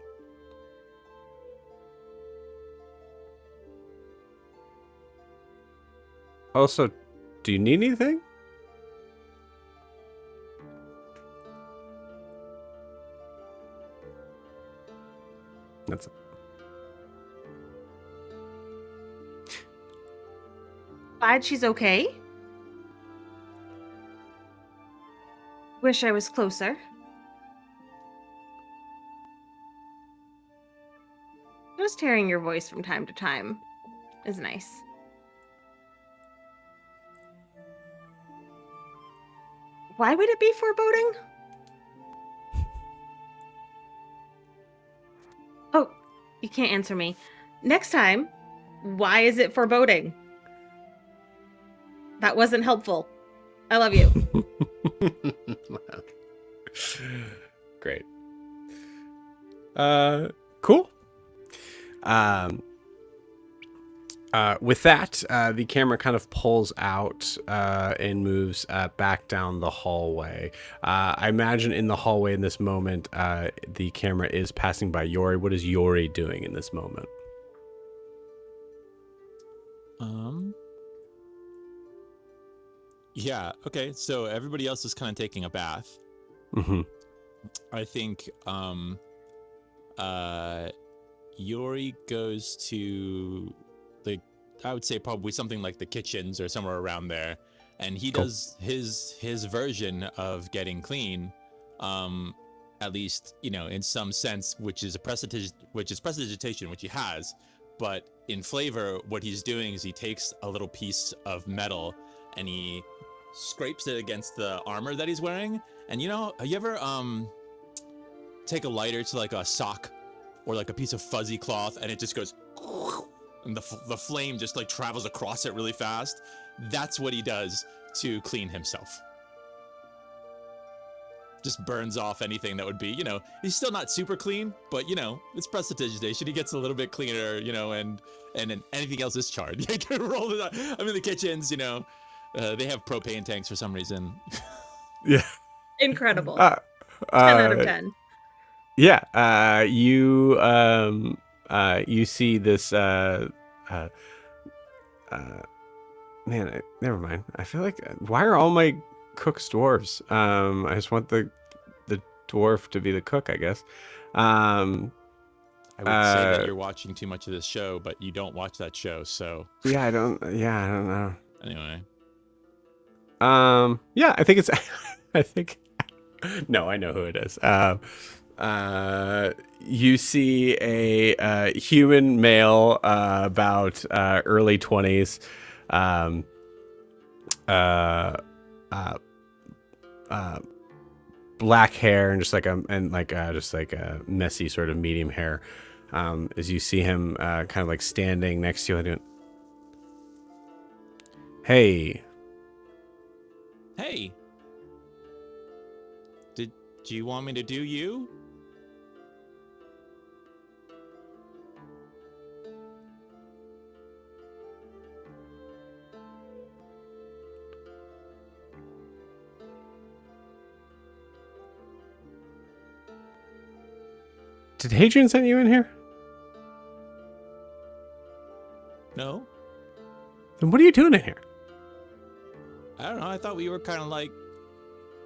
Also, do you need anything? That's it. Glad she's okay. Wish I was closer. Just hearing your voice from time to time is nice. Why would it be foreboding? Oh, You can't answer me. Next time, why is it foreboding? That wasn't helpful. I love you. Great. Cool. With that, the camera kind of pulls out and moves back down the hallway. I imagine in the hallway in this moment, the camera is passing by Yori. What is Yori doing in this moment? Yeah, okay, so everybody else is kind of taking a bath. Mm-hmm. I think Yori goes to I would say probably something like the kitchens or somewhere around there, and he does his version of getting clean, at least in some sense, which is prestidigitation, which he has, but in flavor, what he's doing is he takes a little piece of metal and he scrapes it against the armor that he's wearing. And have you ever take a lighter to like a sock or like a piece of fuzzy cloth and it just goes and the flame just like travels across it really fast? That's what he does to clean himself. Just burns off anything that would be, he's still not super clean, but it's prestidigitation. He gets a little bit cleaner, and then anything else is charred. You can roll it out. I'm in the kitchens, they have propane tanks for some reason. Yeah. Incredible. 10 out of 10. Yeah. You see this, man, never mind. I feel like, why are all my cooks dwarves? I just want the dwarf to be the cook, I guess. I would say that you're watching too much of this show, but you don't watch that show, so. Yeah, I don't know. Anyway. Yeah, I think it's, no, I know who it is. You see a human male, about early 20s, black hair and just like a messy sort of medium hair. As you see him kind of like standing next to you and doing, hey, do you want me to do you? did Hadrian send you in here? No. Then what are you doing in here? I don't know. I thought we were kind of like,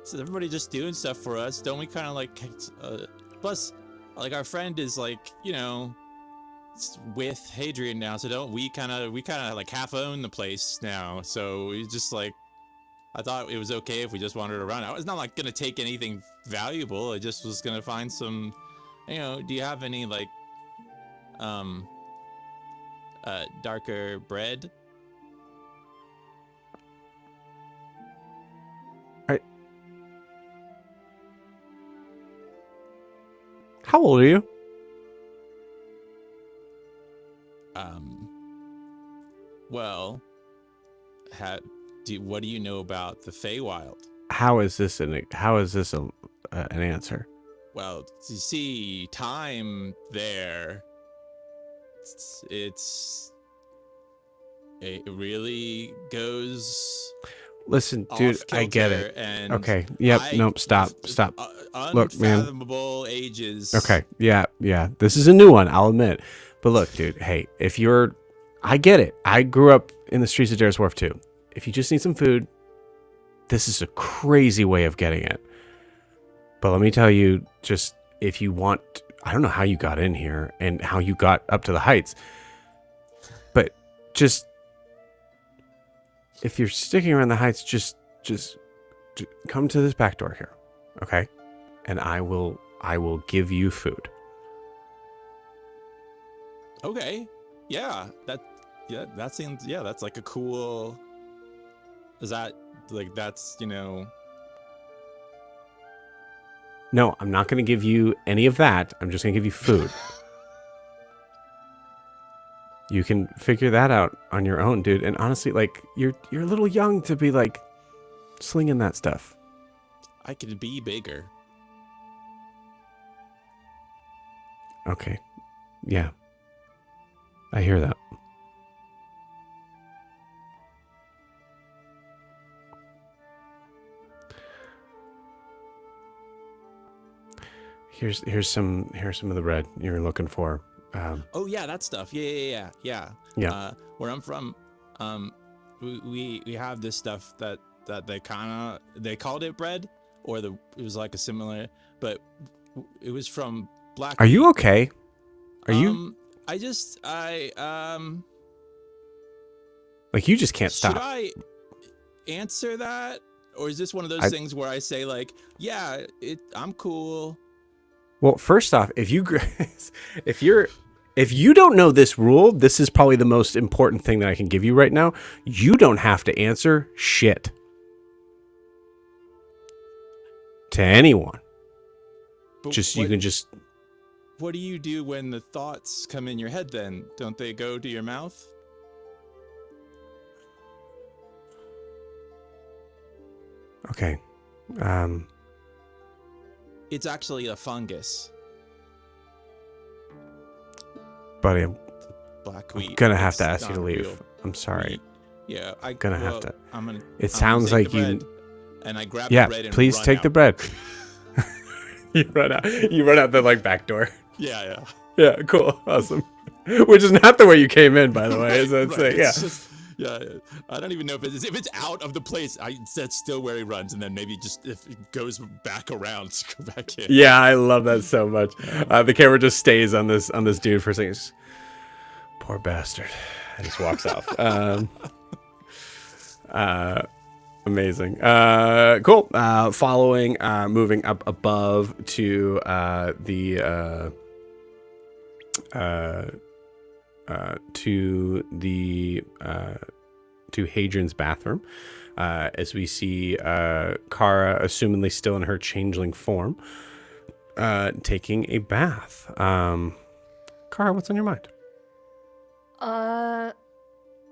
so everybody just doing stuff for us. Don't we kind of like, plus, like our friend is like, with Hadrian now. So don't we kind of like half own the place now. So we just like, I thought it was okay if we just wandered around. I was not like going to take anything valuable. I just was going to find some, do you have any like, darker bread? How old are you? Well, what do you know about the Feywild? How is this an answer? Well, you see, time there, it really goes. Listen, dude, I get it. Okay. Yep. Nope. Stop. Look, man. Unfathomable ages. Okay. Yeah. This is a new one, I'll admit. But look, dude. Hey, I get it. I grew up in the streets of Dare's Wharf too. If you just need some food, this is a crazy way of getting it. But let me tell you, just if you want, I don't know how you got in here and how you got up to the heights, but just. If you're sticking around the heights, just come to this back door here, okay? And I will give you food. Okay. Yeah. That seems. Yeah. That's like a cool. Is that like that's No, I'm not going to give you any of that. I'm just going to give you food. You can figure that out on your own, dude. And honestly, like, you're a little young to be, like, slinging that stuff. I could be bigger. Okay. Yeah. I hear that. Here's some of the bread you're looking for. Oh yeah, that stuff. Yeah. Yeah. Where I'm from, we have this stuff that they called it bread, or it was like a similar, but it was from black. Are you wheat. okay? Are you like, you just can't Should stop? I answer that, or is this one of those things where I say like, yeah, I'm cool? Well, first off, if you don't know this rule, this is probably the most important thing that I can give you right now. You don't have to answer shit to anyone. But You can just. What do you do when the thoughts come in your head then? Don't they go to your mouth? Okay. It's actually a fungus. Buddy, I'm Black wheat. gonna have It's to ask you to not leave. real I'm sorry. wheat. Yeah, Gonna have to. I'm gonna. It I'm sounds gonna like take the you. bread, and I grab Yeah, the bread and please run take out. the bread. You run out. You run out the back door. Yeah. Yeah, cool, awesome. Which is not the way you came in, by the way. So it's Right, like, yeah. it's just- yeah. I don't even know if it's out of the place. That's still where he runs, and then maybe just if it goes back around to go back in. Yeah, I love that so much. The camera just stays on this dude for a second. Just, poor bastard. And just walks off. Amazing. Cool. Following, moving up above to to Hadrian's bathroom, as we see Kara, assumingly still in her changeling form, taking a bath. Kara, what's on your mind?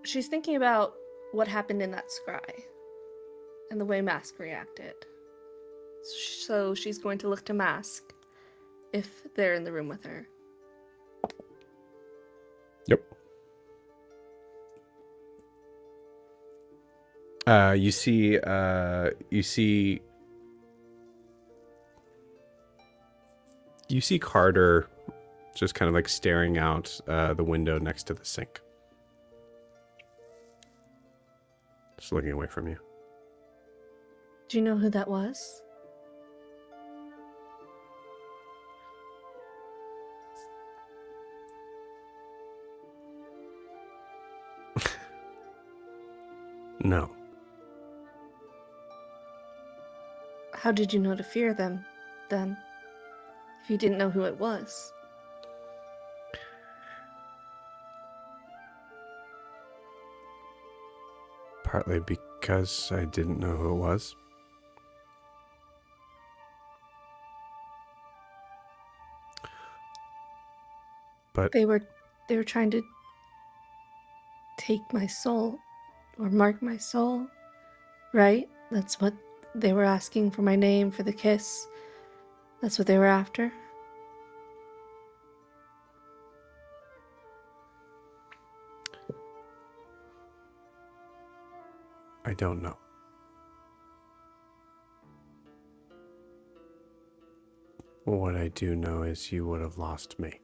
She's thinking about what happened in that scry and the way Mask reacted. So she's going to look to Mask if they're in the room with her. Yep. You see Carter just kind of like staring out the window next to the sink. Just looking away from you. Do you know who that was? No. How did you know to fear them, then? If you didn't know who it was? Partly because I didn't know who it was. But They were trying to take my soul, or mark my soul, right? That's what they were asking for, my name, for the kiss. That's what they were after. I don't know. What I do know is you would have lost me.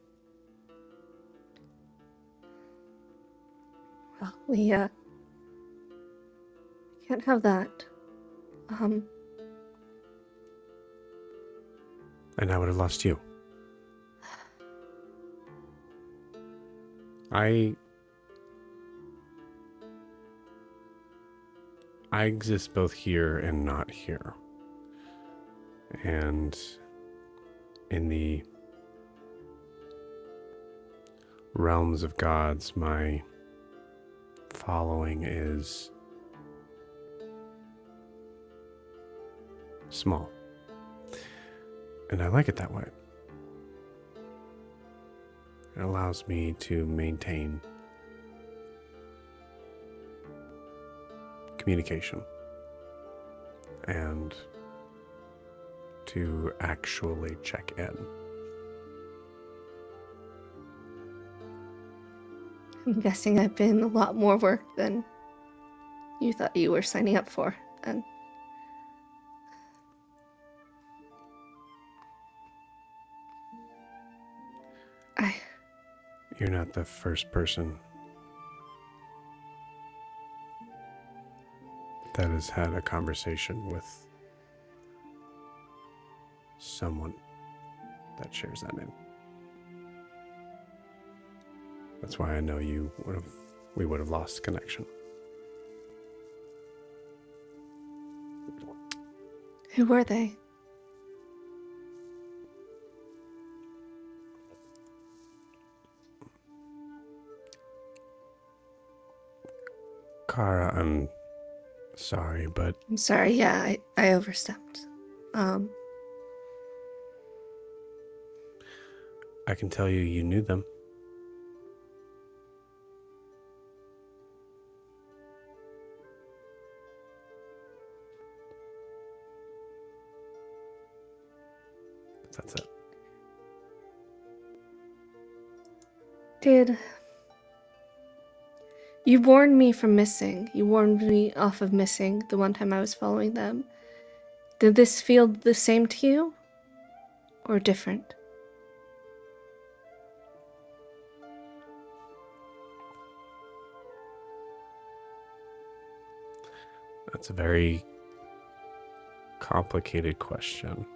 Well, we can't have that. And I would have lost you. I exist both here and not here. And in the realms of gods, my following is small. And I like it that way. It allows me to maintain communication and to actually check in. I'm guessing I've been a lot more work than you thought you were signing up for. And You're not the first person that has had a conversation with someone that shares that name. That's why I know we would have lost connection. who were they? Kara, I'm sorry, but I'm sorry, yeah, I overstepped. I can tell you knew them. That's it. You warned me from missing. You warned me off of missing the one time I was following them. Did this feel the same to you? Or different? That's a very complicated question.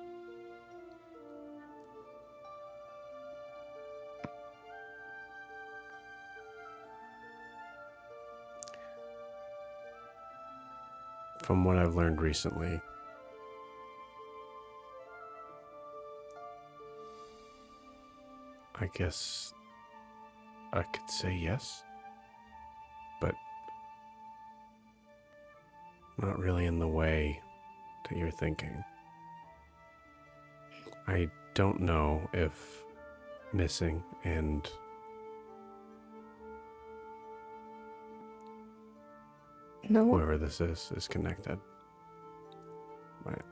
From what I've learned recently, I guess I could say yes, but not really in the way that you're thinking. I don't know if missing and No. whoever this is connected. Right.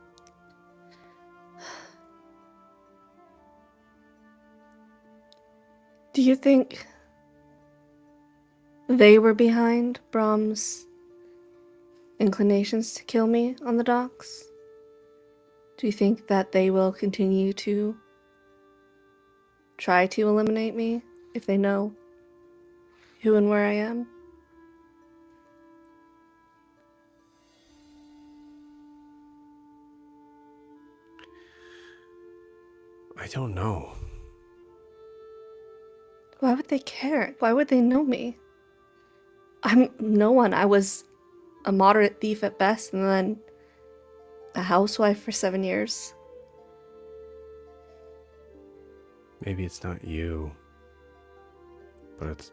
Do you think they were behind Brahm's inclinations to kill me on the docks? Do you think that they will continue to try to eliminate me if they know who and where I am? I don't know. Why would they care? Why would they know me? I'm no one. I was a moderate thief at best and then a housewife for 7 years. Maybe it's not you, but it's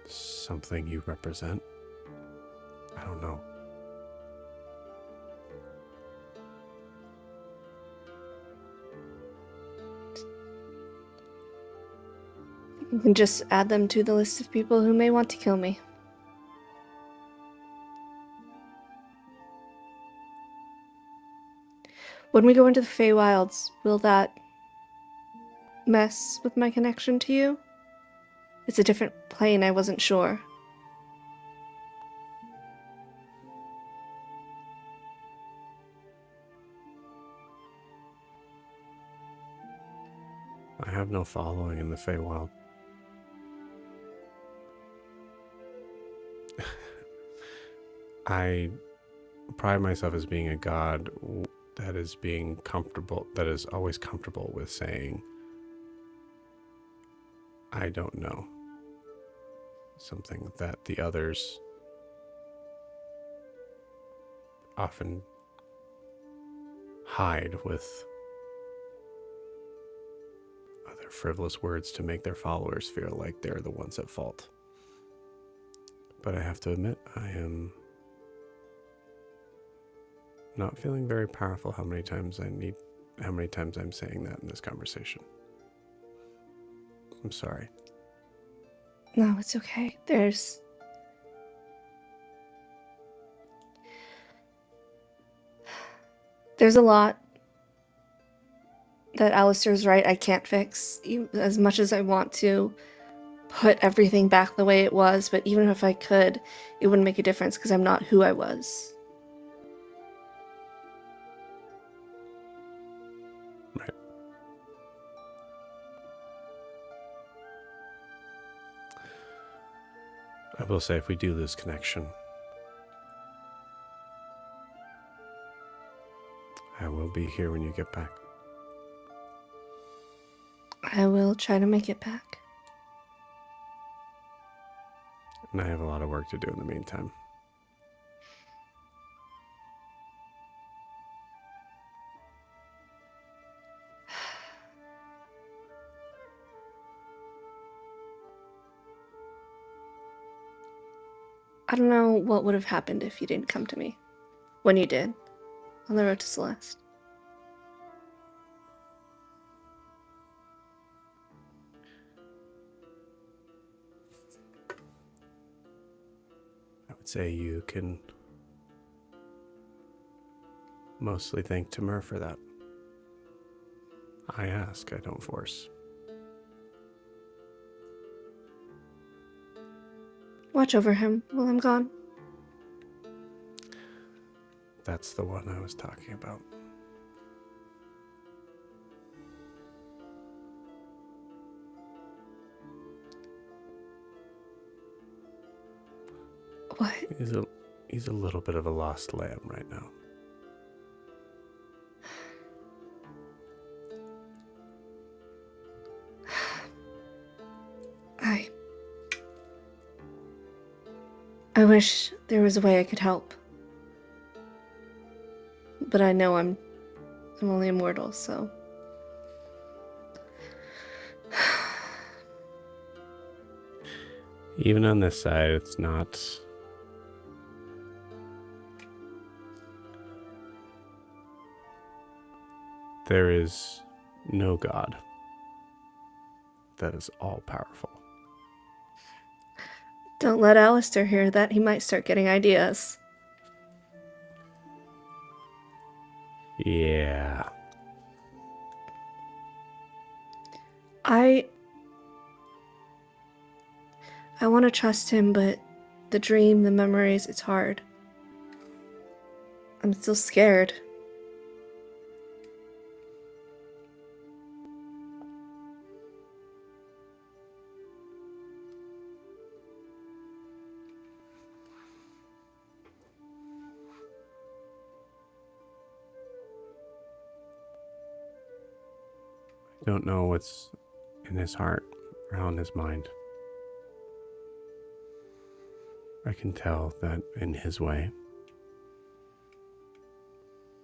something you represent. I don't know. You can just add them to the list of people who may want to kill me. When we go into the Feywilds, will that mess with my connection to you? It's a different plane, I wasn't sure. I have no following in the Feywild. I pride myself as being a god that is being comfortable, that is always comfortable with saying, I don't know. Something that the others often hide with other frivolous words to make their followers feel like they're the ones at fault. But I have to admit, I am not feeling very powerful how many times I'm saying that in this conversation. I'm sorry. No, it's okay. There's a lot that Alistair's right I can't fix, as much as I want to put everything back the way it was, but even if I could, it wouldn't make a difference because I'm not who I was. Right. I will say, if we do lose connection, I will be here when you get back. I will try to make it back. And I have a lot of work to do in the meantime. I don't know what would have happened if you didn't come to me. When you did. On the road to Celeste. I would say you can mostly thank Timur for that. I ask, I don't force. Watch over him while I'm gone. That's the one I was talking about. What? He's a little bit of a lost lamb right now. I wish there was a way I could help. But I know I'm only a mortal, so. Even on this side, it's not. There is no God that is all powerful. Don't let Alistair hear that. He might start getting ideas. Yeah. I want to trust him, but the dream, the memories, it's hard. I'm still scared. I don't know what's in his heart or on his mind. I can tell that in his way,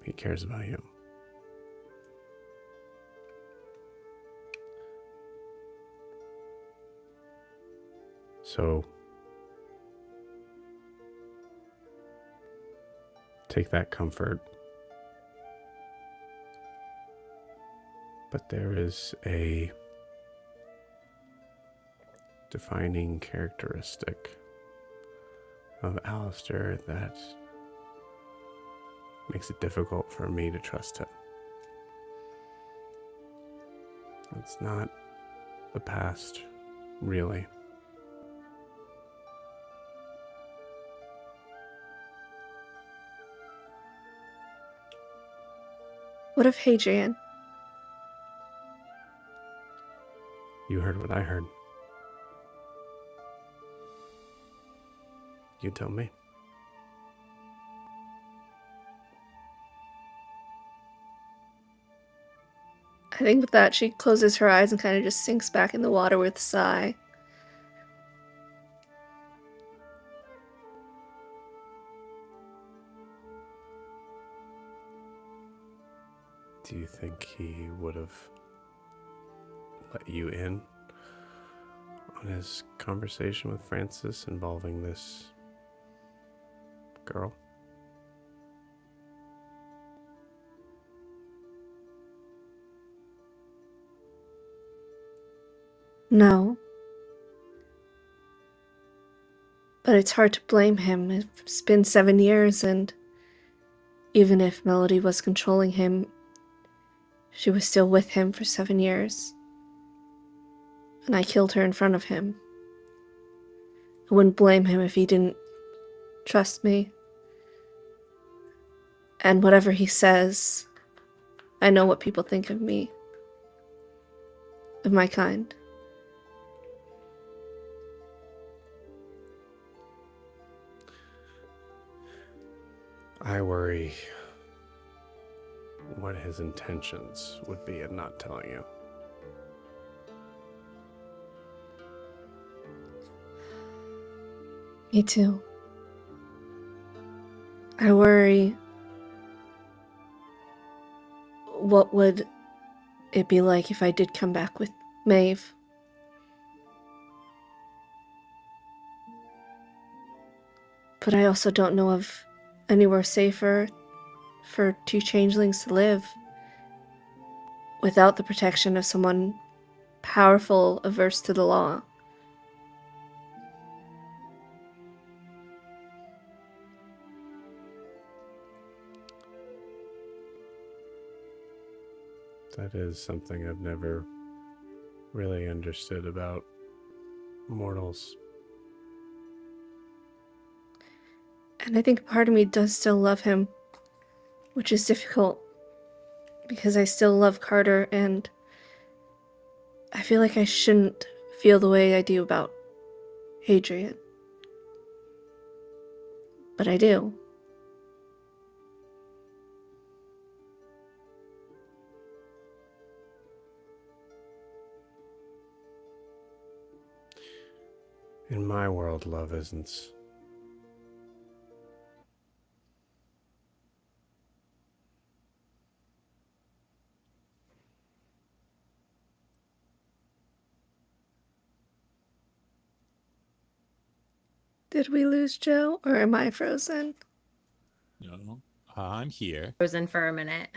he cares about you. So, take that comfort. But there is a defining characteristic of Alistair that makes it difficult for me to trust him. It's not the past, really. What of Hadrian? You heard what I heard. You tell me. I think with that, she closes her eyes and kind of just sinks back in the water with a sigh. Do you think he would have let you in on his conversation with Francis involving this girl? No. But it's hard to blame him. It's been 7 years and Even if Melody was controlling him, she was still with him for 7 years. And I killed her in front of him. I wouldn't blame him if he didn't trust me. And whatever he says, I know what people think of me. Of my kind. I worry what his intentions would be in not telling you. Me too. I worry what would it be like if I did come back with Maeve. But I also don't know of anywhere safer for two changelings to live without the protection of someone powerful, averse to the law. That is something I've never really understood about mortals. And I think part of me does still love him, which is difficult because I still love Carter, and I feel like I shouldn't feel the way I do about Hadrian. But I do. In my world, love isn't. Did we lose Joe, or am I frozen? No, I'm here. Frozen for a minute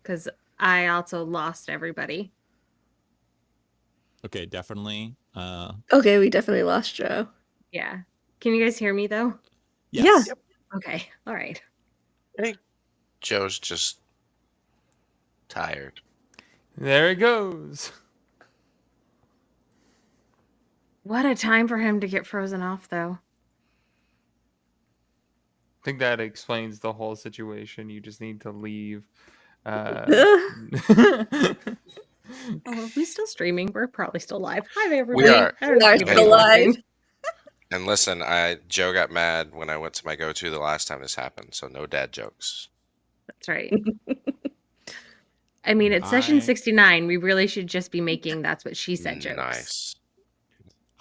because I also lost everybody. Okay, definitely. Okay, we definitely lost Joe. Yeah. Can you guys hear me though? Yes. Yeah. Okay. All right. I think Joe's just tired. There it goes. What a time for him to get frozen off, though. I think that explains the whole situation. You just need to leave. Oh, are we still streaming? We're probably still live. Hi, We everybody. are. I don't know We are if still anybody's live. watching. And listen, Joe got mad when I went to my go-to the last time this happened, so no dad jokes. That's right. I mean, it's session 69. We really should just be making that's what she said jokes. Nice.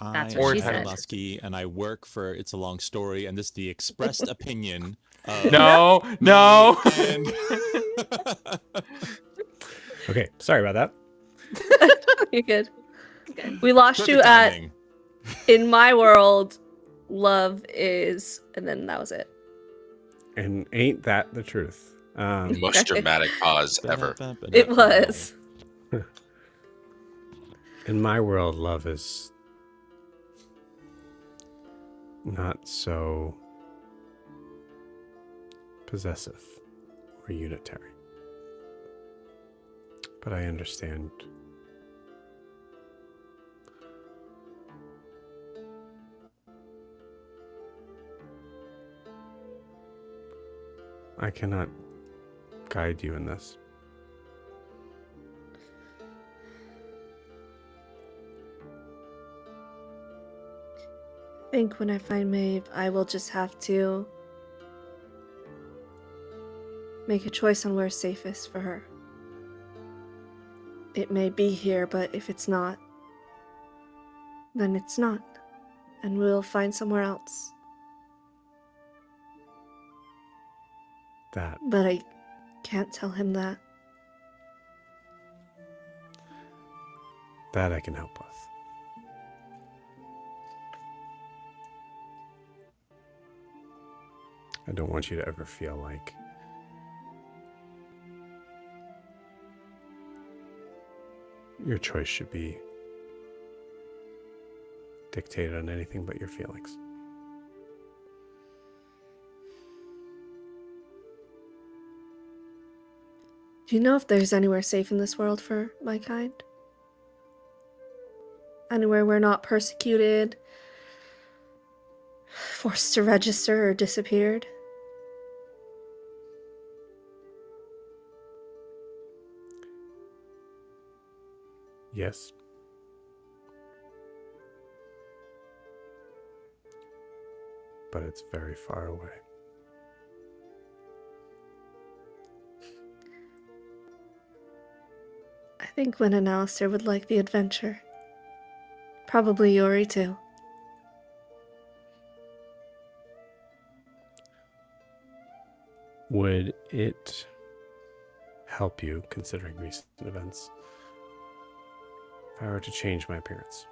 That's what I'm she said. Muskie, and I work for It's a Long Story, and this is the expressed opinion of No. and Okay, sorry about that. You're good. Good. We lost perfect you at timing. in my world, love is, and then that was it. And ain't that the truth? Most dramatic pause ever. It was. In my world, love is not so possessive or unitary. But I understand. I cannot guide you in this. I think when I find Maeve, I will just have to make a choice on where's safest for her. It may be here, but if it's not, then it's not. And we'll find somewhere else. That But I can't tell him that. I can help with. I don't want you to ever feel like your choice should be dictated on anything but your feelings. Do you know if there's anywhere safe in this world for my kind? Anywhere we're not persecuted, forced to register, or disappeared? Yes. But it's very far away. I think Wynn and Alistair would like the adventure. Probably Yori too. Would it help you, considering recent events, if I were to change my appearance?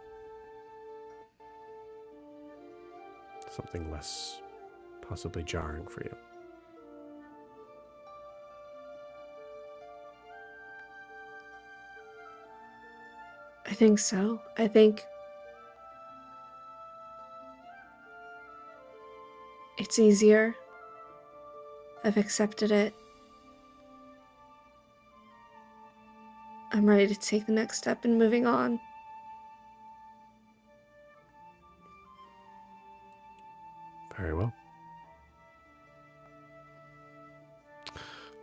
Something less possibly jarring for you. I think so. I think it's easier. I've accepted it. I'm ready to take the next step in moving on. Very well.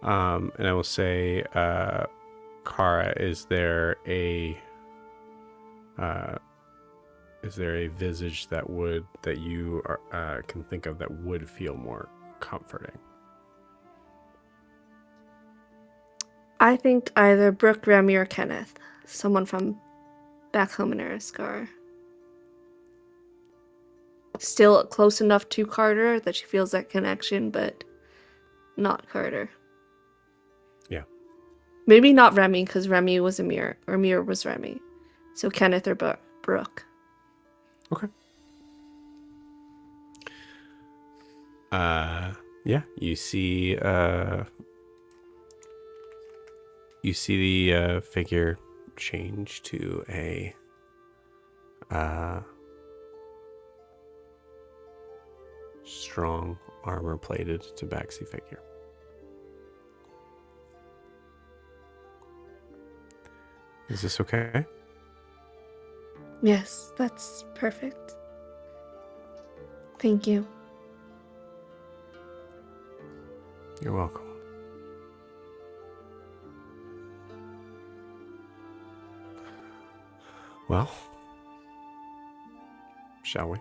And I will say, Kara, is there a visage that you can think of that would feel more comforting? I think either Brooke, Remy, or Kenneth. Someone from back home in Araskar. Still close enough to Carter that she feels that connection, but not Carter. Yeah. Maybe not Remy, because Remy was Amir, or Amir was Remy. So Kenneth or Brooke. Okay. Yeah, you see the figure change to a strong armor-plated tabaxi figure. Is this okay? Yes, that's perfect. Thank you. You're welcome. Well, shall we?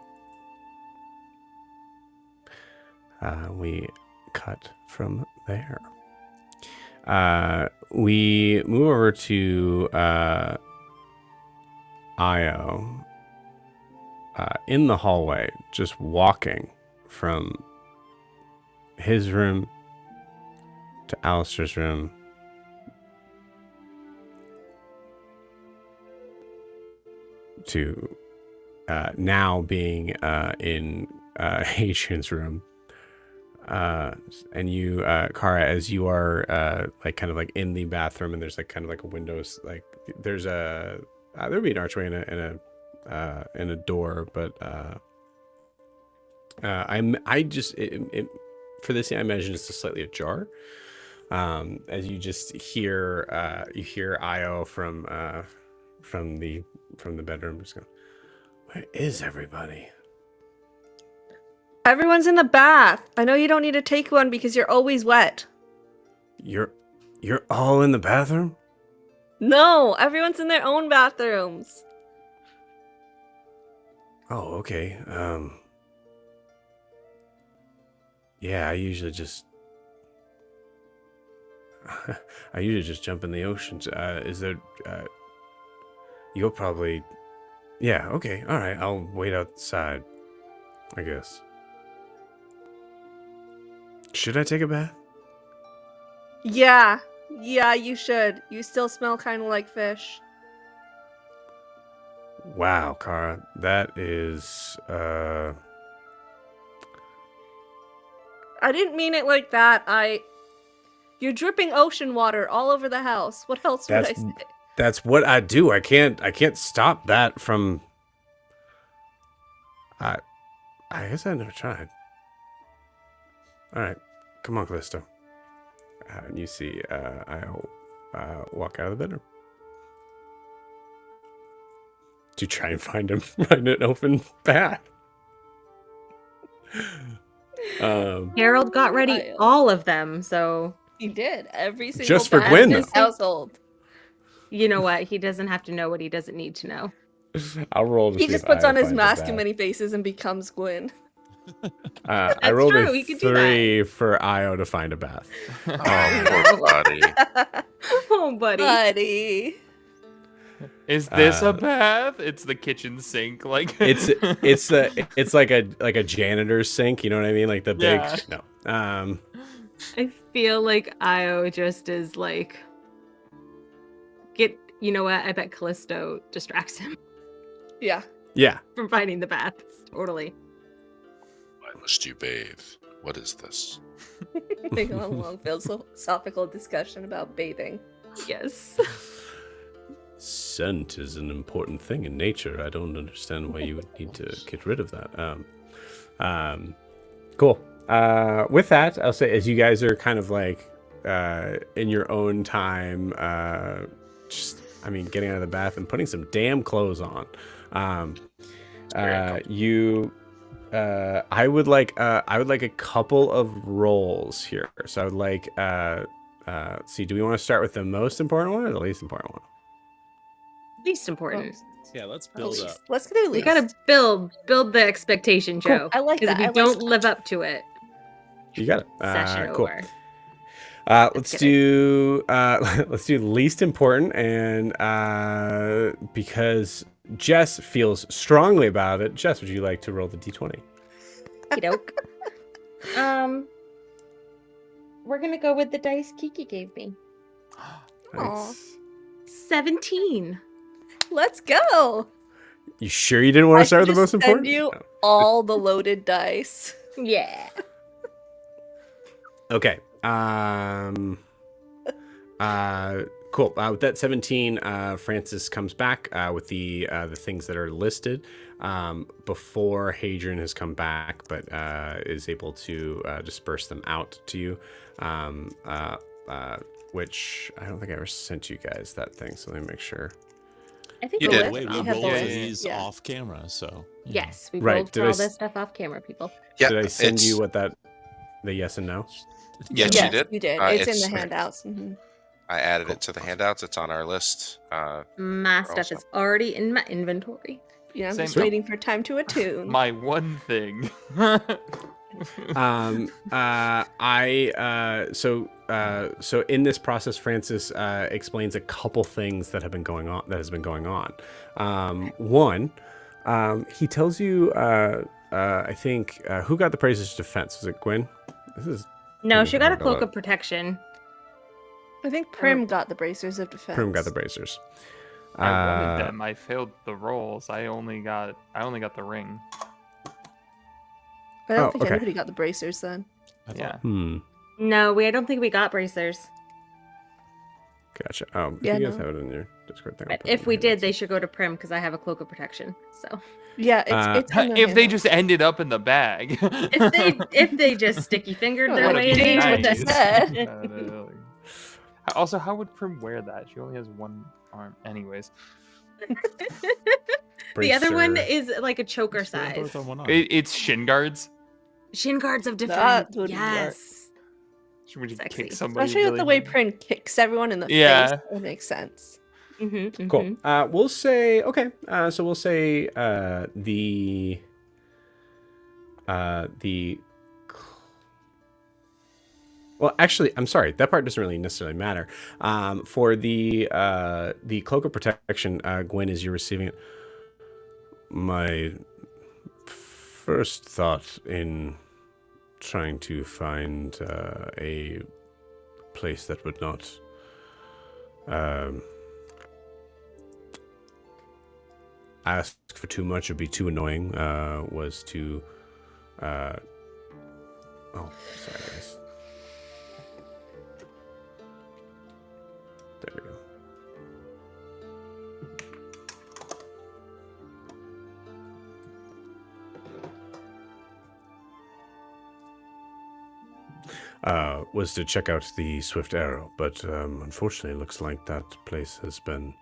We cut from there. We move over to Io in the hallway, just walking from his room to Alistair's room to now being in Hadrian's room. And you, Kara, as you are like kind of like in the bathroom, and there's like kind of like a windows, like there's a there'd be an archway and a door, but I just for this I imagine it's just slightly ajar. As you just hear Io from the bedroom just go, "Where is everybody?" Everyone's in the bath. I know you don't need to take one because you're always wet. You're all in the bathroom? No, everyone's in their own bathrooms. Oh, okay. Yeah, I usually just jump in the oceans. Is there you'll probably yeah, okay. All right. I'll wait outside, I guess. Should I take a bath? Yeah, you should. You still smell kind of like fish. Wow, Kara, that is I didn't mean it like that. You're dripping ocean water all over the house. What else would I say? that's what I do. I can't stop that from I guess I never tried. All right, come on, Callisto. And you see, I'll walk out of the bedroom to try and find an open path. Harold got ready Wild. all of them, so He did every single Just for path Gwen, in his though. household. you know what? He doesn't have to know what he doesn't need to know. I'll roll to He see just if puts I on his find a mask path. and many faces and becomes Gwen. I That's rolled true, a you could do that. 3 for Io to find a path. Oh, poor buddy. Oh, buddy. Buddy. Is this a Uh, bath? It's the kitchen sink, like It's like a janitor's sink. You know what I mean? Like the big. Yeah. No. I feel like Io just is like, you know what? I bet Callisto distracts him Yeah. Yeah. from finding the bath. Totally. Why must you bathe? What is this? They go on a long philosophical discussion about bathing. Yes. Scent is an important thing in nature. I don't understand why you would need to get rid of that. Cool. With that, I'll say as you guys are kind of like in your own time, getting out of the bath and putting some damn clothes on. I would like a couple of rolls here. So I would like see, do we want to start with the most important one or the least important one? Least important. Yeah, let's build up. Let's do We least. gotta build the expectation, Cool. Joe. I like Because that. if I we like don't live up to it, You got it. session Cool. over. Let's get do least important, and because Jess feels strongly about it, Jess, would you like to roll the d20? Okey-doke. We're gonna go with the dice Kiki gave me. Aw. Nice. 17. Let's go. You sure you didn't want I to start with should the most just important? send you No. all the loaded dice. Yeah. Okay. Cool. With that 17, Francis comes back with the things that are listed before Hadrian has come back, but is able to disperse them out to you. Which I don't think I ever sent you guys that thing, so let me make sure. I think You the did. list- Wait, we we have the rolled list. these Yeah. off camera, so you know. Yes, we Right, rolled did for I all s- this stuff off camera, people. Yeah, Did I send it's- you what the yes and no? Yes, Yes, you did. You did. It's in the handouts. Mhm. I added it to the handouts. It's on our list. My stuff awesome. is already in my inventory. Yeah, I'm Same just thing. waiting for time to attune. my one thing. So in this process, Francis explains a couple things that has been going on. One, he tells you, I think, who got the Praetor's defense? Was it Gwen? This is No, Maybe she got a handle cloak it. of protection. I think Prim got the bracers of defense. Prim got the bracers. I wanted them. I failed the rolls. I only got the ring. I don't Oh, think okay. anybody got the bracers then. I thought- Yeah. No, I don't think we got bracers. Gotcha. Oh, Yeah, if you guys no. have it in your Discord thing. I'll But put it if in we here. did, they should go to Prim because I have a cloak of protection. So Yeah, it's in the If they handouts. just ended up in the bag. if they just sticky fingered Oh, their what way if in they there, changed what they said? Also, how would Prim wear that? She only has one arm. Anyways, the other one Bracer. is like a choker Just put them size. both on one arm. it's shin guards. Shin guards of That defense. would work. Yes. She would just Sexy. kick somebody. Especially with the really way hard. Prim kicks everyone in the Yeah. face. It makes sense. Mm-hmm, Cool. We'll say okay. So we'll say the. Well, actually, I'm sorry. That part doesn't really necessarily matter. For the cloak of protection, Gwen, as you're receiving it, my first thought in trying to find a place that would not ask for too much or be too annoying was to oh, sorry guys. There we go. was to check out the Swift Arrow, but unfortunately it looks like that place has been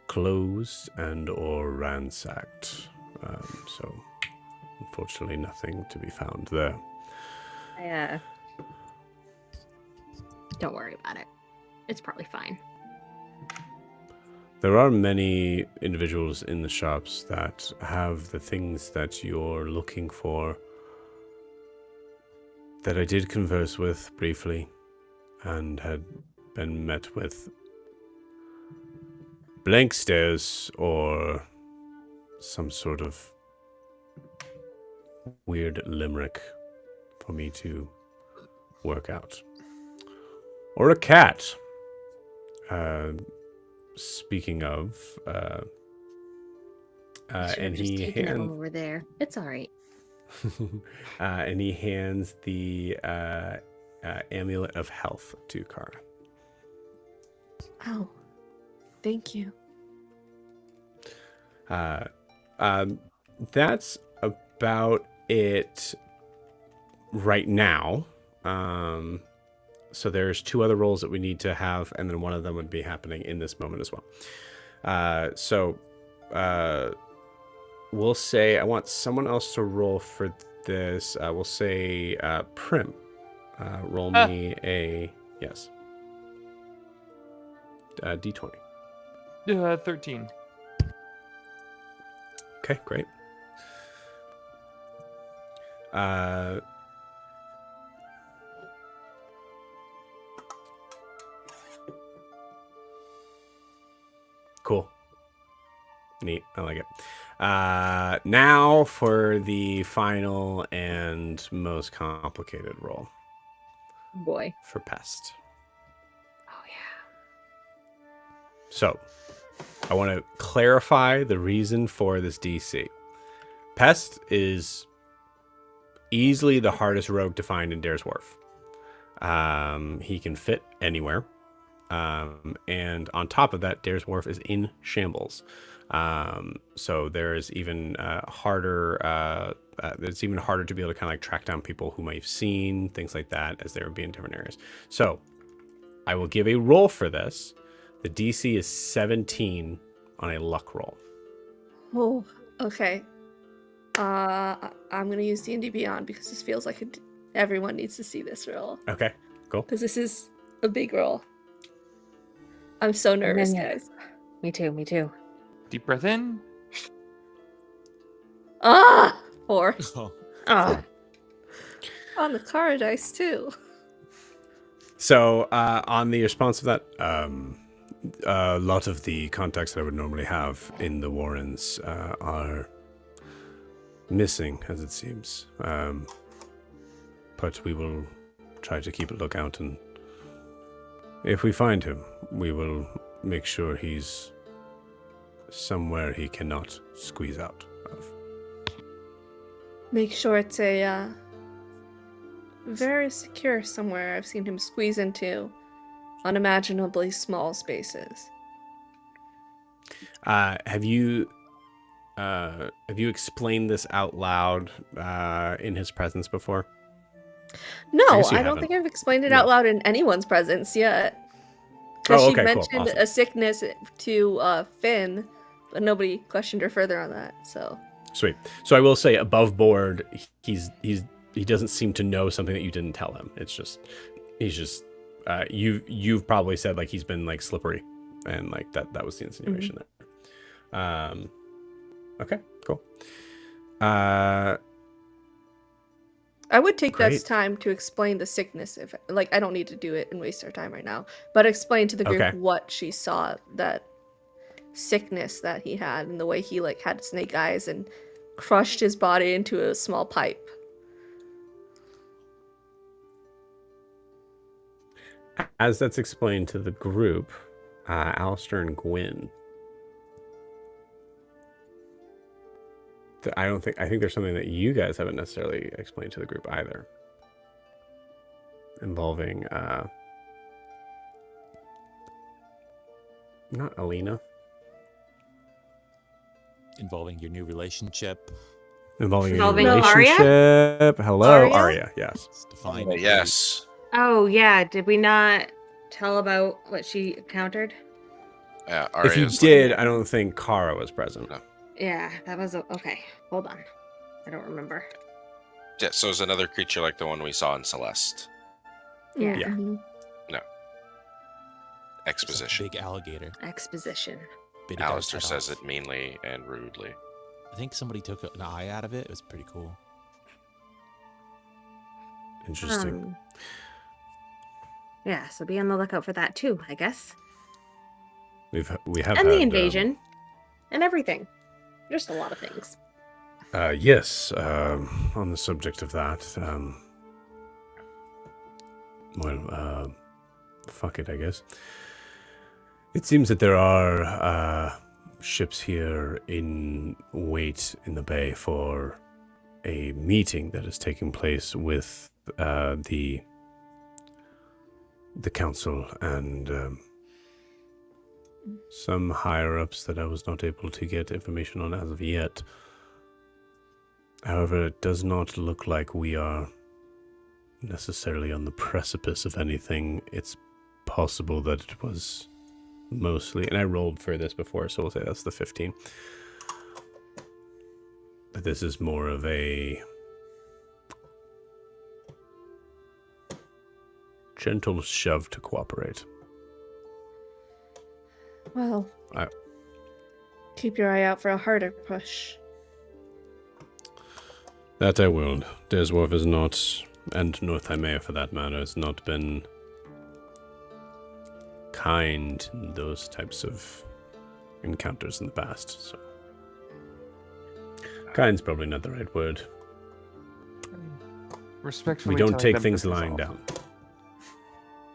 closed and or ransacked. So unfortunately nothing to be found there. Don't worry about it. It's probably fine. There are many individuals in the shops that have the things that you're looking for that I did converse with briefly and had been met with blank stares or some sort of weird limerick for me to work out. Or a cat. Speaking of, and Just he taking it hands over there. It's all right. and he hands the amulet of health to Kara. Oh, thank you. That's about it right now. So there's 2 other rolls that we need to have, and then one of them would be happening in this moment as well. We'll say I want someone else to roll for this. We'll say Prim. Roll me a yes. D20. 13. Okay, great. Cool. Neat. I like it. Now for the final and most complicated roll Boy. for Pest. Oh, yeah. So, I want to clarify the reason for this DC. Pest is easily the hardest rogue to find in Dare's Wharf. He can fit anywhere. And on top of that, Dare's Wharf is in shambles. So there's even harder. It's even harder to be able to kind of like track down people who might have seen things like that as they would be in different areas. So I will give a roll for this. The DC is 17 on a luck roll. Oh, okay. I'm gonna use D&D Beyond because this feels like everyone needs to see this roll. Okay, cool. Because this is a big roll. I'm so nervous, Yeah. guys. Me too. Deep breath in. Ah! 4. Oh, Oh, On the card dice, too. So on the response of that, a lot of the contacts that I would normally have in the Warrens are missing, as it seems. But we will try to keep a lookout, and if we find him, we will make sure he's somewhere he cannot squeeze out of. Make sure it's a very secure somewhere. I've seen him squeeze into unimaginably small spaces. Have you explained this out loud in his presence before? No, I guess you I don't haven't. think I've explained it No. out loud in anyone's presence yet. Because Oh, she okay, cool, mentioned awesome. a sickness to Finn, but nobody questioned her further on that. So Sweet. So I will say, above board, he doesn't seem to know something that you didn't tell him. It's just he's just you've probably said like he's been like slippery, and like that was the insinuation there. Okay, cool. I would take that Great. time to explain the sickness. If like I don't need to do it and waste our time right now, but explain to the group Okay. what she saw, that sickness that he had, and the way he like had snake eyes and crushed his body into a small pipe. As that's explained to the group, Alistair and Gwyn. I think there's something that you guys haven't necessarily explained to the group either. Involving not Alina. involving your new relationship. Involving a Involving Arya? relationship. Hello, Arya? Arya. Yes. It's defined. Yes. Oh yeah, did we not tell about what she encountered? Yeah, If you Arya's did, I don't think Kara was present. No. Yeah, that was okay. Hold on, I don't remember. Yeah, so it's another creature like the one we saw in Celeste. Yeah. Yeah. Mhm. It's like a Exposition. big alligator. Exposition. Bit a guy's Alistair head says off. it meanly and rudely. I think somebody took an eye out of it. It was pretty cool. Interesting. Yeah, so be on the lookout for that too, I guess. We have And had, the invasion. And everything. Just a lot of things. Yes. On the subject of that. Fuck it, I guess. It seems that there are ships here in wait in the bay for a meeting that is taking place with the council and some higher ups that I was not able to get information on as of yet. However, it does not look like we are necessarily on the precipice of anything. It's possible that it was mostly, and I rolled for this before, so we'll say that's the 15. That this is more of a gentle shove to cooperate. Well, I- keep your eye out for a harder push. That I will. Desworth is not, and North Hymea for that matter, has not been kind in those types of encounters in the past. So, kind's probably not the right word. Respectfully, We don't telling take them things this is lying all. down.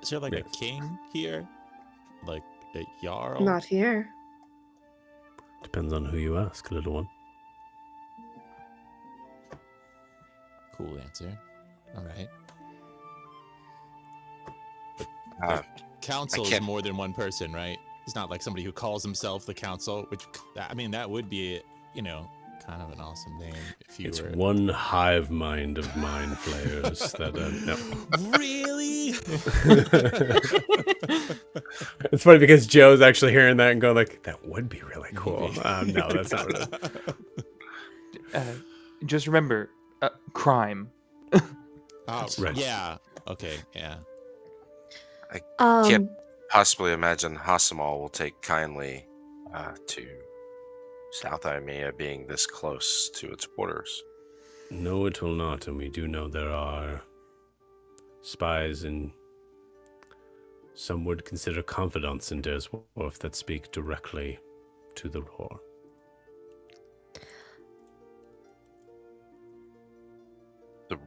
Is there like Yes. a king here? Like a jarl? Not here. Depends on who you ask, little one. Cool answer. All right. Uh, Council is can't- more than one person, right? It's not like somebody who calls himself the council, which, I mean, that would be, kind of an awesome name if you It's were. one hive mind of mind flayers that no. Really? It's funny because Joe's actually hearing that and going like, that would be really cool. No, that's not what it is. Just remember, crime. Oh, Right. yeah. Okay, yeah. Yep. Possibly imagine Hasamal will take kindly to South Imea being this close to its borders. No, it will not, and we do know there are spies and some would consider confidants in Desworth that speak directly to the roar.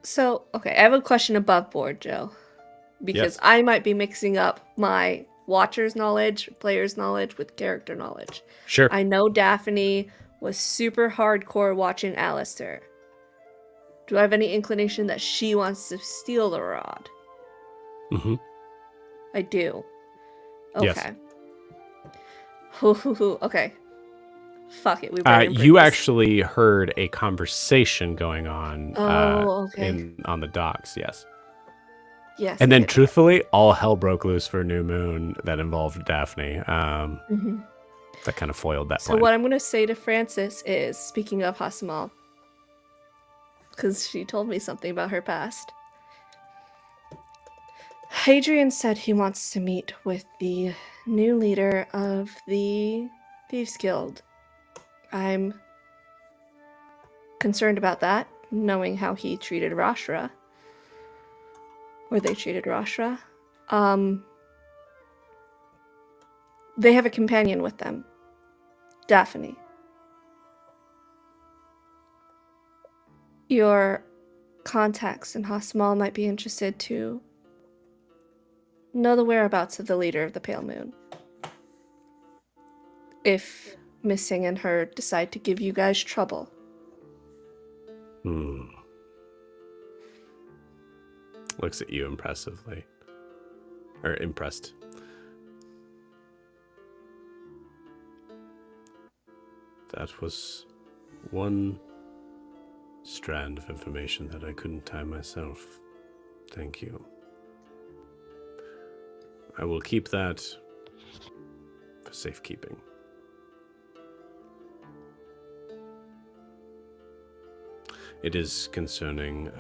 So, okay, I have a question above board, Joe. Because Yes. I might be mixing up my watcher's knowledge, player's knowledge with character knowledge. Sure. I know Daphne was super hardcore watching Alistair. Do I have any inclination that she wants to steal the rod? Mm-hmm. I do. Yes. Okay. Okay. Fuck it. We better break You this. actually heard a conversation going on Okay. on the docks, yes. Yes. And then, okay. truthfully, all hell broke loose for New Moon that involved Daphne. Mhm. That kind of foiled that So plan. what I'm going to say to Frances is, speaking of Hasamal, because she told me something about her past. Hadrian said he wants to meet with the new leader of the Thieves Guild. I'm concerned about that, knowing how he treated Rashra. Or they treated Rashra. They have a companion with them. Daphne. Your contacts in Hasamal might be interested to know the whereabouts of the leader of the Pale Moon. If Missing and her decide to give you guys trouble. Looks at you impressively. Or impressed. That was one strand of information that I couldn't tie myself. Thank you. I will keep that for safekeeping. It is concerning.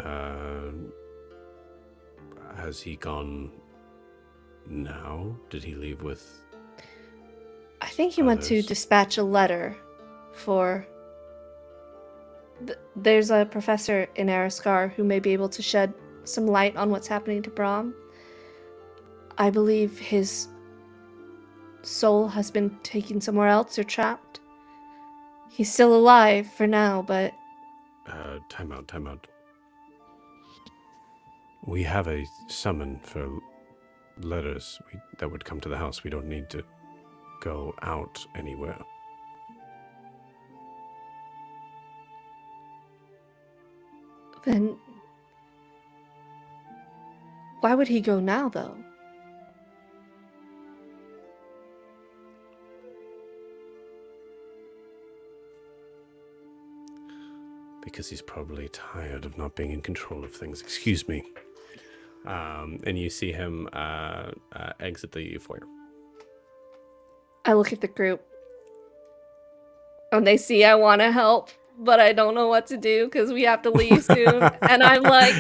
Has he gone now? Did he leave with... I think he went to Others? dispatch a letter for... There's a professor in Araskar who may be able to shed some light on what's happening to Brahm. I believe his soul has been taken somewhere else or trapped. He's still alive for now, but... Time out. We have a summon for letters that would come to the house. We don't need to go out anywhere. Then... why would he go now, though? Because he's probably tired of not being in control of things. Excuse me. And you see him exit the foyer. I look at the group. And they see I want to help, but I don't know what to do because we have to leave soon. And I'm like,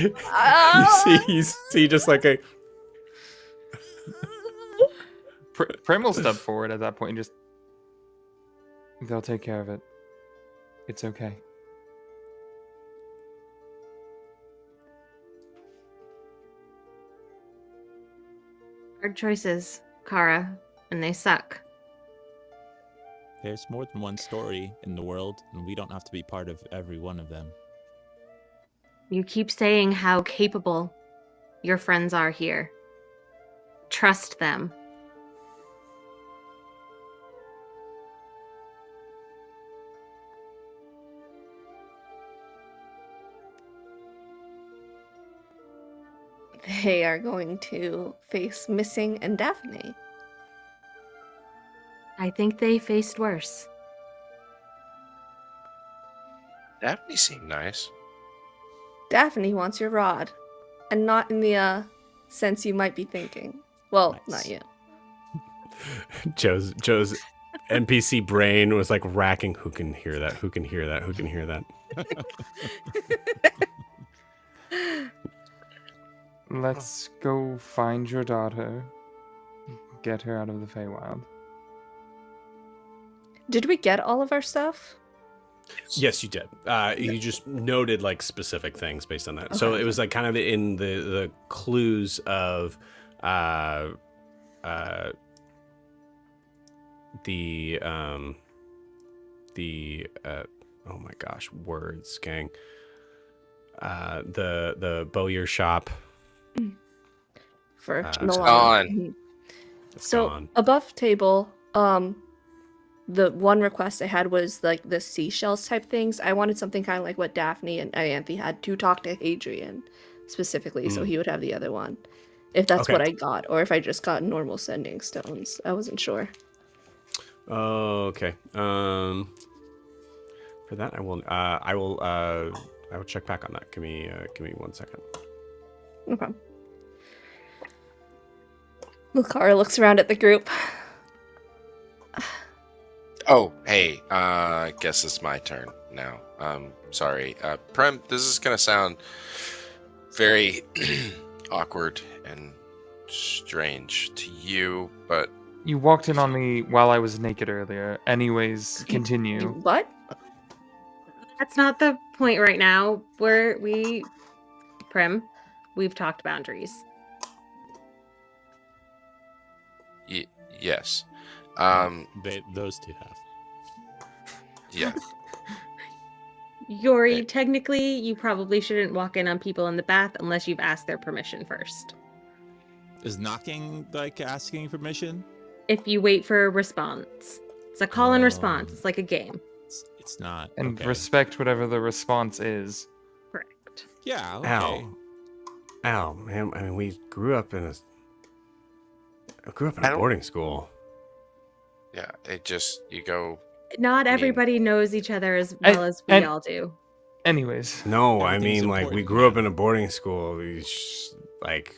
you see just like a... Prim will step forward at that point and just... They'll take care of it. It's okay. Hard choices, Kara, and they suck. There's more than one story in the world, and we don't have to be part of every one of them. You keep saying how capable your friends are here. Trust them. they are going to face Missing and Daphne. I think they faced worse. Daphne seemed nice. Daphne wants your rod, and not in the sense you might be thinking. Well, Nice. not you. Joe's NPC brain was like racking. Who can hear that? Who can hear that? Who can hear that? Let's go find your daughter. Get her out of the Feywild. Did we get all of our stuff? Yes, you did. You just noted like specific things based on that. So Okay. it was like kind of in the clues of the oh my gosh, words, gang. The Bowyer shop. For It's Milana. gone. Mhm. It's So gone. above table, the one request I had was like the seashells type things. I wanted something kind of like what Daphne and Ianthe had to talk to Hadrian specifically, so he would have the other one. If that's Okay. what I got, or if I just got normal sending stones, I wasn't sure. Oh, okay. For that, I will check back on that. Give me 1 second. No problem. Lucara looks around at the group. Oh, hey, I guess it's my turn now. Sorry. Prim, this is going to sound very awkward and strange to you, but You walked in on me while I was naked earlier. Anyways, continue. What? That's not the point right now. Prim, we've talked boundaries. yes. Those two have. Yeah. Yori, Okay. technically, you probably shouldn't walk in on people in the bath unless you've asked their permission first. Is knocking like asking permission? If you wait for a response, it's a call and response. Oh. It's like a game. It's not. And okay. respect whatever the response is. Correct. Yeah. Okay. Al, man, I mean, we grew up in a I a don't- boarding school. Yeah, you go. Not mean- everybody knows each other as And- well as we and- all do. Anyways, No, I Everything's mean, like, we important, grew up man. in a boarding school. Like,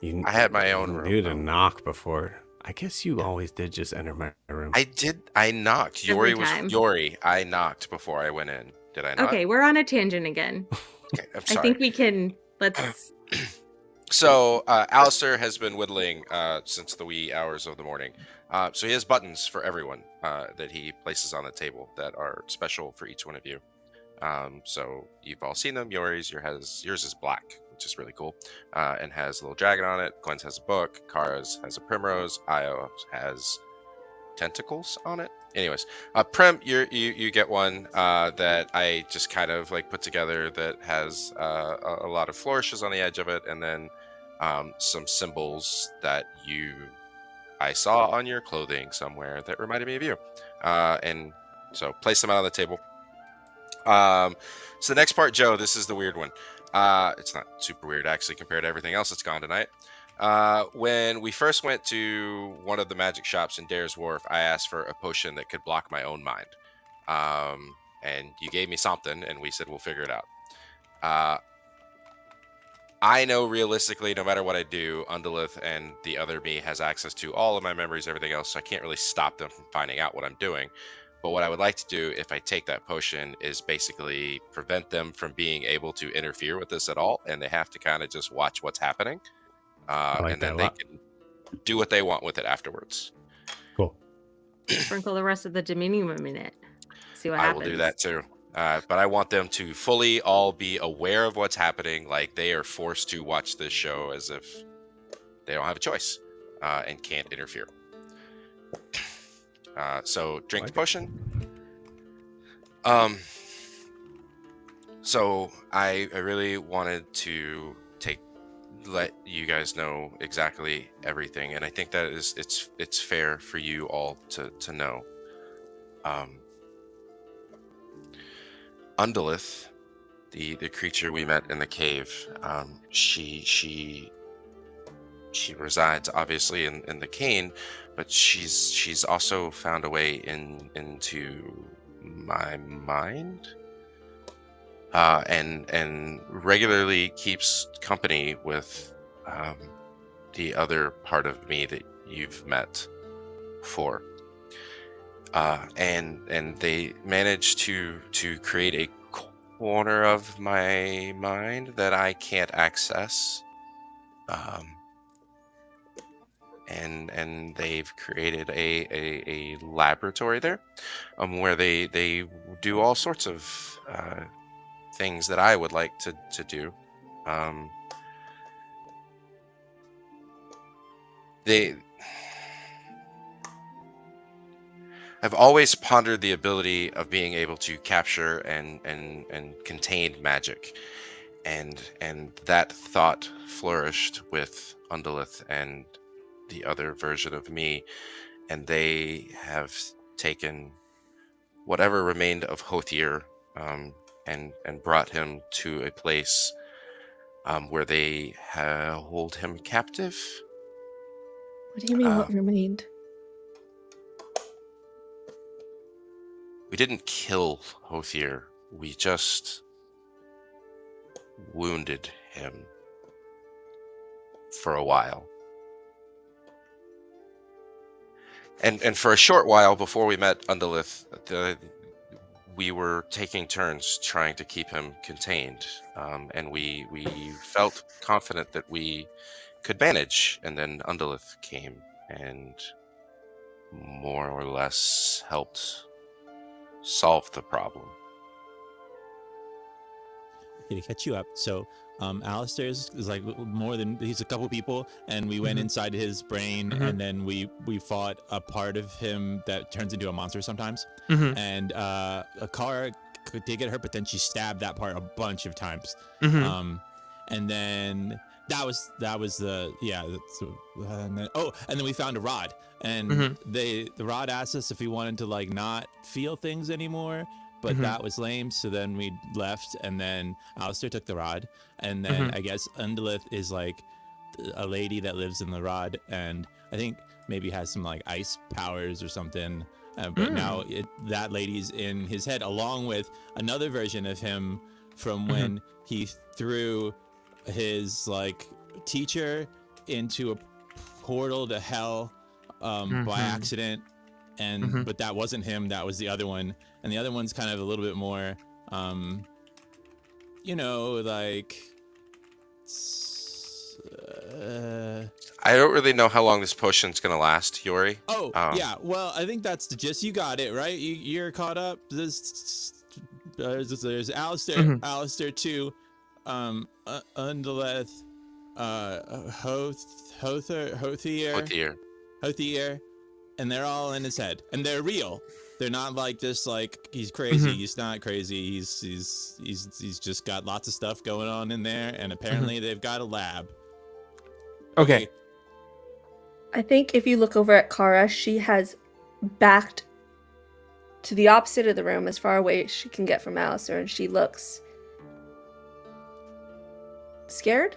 you, I had my own you room, knew to though. knock before. I guess you Yeah. always did just enter my room. I did. I knocked. Every time. Yori. I knocked before I went in. Did I not? Okay, we're on a tangent again. Okay, I'm I sorry. think we can. Let's. So, Alistair has been whittling since the wee hours of the morning. So he has buttons for everyone that he places on the table that are special for each one of you. So you've all seen them. Yours is black, which is really cool, and has a little dragon on it. Gwen's has a book. Kara's has a primrose. Io has tentacles on it. Anyways, Prim, you get one that I just kind of like put together that has a lot of flourishes on the edge of it, and then some symbols that I saw on your clothing somewhere that reminded me of you, and so place them out on the table. So the next part, Joe, this is the weird one. It's not super weird actually compared to everything else that's gone tonight. When we first went to one of the magic shops in Dare's Wharf, I asked for a potion that could block my own mind. And you gave me something, and we said we'll figure it out. I know realistically, no matter what I do, Undalith and the other me has access to all of my memories, everything else, so I can't really stop them from finding out what I'm doing. But what I would like to do if I take that potion is basically prevent them from being able to interfere with this at all, and they have to kind of just watch what's happening. like And that then a they lot. can do what they want with it afterwards. Cool. Sprinkle the rest of the Dominium in it. See what I happens. will do that too. But I want them to fully all be aware of what's happening, like they are forced to watch this show as if they don't have a choice and can't interfere. So drink the potion. So I really wanted to let you guys know exactly everything, and I think that it's fair for you all to know. Undalith, the creature we met in the cave, she resides obviously in the cane, but she's also found a way into my mind, and regularly keeps company with the other part of me that you've met before. And they managed to create a corner of my mind that I can't access. And they've created a laboratory there, where they do all sorts of things that I would like to do. I've always pondered the ability of being able to capture and contain magic, and that thought flourished with Undalith and the other version of me, and they have taken whatever remained of Hothier and brought him to a place where they hold him captive. What do you mean, what remained? We didn't kill Hothier. We just wounded him for a while. And for a short while before we met Undalith, we were taking turns trying to keep him contained. And we felt confident that we could manage. And then Undalith came and more or less helped solve the problem. To catch you up, so Alistair is like more than he's a couple people, and we went inside his brain, and then we fought a part of him that turns into a monster sometimes. And a car did get hurt, but then she stabbed that part a bunch of times. And then that was the and then we found a rod, and the rod asked us if we wanted to like not feel things anymore. But that was lame, so then we left, and then Alistair took the rod, and then I guess Undalith is like a lady that lives in the rod, and I think maybe has some like ice powers or something. But now that lady's in his head, along with another version of him from when he threw his like teacher into a portal to hell by accident, and but that wasn't him, that was the other one, and the other one's kind of a little bit more like I don't really know how long this potion's gonna last, Yori. yeah, well, I think that's the gist. You got it right. You're caught up. There's Alistair, Alistair 2, Undaleth, Hothier, and they're all in his head, and they're real. They're not like this, like he's crazy. He's not crazy. He's just got lots of stuff going on in there, and apparently they've got a lab. Okay. I think if you look over at Kara, she has backed to the opposite of the room, as far away as she can get from Alistair, and she looks scared.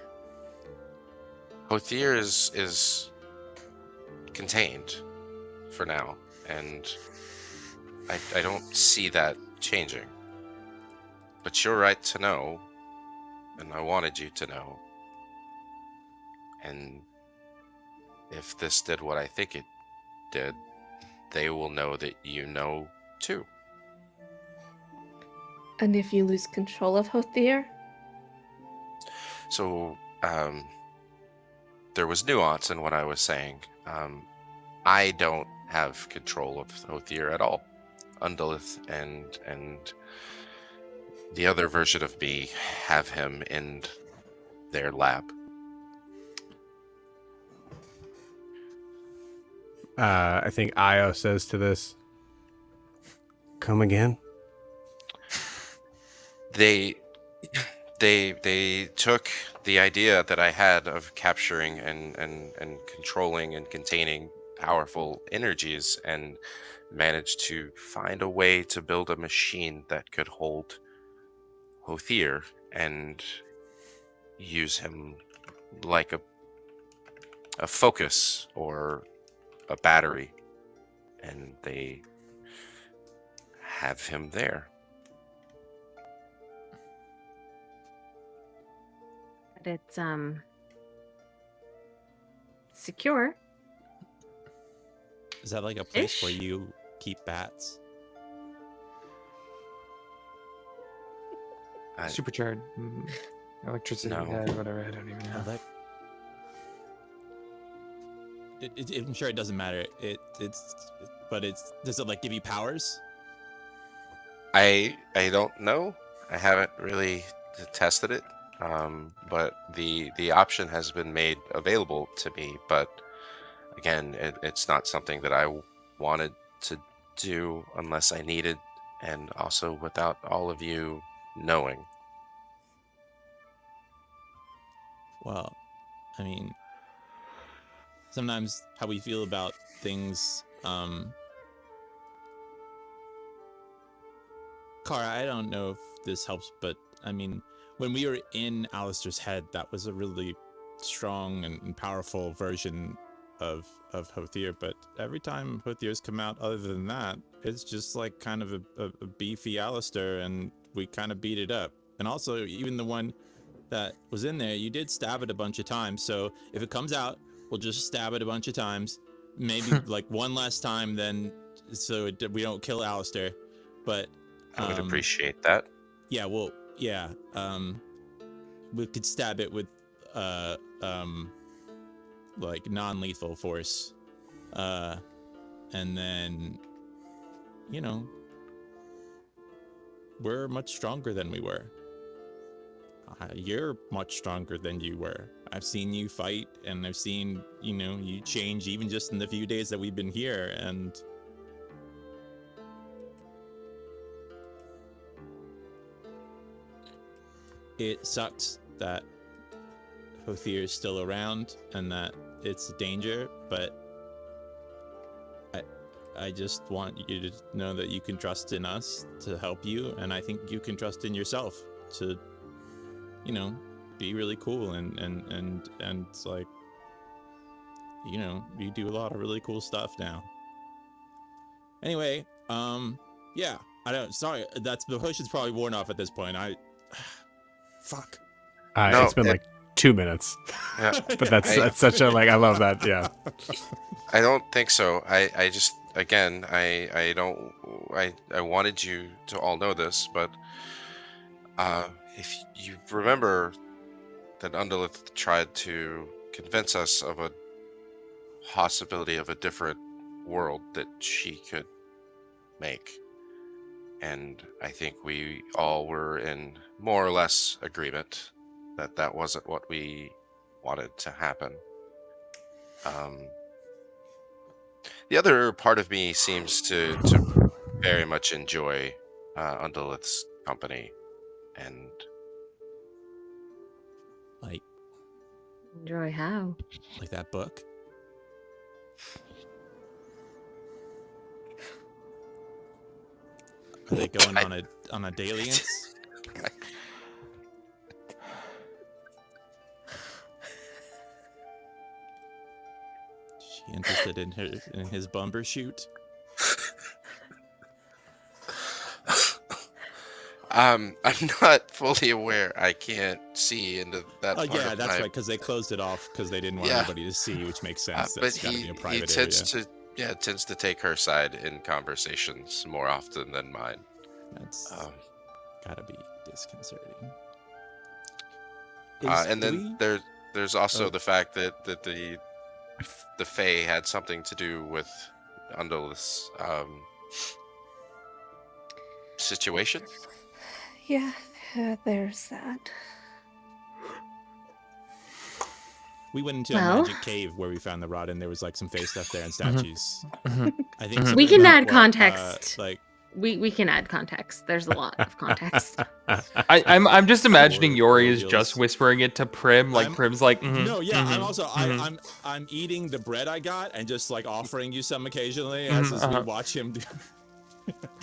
Hothier is contained for now, and I don't see that changing. But you're right to know, and I wanted you to know. And if this did what I think it did, they will know that you know too. And if you lose control of Hothier? So, there was nuance in what I was saying. I don't have control of Hothier at all. Undalith and the other version of me have him in their lab. I think Io says to this, come again? They took the idea that I had of capturing and controlling and containing powerful energies and managed to find a way to build a machine that could hold Hothier and use him like a focus or a battery, and they have him there. But it's secure. Is that like a place where Ish. you keep bats? Supercharged. Electricity No. head, whatever. I don't even know. I'm sure it doesn't matter. Does it like give you powers? I don't know. I haven't really tested it. But the option has been made available to me. But again, it's not something that I wanted to do unless I needed, and also without all of you knowing. Well, I mean, sometimes how we feel about things, Kara, I don't know if this helps, but I mean, when we were in Alistair's head, that was a really strong and powerful version of Hothier, but every time Hothier's come out other than that, it's just like kind of a beefy Alistair, and we kind of beat it up. And also, even the one that was in there, you did stab it a bunch of times, so if it comes out, we'll just stab it a bunch of times, maybe like one less time then, so we don't kill Alistair. But I would appreciate that. yeah, well, yeah, we could stab it with like non-lethal force, and then, you know, we're much stronger than we were. You're much stronger than you were. I've seen you fight, and I've seen, you change even just in the few days that we've been here, and it sucks that Hothier is still around and that it's a danger, but I just want you to know that you can trust in us to help you, and I think you can trust in yourself to, be really cool and it's like, you do a lot of really cool stuff now. Anyway, yeah. I don't. Sorry, the potion's probably worn off at this point. Fuck. No, It's been like 2 minutes, Yeah, but that's such a like. I love that. Yeah. I don't think so. I just again I don't I wanted you to all know this, but if you remember that Undolith tried to convince us of a possibility of a different world that she could make. And I think we all were in more or less agreement that that wasn't what we wanted to happen. The other part of me seems to very much enjoy Undolith's company, and Like Enjoy how? that book. Are they going on a dalliance? Is she interested in his bumper shoot? I'm not fully aware. I can't see into that. Oh part yeah, of that's my- right. Because they closed it off because they didn't want Yeah. anybody to see, which makes sense. But That's got to be a he private tends area. to tends to take her side in conversations more often than mine. That's gotta be disconcerting. And then there's also Oh. the fact that the Fae had something to do with Undolith's situation. Yeah, there's that. We went into Well- a magic cave where we found the rod, and there was like some face stuff there and statues. Mhm. I think Mhm. something We can about add what, context. like We can add context. There's a lot of context. I'm just imagining Or Yori is Orioles. just whispering it to Prim, like I'm- Prim's like, mhm, no, yeah. I'm mhm, also mhm. I'm eating the bread I got and just like offering you some occasionally as we uh-huh. watch him do.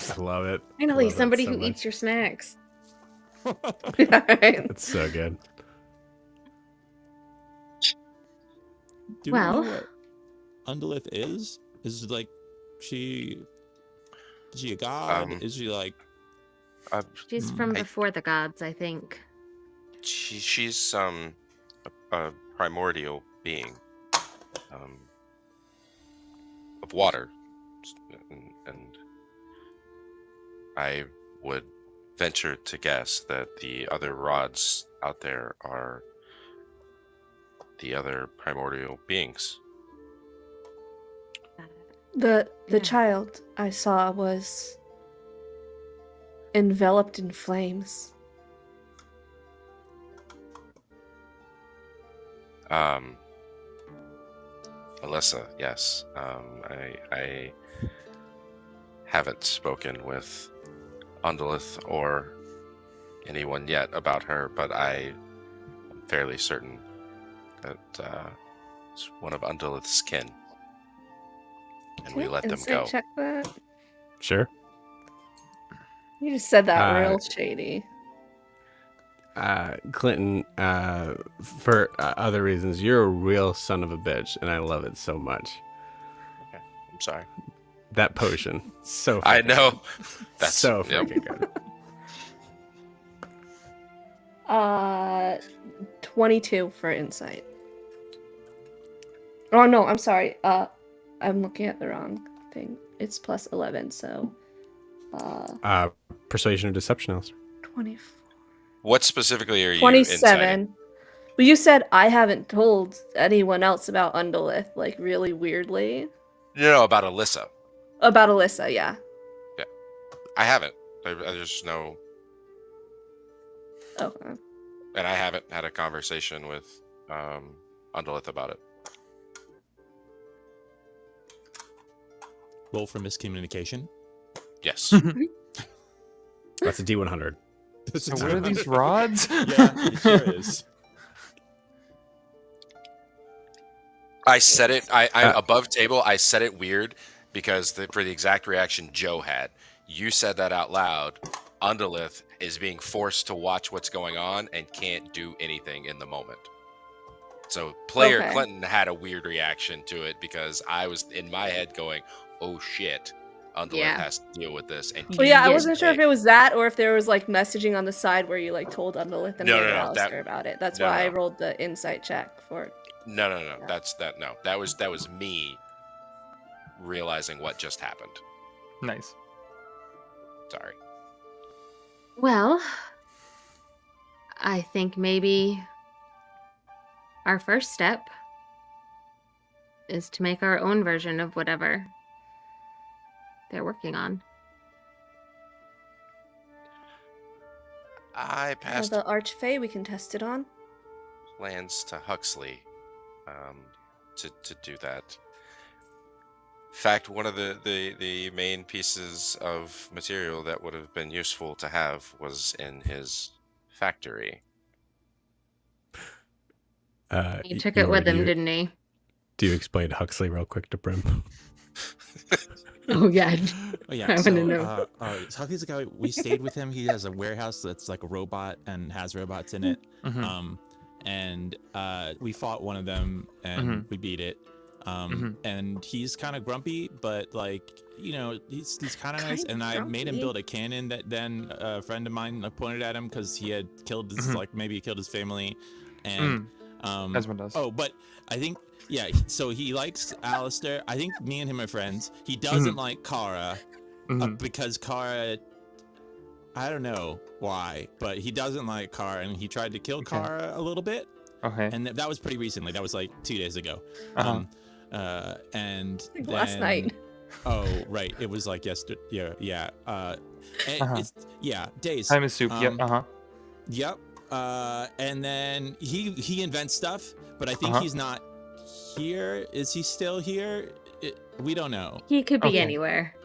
I love it. Finally, Love it somebody so who much. eats your snacks. It's so good. Do Well- we know what Undolith is? Is like is she a god? Is she like She's from I- before the gods, I think. She's a primordial being of water, and I would venture to guess that the other rods out there are the other primordial beings. The Yeah. child I saw was enveloped in flames. Alyssa, yes. I haven't spoken with Undolith or anyone yet about her, but I am fairly certain that it's one of Undolith's kin. And we Okay, let them insight go. Check that. Sure. You just said that Uh, real shady. Clinton, for other reasons, you're a real son of a bitch, and I love it so much. I'm sorry. That potion, so I freaking know. good. That's so yep. freaking good. 22 for insight. Oh no, I'm sorry. I'm looking at the wrong thing. It's plus 11, so Persuasion or deception, Alistair? 24. What specifically are you 27. inciting? Well, you said I haven't told anyone else about Undolith, like really weirdly. No, about Alyssa. About Alyssa, yeah. I haven't. There's no, Okay. and I haven't had a conversation with Undolith about it. roll for miscommunication? Yes. That's a D100. So what are these rods? Yeah, it sure is. I said it. I above table. I said it weird because for the exact reaction Joe had. You said that out loud. Undolith is being forced to watch what's going on and can't do anything in the moment. So player Okay. Clinton had a weird reaction to it because I was in my head going, "Oh shit, Undolith Yeah. has to deal with this. And Well, yeah, I Yeah. wasn't sure if it was that or if there was like messaging on the side where you like told Undolith and No, maybe no, no, Alistair about it. That's no, why I no. rolled the insight check for it. No. Yeah. No, that was me realizing what just happened. Nice. Sorry. Well, I think maybe our first step is to make our own version of whatever they're working on. I Have passed the Archfey we can test it on. plans to Huxley to do that. In fact, one of the main pieces of material that would have been useful to have was in his factory. He took it with him, didn't he? Do you explain Huxley real quick to Prim? Oh, yeah. Oh yeah, I so, wanna know. Huxley's a guy. We stayed with him. He has a warehouse that's like a robot and has robots in it. Mhm. And we fought one of them and we beat it. And he's kind of grumpy, but like, you know, he's kind of nice. And I made him build a cannon that then a friend of mine pointed at him because he had killed his like maybe he killed his family. And As one does. oh, but I think yeah. So he likes Alistair. I think me and him are friends. He doesn't like Kara because Kara. I don't know why, but he doesn't like Kara, and he tried to kill Kara a little bit. Okay. And that was pretty recently. That was like 2 days ago. And Like last night. Oh, right. It was like yesterday. Yeah. It's days. Time is soup. Yep. And then he invents stuff, but I think he's not here. Is he still here? We don't know. He could be anywhere.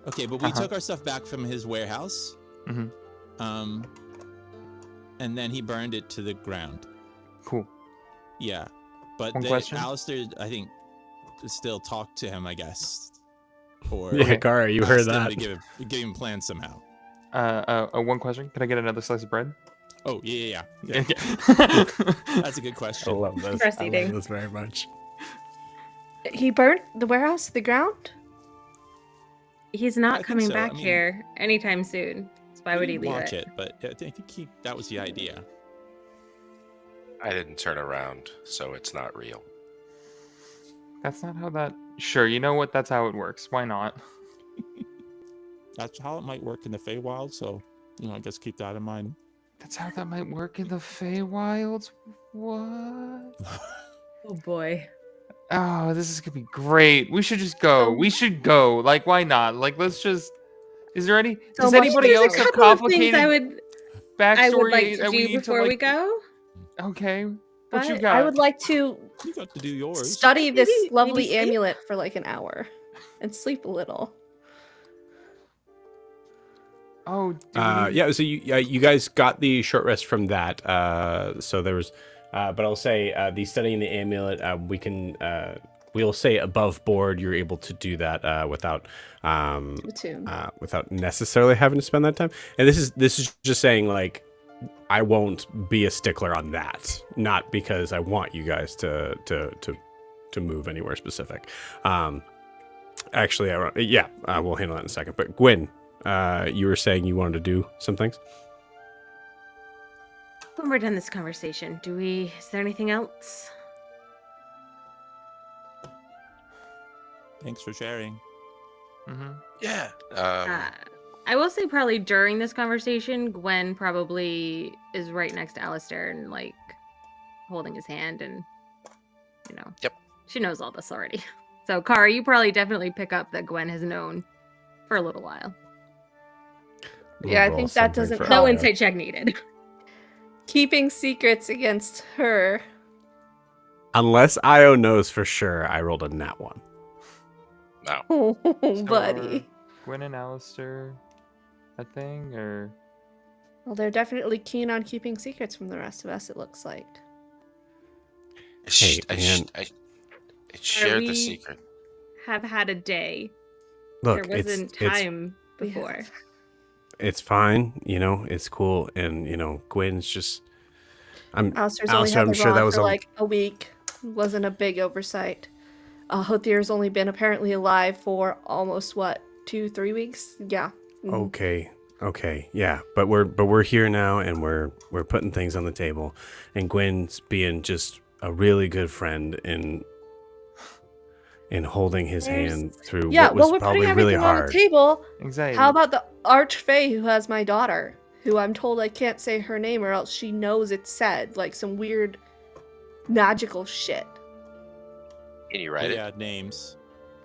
Okay, but we took our stuff back from his warehouse. And then he burned it to the ground. Cool. Yeah. But One question? Alistair, I think, still talked to him, I guess. Or Yeah, Kara, you heard asked him that. to give him plans somehow. One question. Can I get another slice of bread? Oh, yeah. Okay. That's a good question. I love this. Proceeding. I love this very much. He burnt the warehouse to the ground? He's I not think coming so. back I mean, here anytime soon. So why would he leave watch it? it? But I think that was the idea. I didn't turn around, so it's not real. That's not how that. Sure, you know what? That's how it works. Why not? That's how it might work in the Feywild, so, I guess keep that in mind. That's how that might work in the Feywilds. What? Oh boy. Oh, this is gonna be great. We should just go. We should go. Like, why not? Like, let's just. Is there any? So Does much- anybody There's else a have couple of things complicated I backstory would like to that we do need before to, we like, go. Okay. What But you got? I would like to You got to do yours. study this Maybe lovely sleep? amulet for like an hour and sleep a little. Oh. Yeah. So you guys got the short rest from that. So there was, but I'll say the studying the amulet. We'll say above board. You're able to do that without necessarily having to spend that time. And this is just saying like, I won't be a stickler on that. Not because I want you guys to move anywhere specific. Actually, we'll handle that in a second. But Gwyn, you were saying you wanted to do some things? When we're done this conversation, is there anything else? Thanks for sharing. Yeah. I will say probably during this conversation, Gwen probably is right next to Alistair and like holding his hand and Yep. She knows all this already. So Kara, you probably definitely pick up that Gwen has known for a little while. Yeah, I think that doesn't No help. insight check needed. Keeping secrets against her. Unless Io knows for sure, I rolled a nat 1. No. Oh, So buddy. are Gwen and Alistair a thing, or? Well, they're definitely keen on keeping secrets from the rest of us, it looks like. I shared the we- secret. Have had a day. Look, there wasn't time before. it's fine. It's cool. And, Gwen's just... Alistair's only Alistair, had I'm the sure rod that was for a- like a week. It wasn't a big oversight. Hothir's only been apparently alive for almost, 2-3 weeks. Yeah. Mhm. Okay, yeah, but we're here now, and we're putting things on the table, and Gwen's being just a really good friend in holding his hand through Yeah, what well, was we're probably putting really everything on the hard. table. Anxiety. How about the archfey who has my daughter, who I'm told I can't say her name or else she knows it's said, like some weird magical shit. Can you write it? Yeah, names.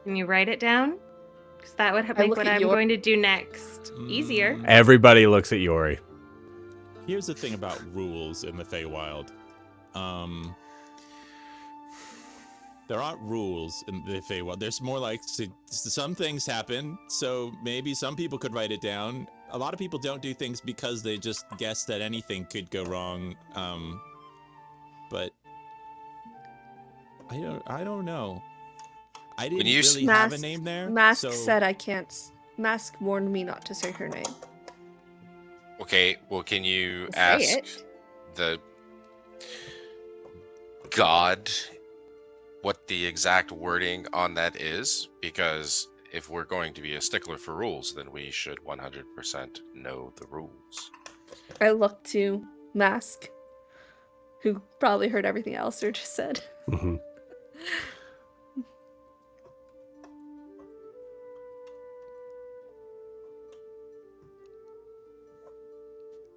Can you write it down? Because that would I make look what at I'm your- going to do next easier. Everybody looks at Yori. Here's the thing about rules in the Feywild. There aren't rules in the Feywild. There's more like some things happen, so maybe some people could write it down. A lot of people don't do things because they just guess that anything could go wrong. But I don't know. I didn't you really have a name there. Mask so said I can't. Mask warned me not to say her name. Okay, well, can you Say ask it. the god what the exact wording on that is? Because if we're going to be a stickler for rules, then we should 100% know the rules. I looked to Mask, who probably heard everything Alistair just said. Hmm.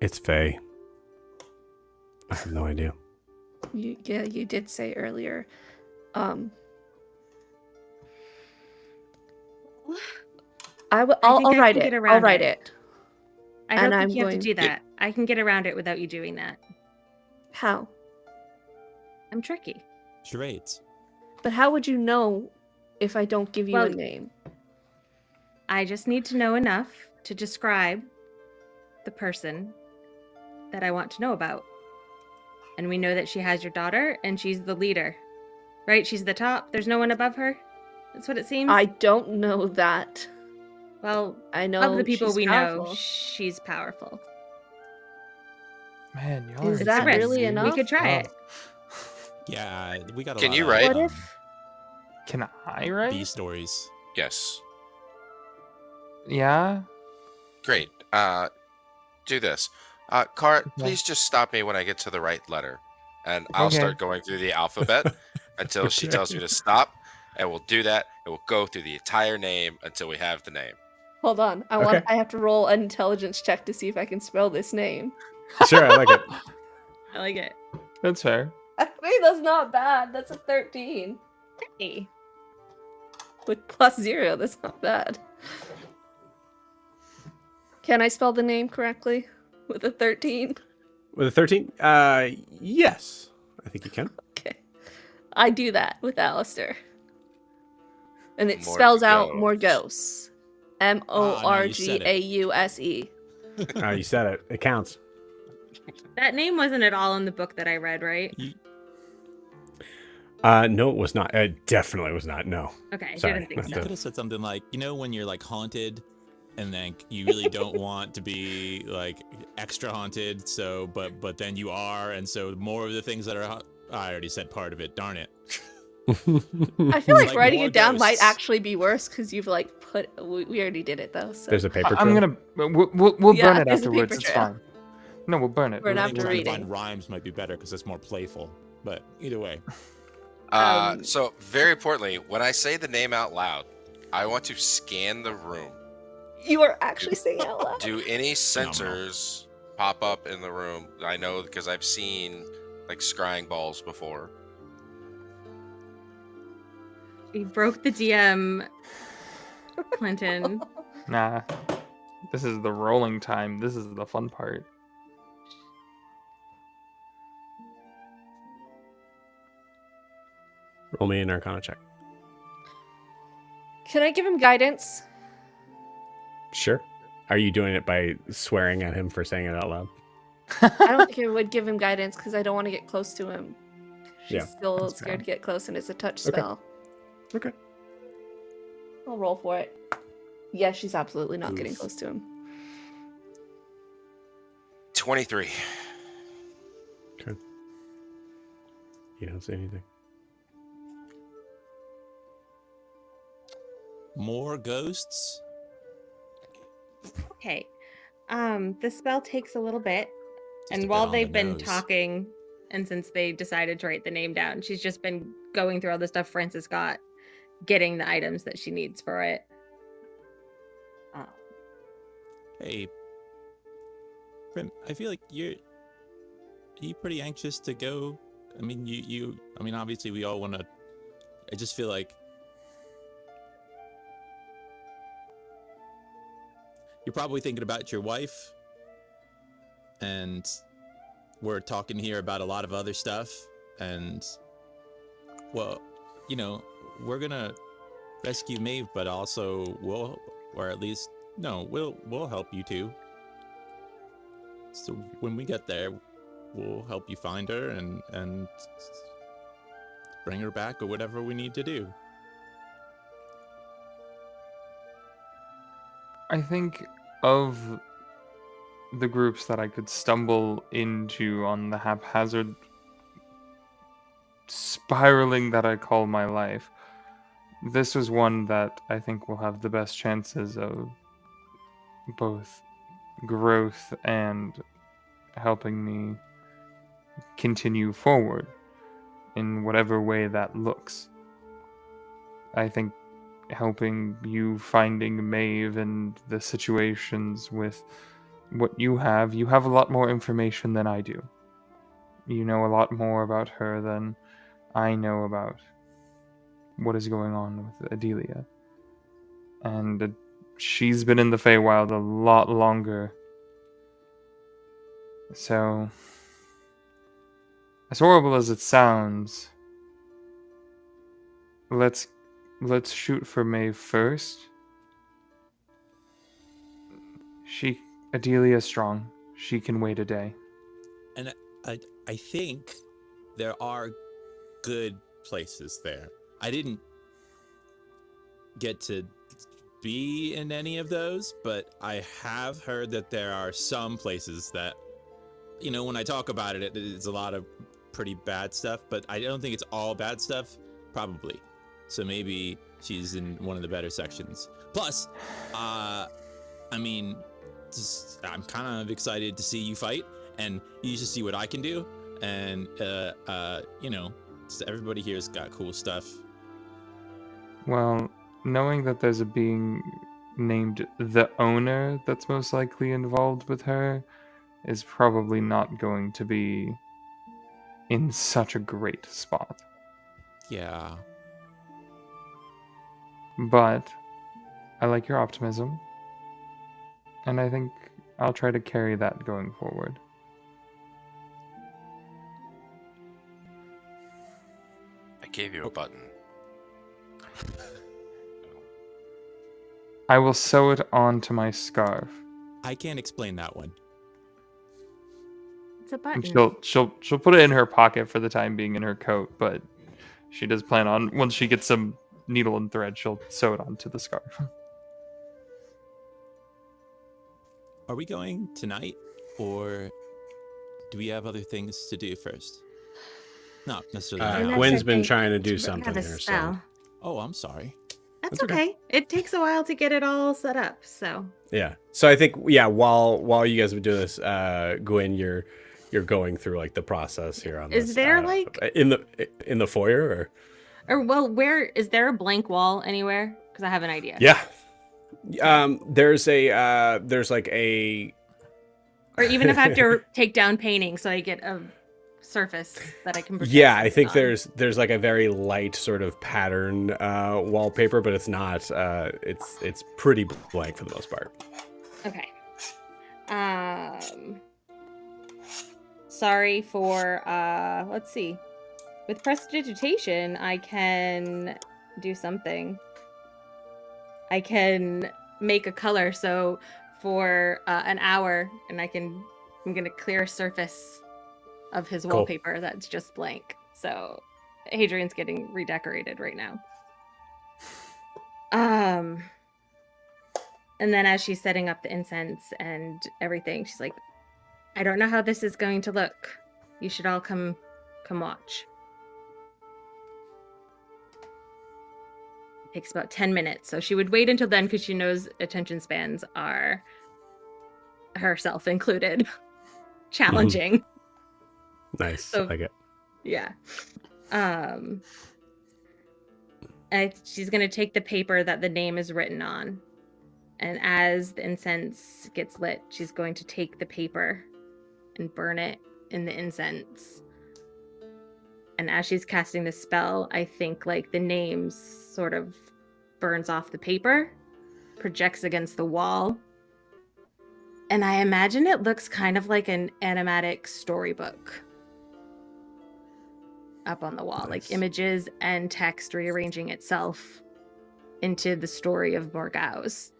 It's Faye. I have no idea. You did say earlier. I'll think I write can it. get I'll around write it. it. I don't And think I'm you have to going- do that. I can get around it without you doing that. How? I'm tricky. charades. But how would you know if I don't give you a Well, name? I just need to know enough to describe the person that I want to know about. And we know that she has your daughter and she's the leader. Right? She's the top. There's no one above her. That's what it seems. I don't know that. Well, I know of the people she's we powerful. know, she's powerful. Man, y'all Is are that It's a risk. really We enough? could try it. Yeah, we got a Can lot you of, write? What if- Can I write? B stories. Yes. Yeah. Great. Do this. Car, Okay. please just stop me when I get to the right letter. And I'll Okay. start going through the alphabet until she tells me to stop. And we'll do that. And we'll go through the entire name until we have the name. Hold on. Okay. I have to roll an intelligence check to see if I can spell this name. Sure, I like it. I like it. That's fair. I mean, that's not bad. That's a 13. Hey. With +0, that's not bad. Can I spell the name correctly? With a 13? With a 13? Yes. I think you can. Okay. I do that with Alistair. And it Morgause. spells out Morgause. Ah, no, you said it. Morgause. You said it. It counts. That name wasn't at all in the book that I read, right? No, it was not. It definitely was not. No. Okay, Sorry, didn't think not You so. could have said something like, when you're like haunted and then you really don't want to be like extra haunted, so but then you are, and so more of the things that are I already said part of it, darn it. I feel It's like like writing more it down might ghosts. actually be worse because you've like put. We already did it though. So There's a paper I'm trail. gonna. We'll Yeah, burn it there's a afterwards. paper It's trail. fine. No, we'll burn it. Burn We'll- after Trying to reading. find rhymes might be better because it's more playful, but either way. So, very importantly, when I say the name out loud, I want to scan the room. you are actually saying it out loud. Do any Phenomenal. sensors pop up in the room? I know because I've seen like scrying balls before. You broke the DM, Clinton. Nah. This is the rolling time. This is the fun part. Roll me an Arcana check. Can I give him guidance? Sure. Are you doing it by swearing at him for saying it out loud? I don't think I would give him guidance because I don't want to get close to him. She's Yeah, still that's scared to get close, and it's a touch Okay. spell. Okay. I'll roll for it. Yeah, she's absolutely not getting Oof. close to him. 23. You don't say anything. More ghosts? Okay. The spell takes a little bit, Just a and bit while on the they've been nose. talking, and since they decided to write the name down, she's just been going through all the stuff Francis got, getting the items that she needs for it. Uh, Hey, Prim, I feel like are you pretty anxious to go? I mean, I mean, obviously we all want to. I just feel like you're probably thinking about your wife, and we're talking here about a lot of other stuff, and well, you know, we're gonna rescue Maeve, but also or at least no, we'll help you too. So when we get there, we'll help you find her and bring her back or whatever we need to do. I think of the groups that I could stumble into on the haphazard spiraling that I call my life. This was one that I think will have the best chances of both growth and helping me continue forward in whatever way that looks. I think helping you finding Maeve and the situations with what you have a lot more information than I do. You know a lot more about her than I know about what is going on with Adelia. And she's been in the Feywild a lot longer. So, as horrible as it sounds, let's shoot for Maeve first. Adelia's strong. She can wait a day. And I think there are good places there. I didn't get to be in any of those, but I have heard that there are some places that, you know, when I talk about it, it's a lot of pretty bad stuff, but I don't think it's all bad stuff, probably. So maybe she's in one of the better sections. Plus, I mean, I'm kind of excited to see you fight, and you just see what I can do, and you know, everybody here's got cool stuff. Well, knowing that there's a being named the owner that's most likely involved with her is probably not going to be in such a great spot. Yeah. But I like your optimism, and I think I'll try to carry that going forward. I gave you a button. I will sew it onto my scarf. I can't explain that one. it's a And button. she'll put it in her pocket for the time being in her coat, but she does plan on, once she gets some needle and thread, she'll sew it onto the scarf. Are we going tonight, or do we have other things to do first? Not necessarily. And now. that's, Gwen's I been think, trying to do to something have a here, so spell. Oh, I'm sorry. That's That's okay. okay. It takes a while to get it all set up, so. yeah. So I think while you guys have been doing this, Gwen, you're going through like the process here on this. Is there like in the foyer or well, where is there a blank wall anywhere? Because I have an idea. Yeah. There's like a Or even if I have to take down painting so I get a surface that I can project yeah, I think something on. there's like a very light sort of pattern wallpaper, but it's not it's pretty blank for the most part. Okay. Sorry for let's see. With prestidigitation, I can do something. I can make a color so for an hour, and I'm gonna clear a surface of his Cool. wallpaper that's just blank. So Hadrian's getting redecorated right now. And then as she's setting up the incense and everything, she's like, I don't know how this is going to look. You should all come watch. It takes about 10 minutes. So she would wait until then because she knows attention spans are herself included. Challenging. Nice. So- Like it. Yeah. And she's going to take the paper that the name is written on. And as the incense gets lit, she's going to take the paper and burn it in the incense. And as she's casting the spell, I think like the name sort of burns off the paper, projects against the wall. And I imagine it looks kind of like an animatic storybook up on the wall, like Nice. images and text rearranging itself into the story of Morgause.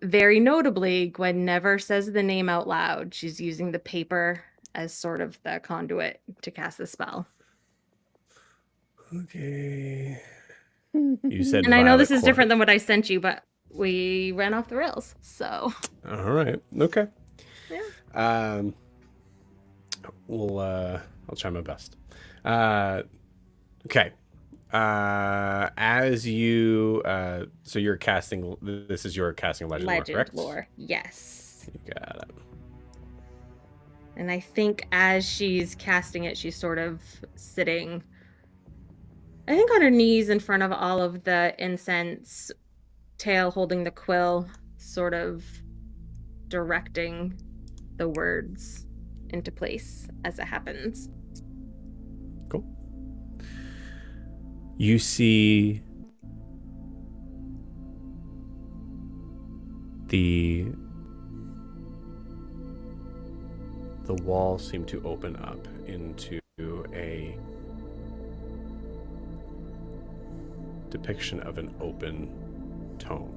Very notably, Gwen never says the name out loud. She's using the paper as sort of the conduit to cast the spell. Okay. You said And I know this violet is different than quartz. what I sent you, but we ran off the rails. So, All right. Okay. yeah. I'll try my best. Okay. As you, so you're casting, this is your casting legend lore, Legend correct? lore. Yes. You got it. And I think as she's casting it, she's sort of sitting, I think, on her knees in front of all of the incense, tail holding the quill, sort of directing the words into place as it happens. Cool. You see the wall seem to open up into a depiction of an open tome.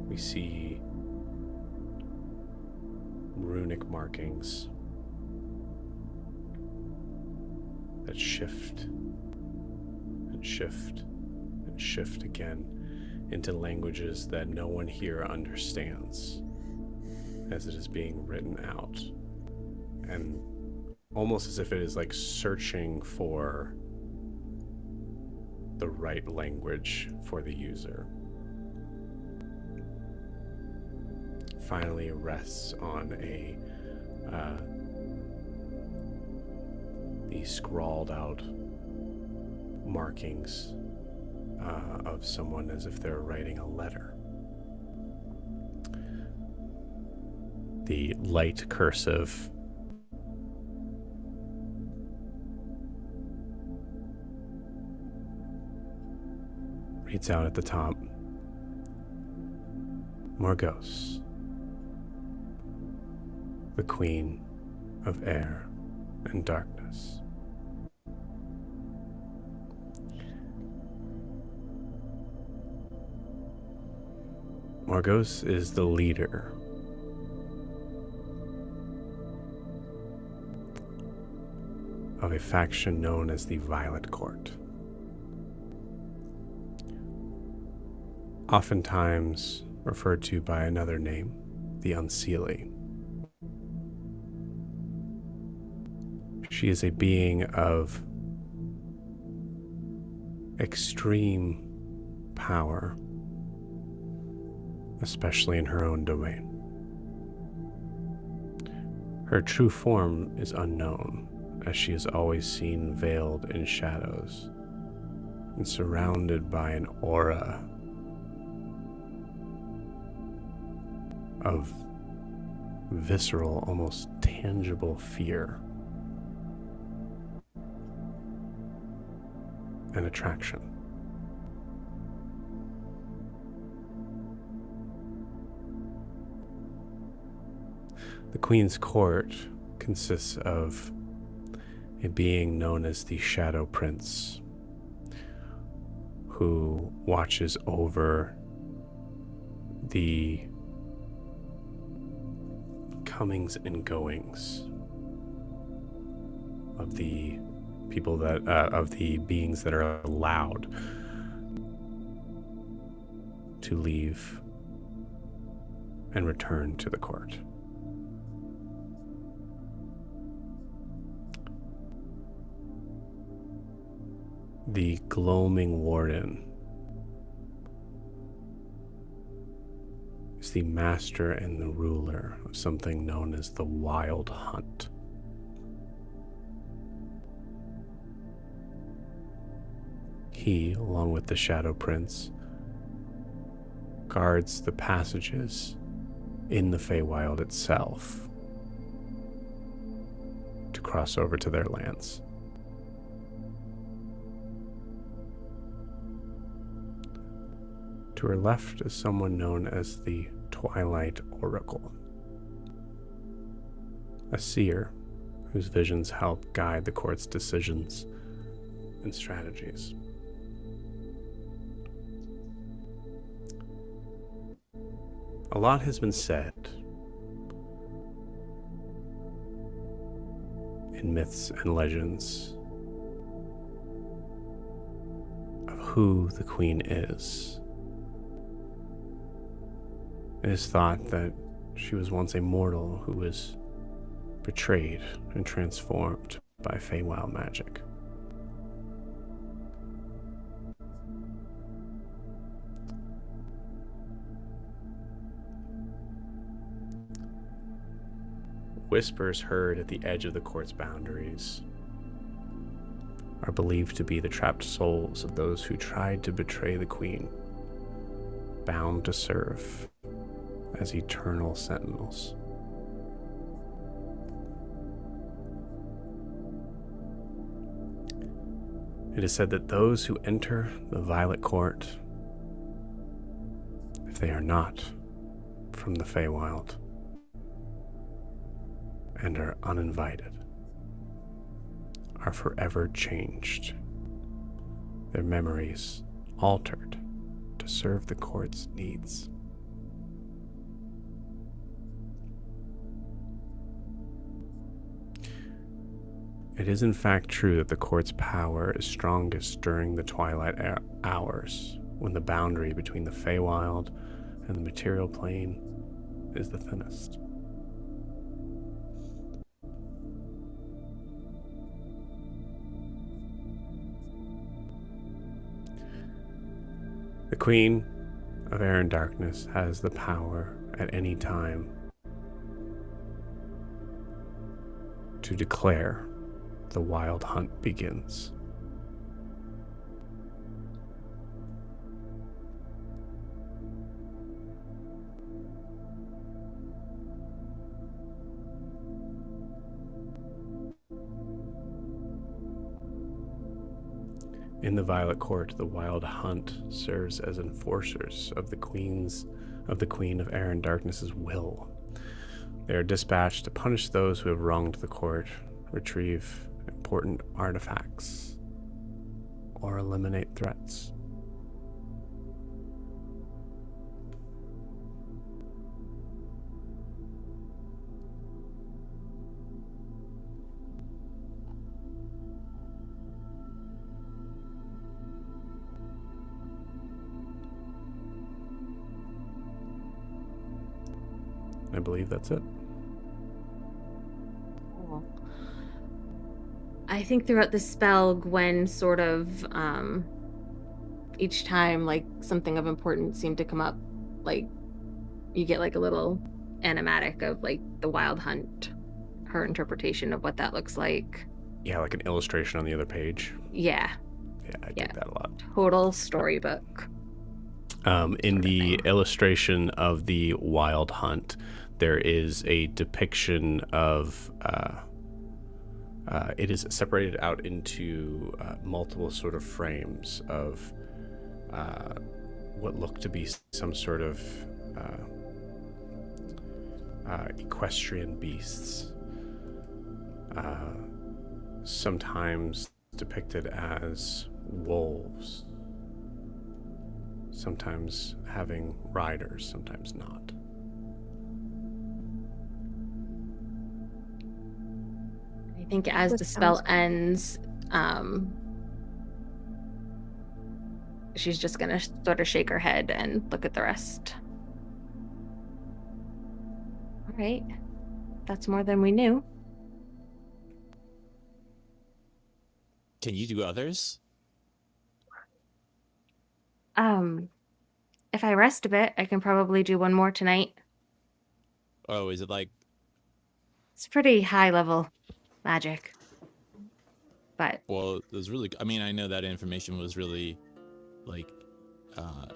We see runic markings that shift and shift and shift again into languages that no one here understands as it is being written out, and almost as if it is like searching for the right language for the user. Finally, it rests on the scrawled out markings of someone as if they're writing a letter. The light cursive reads out at the top, Morgause, the Queen of Air and Darkness. Morgause is the leader of a faction known as the Violet Court. Oftentimes referred to by another name, the Unseelie. She is a being of extreme power, especially in her own domain. Her true form is unknown, as she is always seen veiled in shadows and surrounded by an aura of visceral, almost tangible fear and attraction. The Queen's Court consists of a being known as the Shadow Prince, who watches over the comings and goings of the people that of the beings that are allowed to leave and return to the court. The gloaming warden is the master and the ruler of something known as the Wild Hunt. He, along with the Shadow Prince, guards the passages in the Feywild itself to cross over to their lands. To her left is someone known as the Twilight Oracle, a seer whose visions help guide the court's decisions and strategies. A lot has been said in myths and legends of who the queen is. It is thought that she was once a mortal who was betrayed and transformed by Feywild magic. Whispers heard at the edge of the court's boundaries are believed to be the trapped souls of those who tried to betray the queen, bound to serve as eternal sentinels. It is said that those who enter the Violet Court, if they are not from the Feywild and are uninvited, are forever changed, their memories altered to serve the court's needs. It is in fact true that the court's power is strongest during the twilight hours, when the boundary between the Feywild and the material plane is the thinnest. The Queen of Air and Darkness has the power at any time to declare the Wild Hunt begins. In the Violet Court, the Wild Hunt serves as enforcers of the Queen of Air and Darkness's will. They are dispatched to punish those who have wronged the court, retrieve important artifacts, or eliminate threats. I believe that's it. Cool. I think throughout the spell, Gwen sort of, each time like something of importance seemed to come up, like you get like a little animatic of like the Wild Hunt, her interpretation of what that looks like. Yeah, like an illustration on the other page. Yeah, Yeah, I Yeah. dig that a lot. total storybook. In the thing. illustration of the Wild Hunt, there is a depiction of it is separated out into multiple sort of frames of what look to be some sort of equestrian beasts, sometimes depicted as wolves, sometimes having riders, sometimes not. I think as This the spell sounds- ends, she's just gonna sort of shake her head and look at the rest. All right, that's more than we knew. Can you do others? If I rest a bit, I can probably do one more tonight. Oh, is it like It's pretty high level magic. But well, it was really I mean, I know that information was really like uh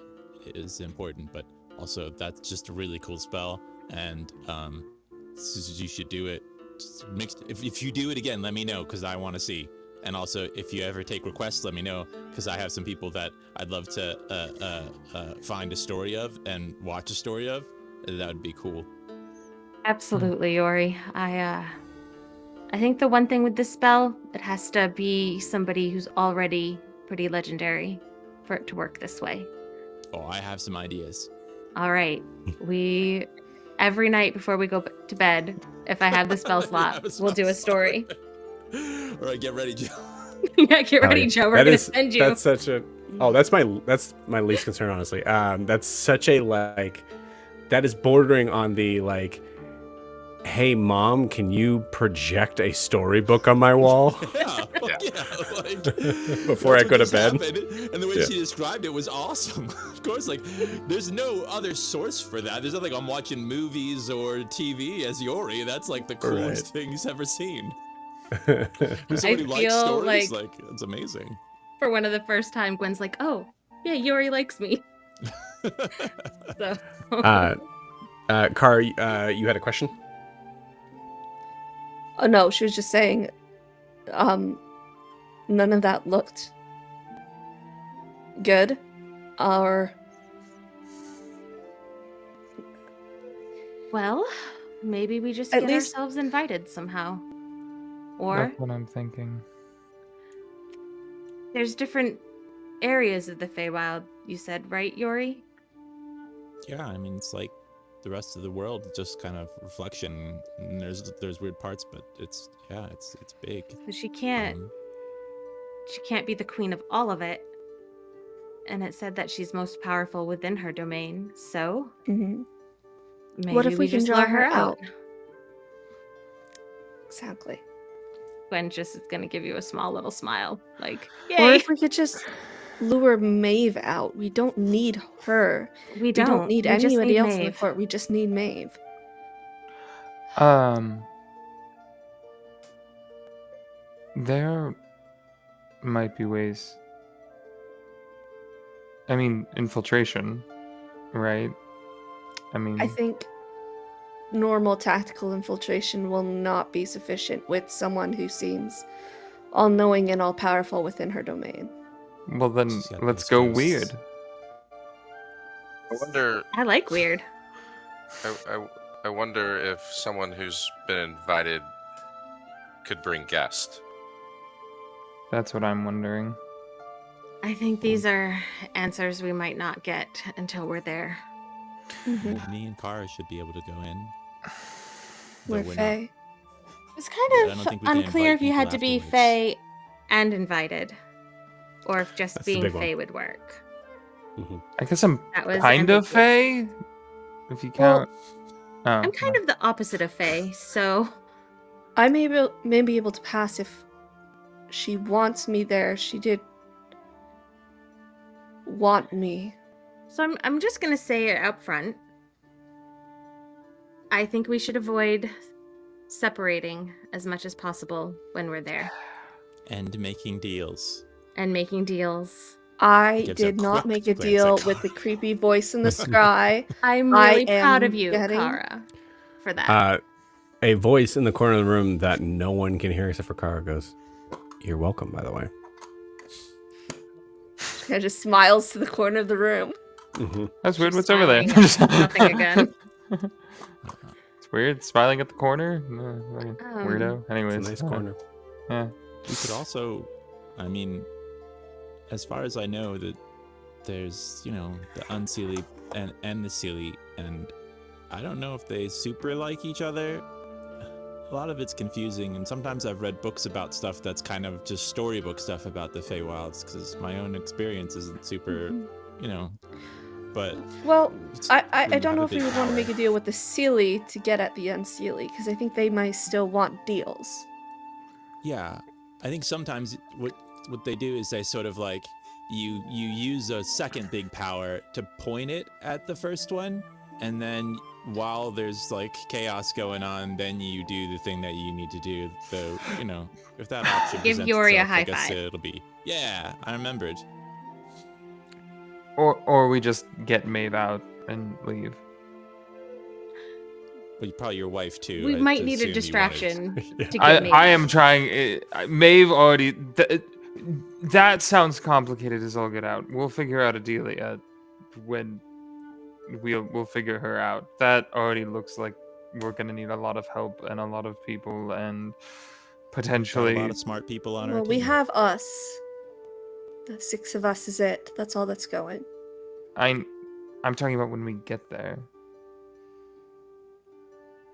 is important, but also that's just a really cool spell and you should do it. Just mixed if you do it again, let me know cuz I want to see. And also if you ever take requests, let me know cuz I have some people that I'd love to find a story of and watch a story of. That would be cool. absolutely, Yori. I think the one thing with this spell, it has to be somebody who's already pretty legendary for it to work this way. Oh, I have some ideas. All right. We every night before we go to bed, if I have the spell slot, we'll do a story. All right, get ready, Joe. Yeah, get ready, yeah. Joe. We're gonna send you. That's such a. Oh, that's my least concern, honestly. That's such a like. That is bordering on the like. Hey, mom, can you project a storybook on my wall Yeah, like, before I that's go what to just bed? happened. And the way Yeah. she described it was awesome. Of course, like, there's no other source for that. There's nothing I'm watching movies or TV as Yori. That's like the coolest thing he's ever seen. There's somebody who likes feel stories. like- It's amazing. For one of the first time, Gwen's like, "Oh, yeah, Yori likes me." So, Car, you had a question? Oh no, she was just saying, none of that looked good, or well, maybe we just At get least- ourselves invited somehow. Or That's what I'm thinking. there's different areas of the Feywild, you said, right, Yori? Yeah, I mean, it's like the rest of the world, it's just kind of reflection. And there's weird parts, but it's big. But she can't Um, be the queen of all of it. And it said that she's most powerful within her domain. So Mhm. maybe What if we can just draw lure her out? out. Exactly. Gwen just is gonna give you a small little smile, like, Or yay! if we could just lure Maeve out. We don't need her. We We don't need We just anybody need else in the Maeve. court. We just need Maeve. There might be ways. I mean, infiltration, right? I mean, I think normal tactical infiltration will not be sufficient with someone who seems all-knowing and all-powerful within her domain. well then She's got let's those go ghosts. weird. I wonder. I like weird. I wonder if someone who's been invited could bring guests. That's what I'm wondering. I think these are answers we might not get until we're there. Mhm. Me and Kara should be able to go in. We're Though not- Fae. It's I kind don't of think we can unclear invite if you had people to be afterwards. Fae and invited, or if just That's the being big one. Fae would work. I guess I'm That was kind of ambiguous. Fae, if you Well, count. Oh, I'm kind of the opposite of Fae, so I may be able to pass if she wants me there. She did want me. I'm just gonna say it up front. I think we should avoid separating as much as possible when we're there And making deals. and making deals. I Gives a did not quick make a glance deal at with the Kara. creepy voice in the sky. I'm I really proud am of you, getting- Kara, for that. A voice in the corner of the room that no one can hear except for Kara goes, "You're welcome, by the way." She just smiles to the corner of the room. Mm-hmm. That's weird. She's What's over there? smiling at nothing again. It's weird. Smiling at the corner. Fucking weirdo. It's a Anyways, nice corner. Yeah. We could also, I mean, as far as I know, that there's, the Unseelie and the Seelie, and I don't know if they super like each other. A lot of it's confusing, and sometimes I've read books about stuff that's kind of just storybook stuff about the Feywilds, because my own experience isn't super, but Well, it's- I would don't have know a if we big would want to power. make a deal with the Seelie to get at the Unseelie, because I think they might still want deals. Yeah, I think sometimes what they do is they sort of like you use a second big power to point it at the first one, and then while there's like chaos going on, then you do the thing that you need to do. So, if that option Give presents Yori a itself, I high guess five. it'll be, yeah, I remembered. Or we just get Maeve out and leave. Well, probably your wife too. We I might need a assume you wanted- distraction Yeah. to get I Maeve am out. trying. Maeve already. That sounds complicated as all get out. We'll figure out Adelia when we'll figure her out. That already looks like we're gonna need a lot of help and a lot of people and Got a potentially. lot of smart people on our Well, we team. have us. The 6 of us is it. That's all that's going. I'm talking about when we get there.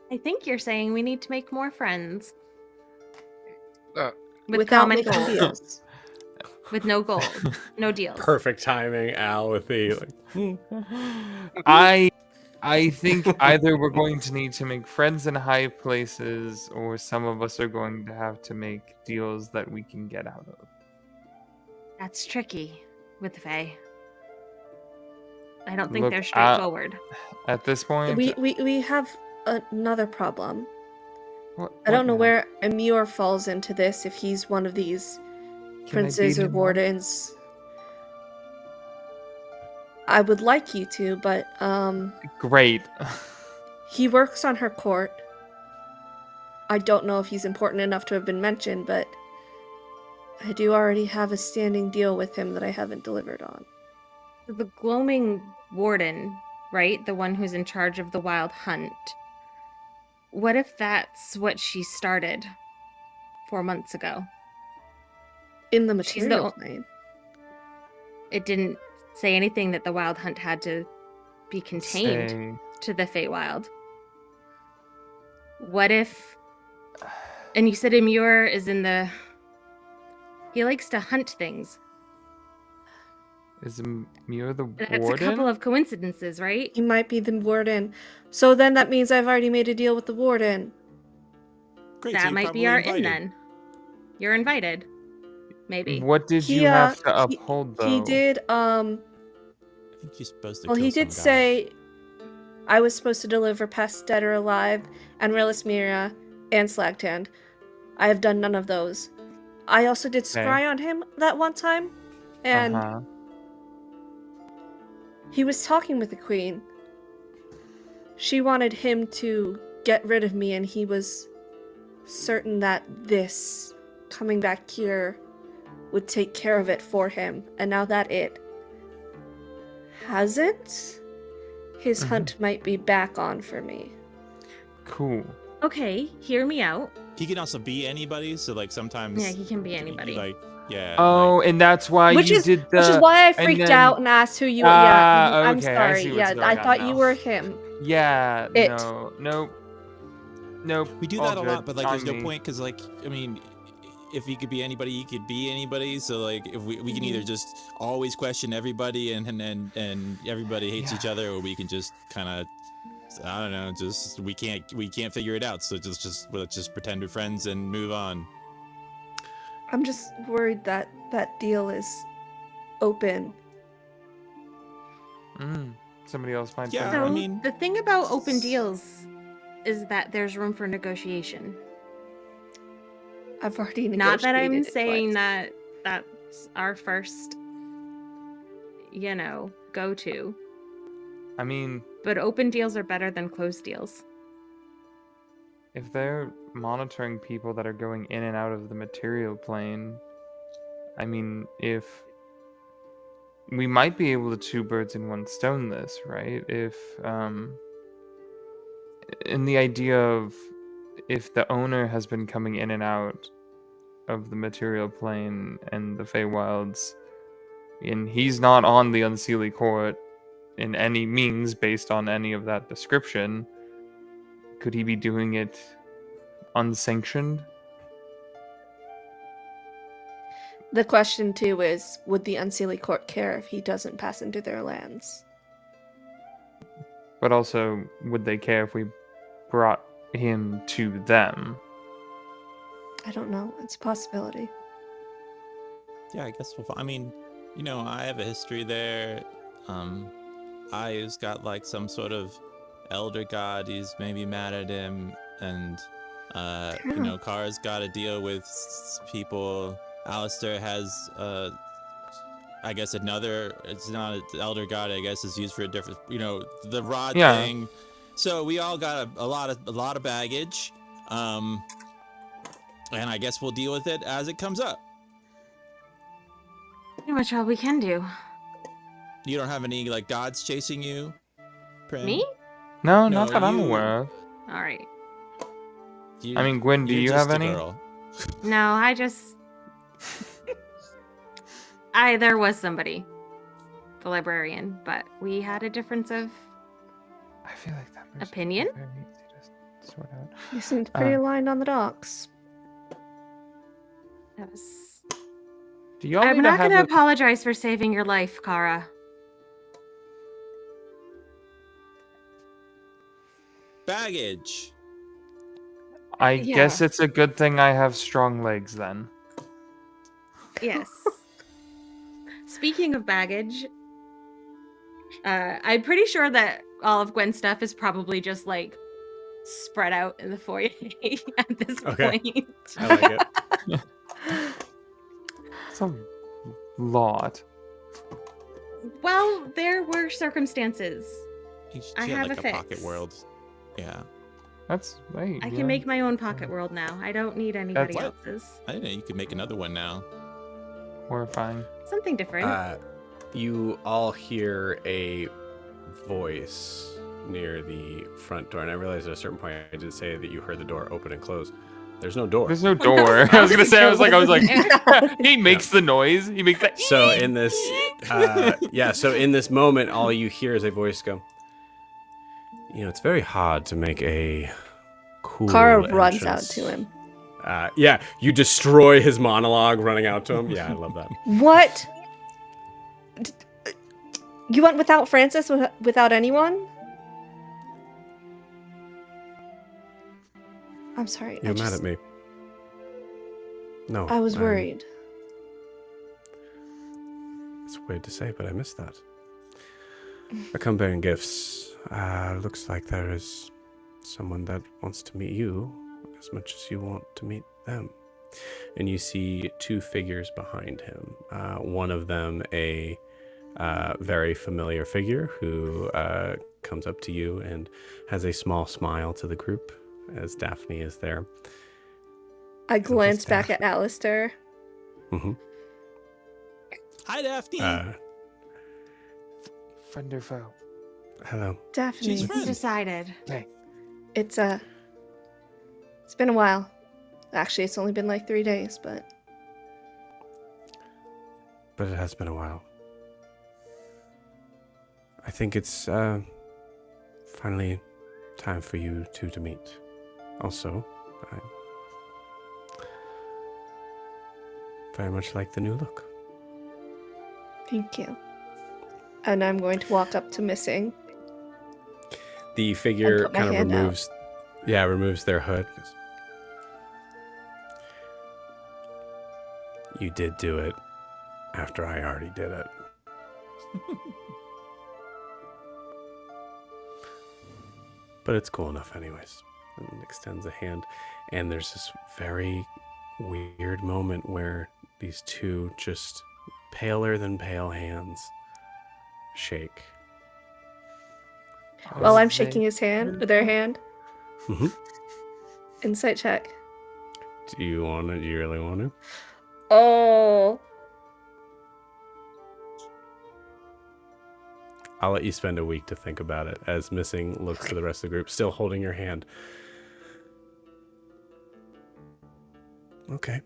I think you're saying we need to make more friends. Uh, With Without common making goals. deals. With no gold. No deals. Perfect timing, Al, with the I think either we're going to need to make friends in high places, or some of us are going to have to make deals that we can get out of. That's tricky with the Fae. I don't think Look, they're straightforward. At this point, We have another problem. what I don't know now? where Emir falls into this, if he's one of these Can I princes beat or him up? wardens. I would like you to, but Great. he works on her court. I don't know if he's important enough to have been mentioned, but I do already have a standing deal with him that I haven't delivered on. The gloaming warden, right? The one who's in charge of the wild hunt. What if that's what she started 4 months ago? In the She's the material o- plane. It didn't say anything that the wild hunt had to be contained Say, to the Feywild. What if... And you said Emir is in the... He likes to hunt things. is Emir the That's a warden? couple of coincidences, right? He might be the warden. So then that means I've already made a deal with the warden. Great, so That you're might probably be our invited. in then. You're invited. Maybe. What did He, you have he- to uphold, though? He did, I think you're supposed to well, kill he did some guy. say I was supposed to deliver Pest Dead or Alive, and Relis Mira, and Slagtand. I have done none of those. I also did Okay. scry on him that one time, and Uh-huh. he was talking with the queen. She wanted him to get rid of me, and he was certain that this coming back here would take care of it for him. And now that it hasn't, his Mhm. hunt might be back on for me. Cool. Okay, hear me out. He can also be anybody, so like sometimes. Yeah, he can be you- anybody. Like, yeah. Oh, like, and that's why Which you is did the. which is why I and freaked then- out and asked who you. Ah, I'm okay, I sorry. see what's Yeah, going I on thought now. you were him. Yeah. It. No. Nope. Nope. we do all that a good. lot, but like, there's On no me. point because, like, I mean, if he could be anybody, he could be anybody. So like, if we can Mm-hmm. either just always question everybody and everybody hates Yeah. each other, or we can just kind of. I don't know. Just we can't figure it out. So let's just pretend we're friends and move on. I'm just worried that that deal is open. Somebody else might. Yeah, find So I out. mean- the thing about open deals is that there's room for negotiation. I've already negotiated. Not that I'm it saying twice. that that's our first, go to. I mean, But open deals are better than closed deals. if they're monitoring people that are going in and out of the material plane, I mean, if we might be able to two birds in one stone this, right? If in the idea of if the owner has been coming in and out of the material plane and the Feywilds, and he's not on the Unseelie Court in any means based on any of that description, could he be doing it unsanctioned? The question too is, would the Unseelie Court care if he doesn't pass into their lands? But also, would they care if we brought him to them? I don't know. It's a possibility. Yeah, I guess I mean, I have a history there. I's got like some sort of elder god. He's maybe mad at him, and Kara's got to deal with people. Alistair has, I guess another. It's not an elder god. I guess is used for a different. The rod thing. So we all got a lot of baggage. And I guess we'll deal with it as it comes up. Pretty much all we can do. You don't have any like gods chasing you, Prim? Me? No, not that I'm aware of. All right. I mean, Gwen, do you have any? Girl. No, I just. There was somebody, the librarian, but we had a difference of I feel like that person opinion. would be very easy to sort out. You seemed pretty aligned on the docks. That was. Do y'all I'm need not going to have apologize for saving your life, Kara. Baggage. I Yeah. guess it's a good thing I have strong legs then. Yes. Speaking of baggage, I'm pretty sure that all of Gwen's stuff is probably just like spread out in the foyer at this Okay. point. I like it. It's a lot. Well, there were circumstances. She I had have like a a fix. pocket world. Yeah. That's right. I can make my own pocket world now. I don't need anybody What? else's. I didn't know you could make another one now. horrifying. Something different. You all hear a voice near the front door, and I realized at a certain point I did say that you heard the door open and close. There's no door. There's no door. I was gonna say. I was like, he makes Yeah. the noise. He makes that. So in this, so in this moment, all you hear is a voice go. It's very hard to make a cool. Kara runs out entrance." to him. Yeah, you destroy his monologue running out to him. Yeah, I love that. What? You went without Francis, without anyone? I'm sorry. You're mad at me. No. I was worried. It's weird to say, but I missed that. I come bearing gifts. Looks like there is someone that wants to meet you as much as you want to meet them. And you see two figures behind him. One of them, a very familiar figure who comes up to you and has a small smile to the group as Daphne is there. I glance back at Alistair. Mm-hmm. Hi, Daphne. Friend or foe? Hello. Daphne. She's What's decided? Okay. It's been a while. Actually, it's only been like 3 days, but But it has been a while. I think it's finally time for you two to meet. Also, I very much like the new look. thank you. And I'm going to walk up to Missing. The figure put my kind of hand out. removes their hood. You did do it after I already did it. But it's cool enough anyways. And extends a hand. And there's this very weird moment where these two just paler than pale hands shake. While I'm shaking his hand, with their hand. Mm-hmm. Insight check. Do you want to? Do you really want to? Oh. I'll let you spend a week to think about it as Missing looks to the rest of the group, still holding your hand. Okay.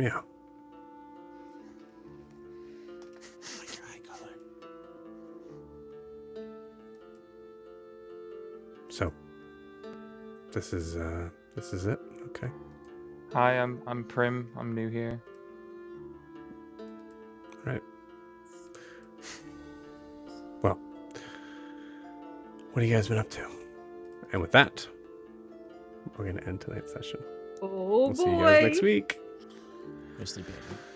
Yeah. Like your eye color. So, this is it. Okay. Hi, I'm Prim. I'm new here. Right. Well, what have you guys been up to? And with that, we're going to end tonight's session. Oh We'll see you guys next week. Mostly baby.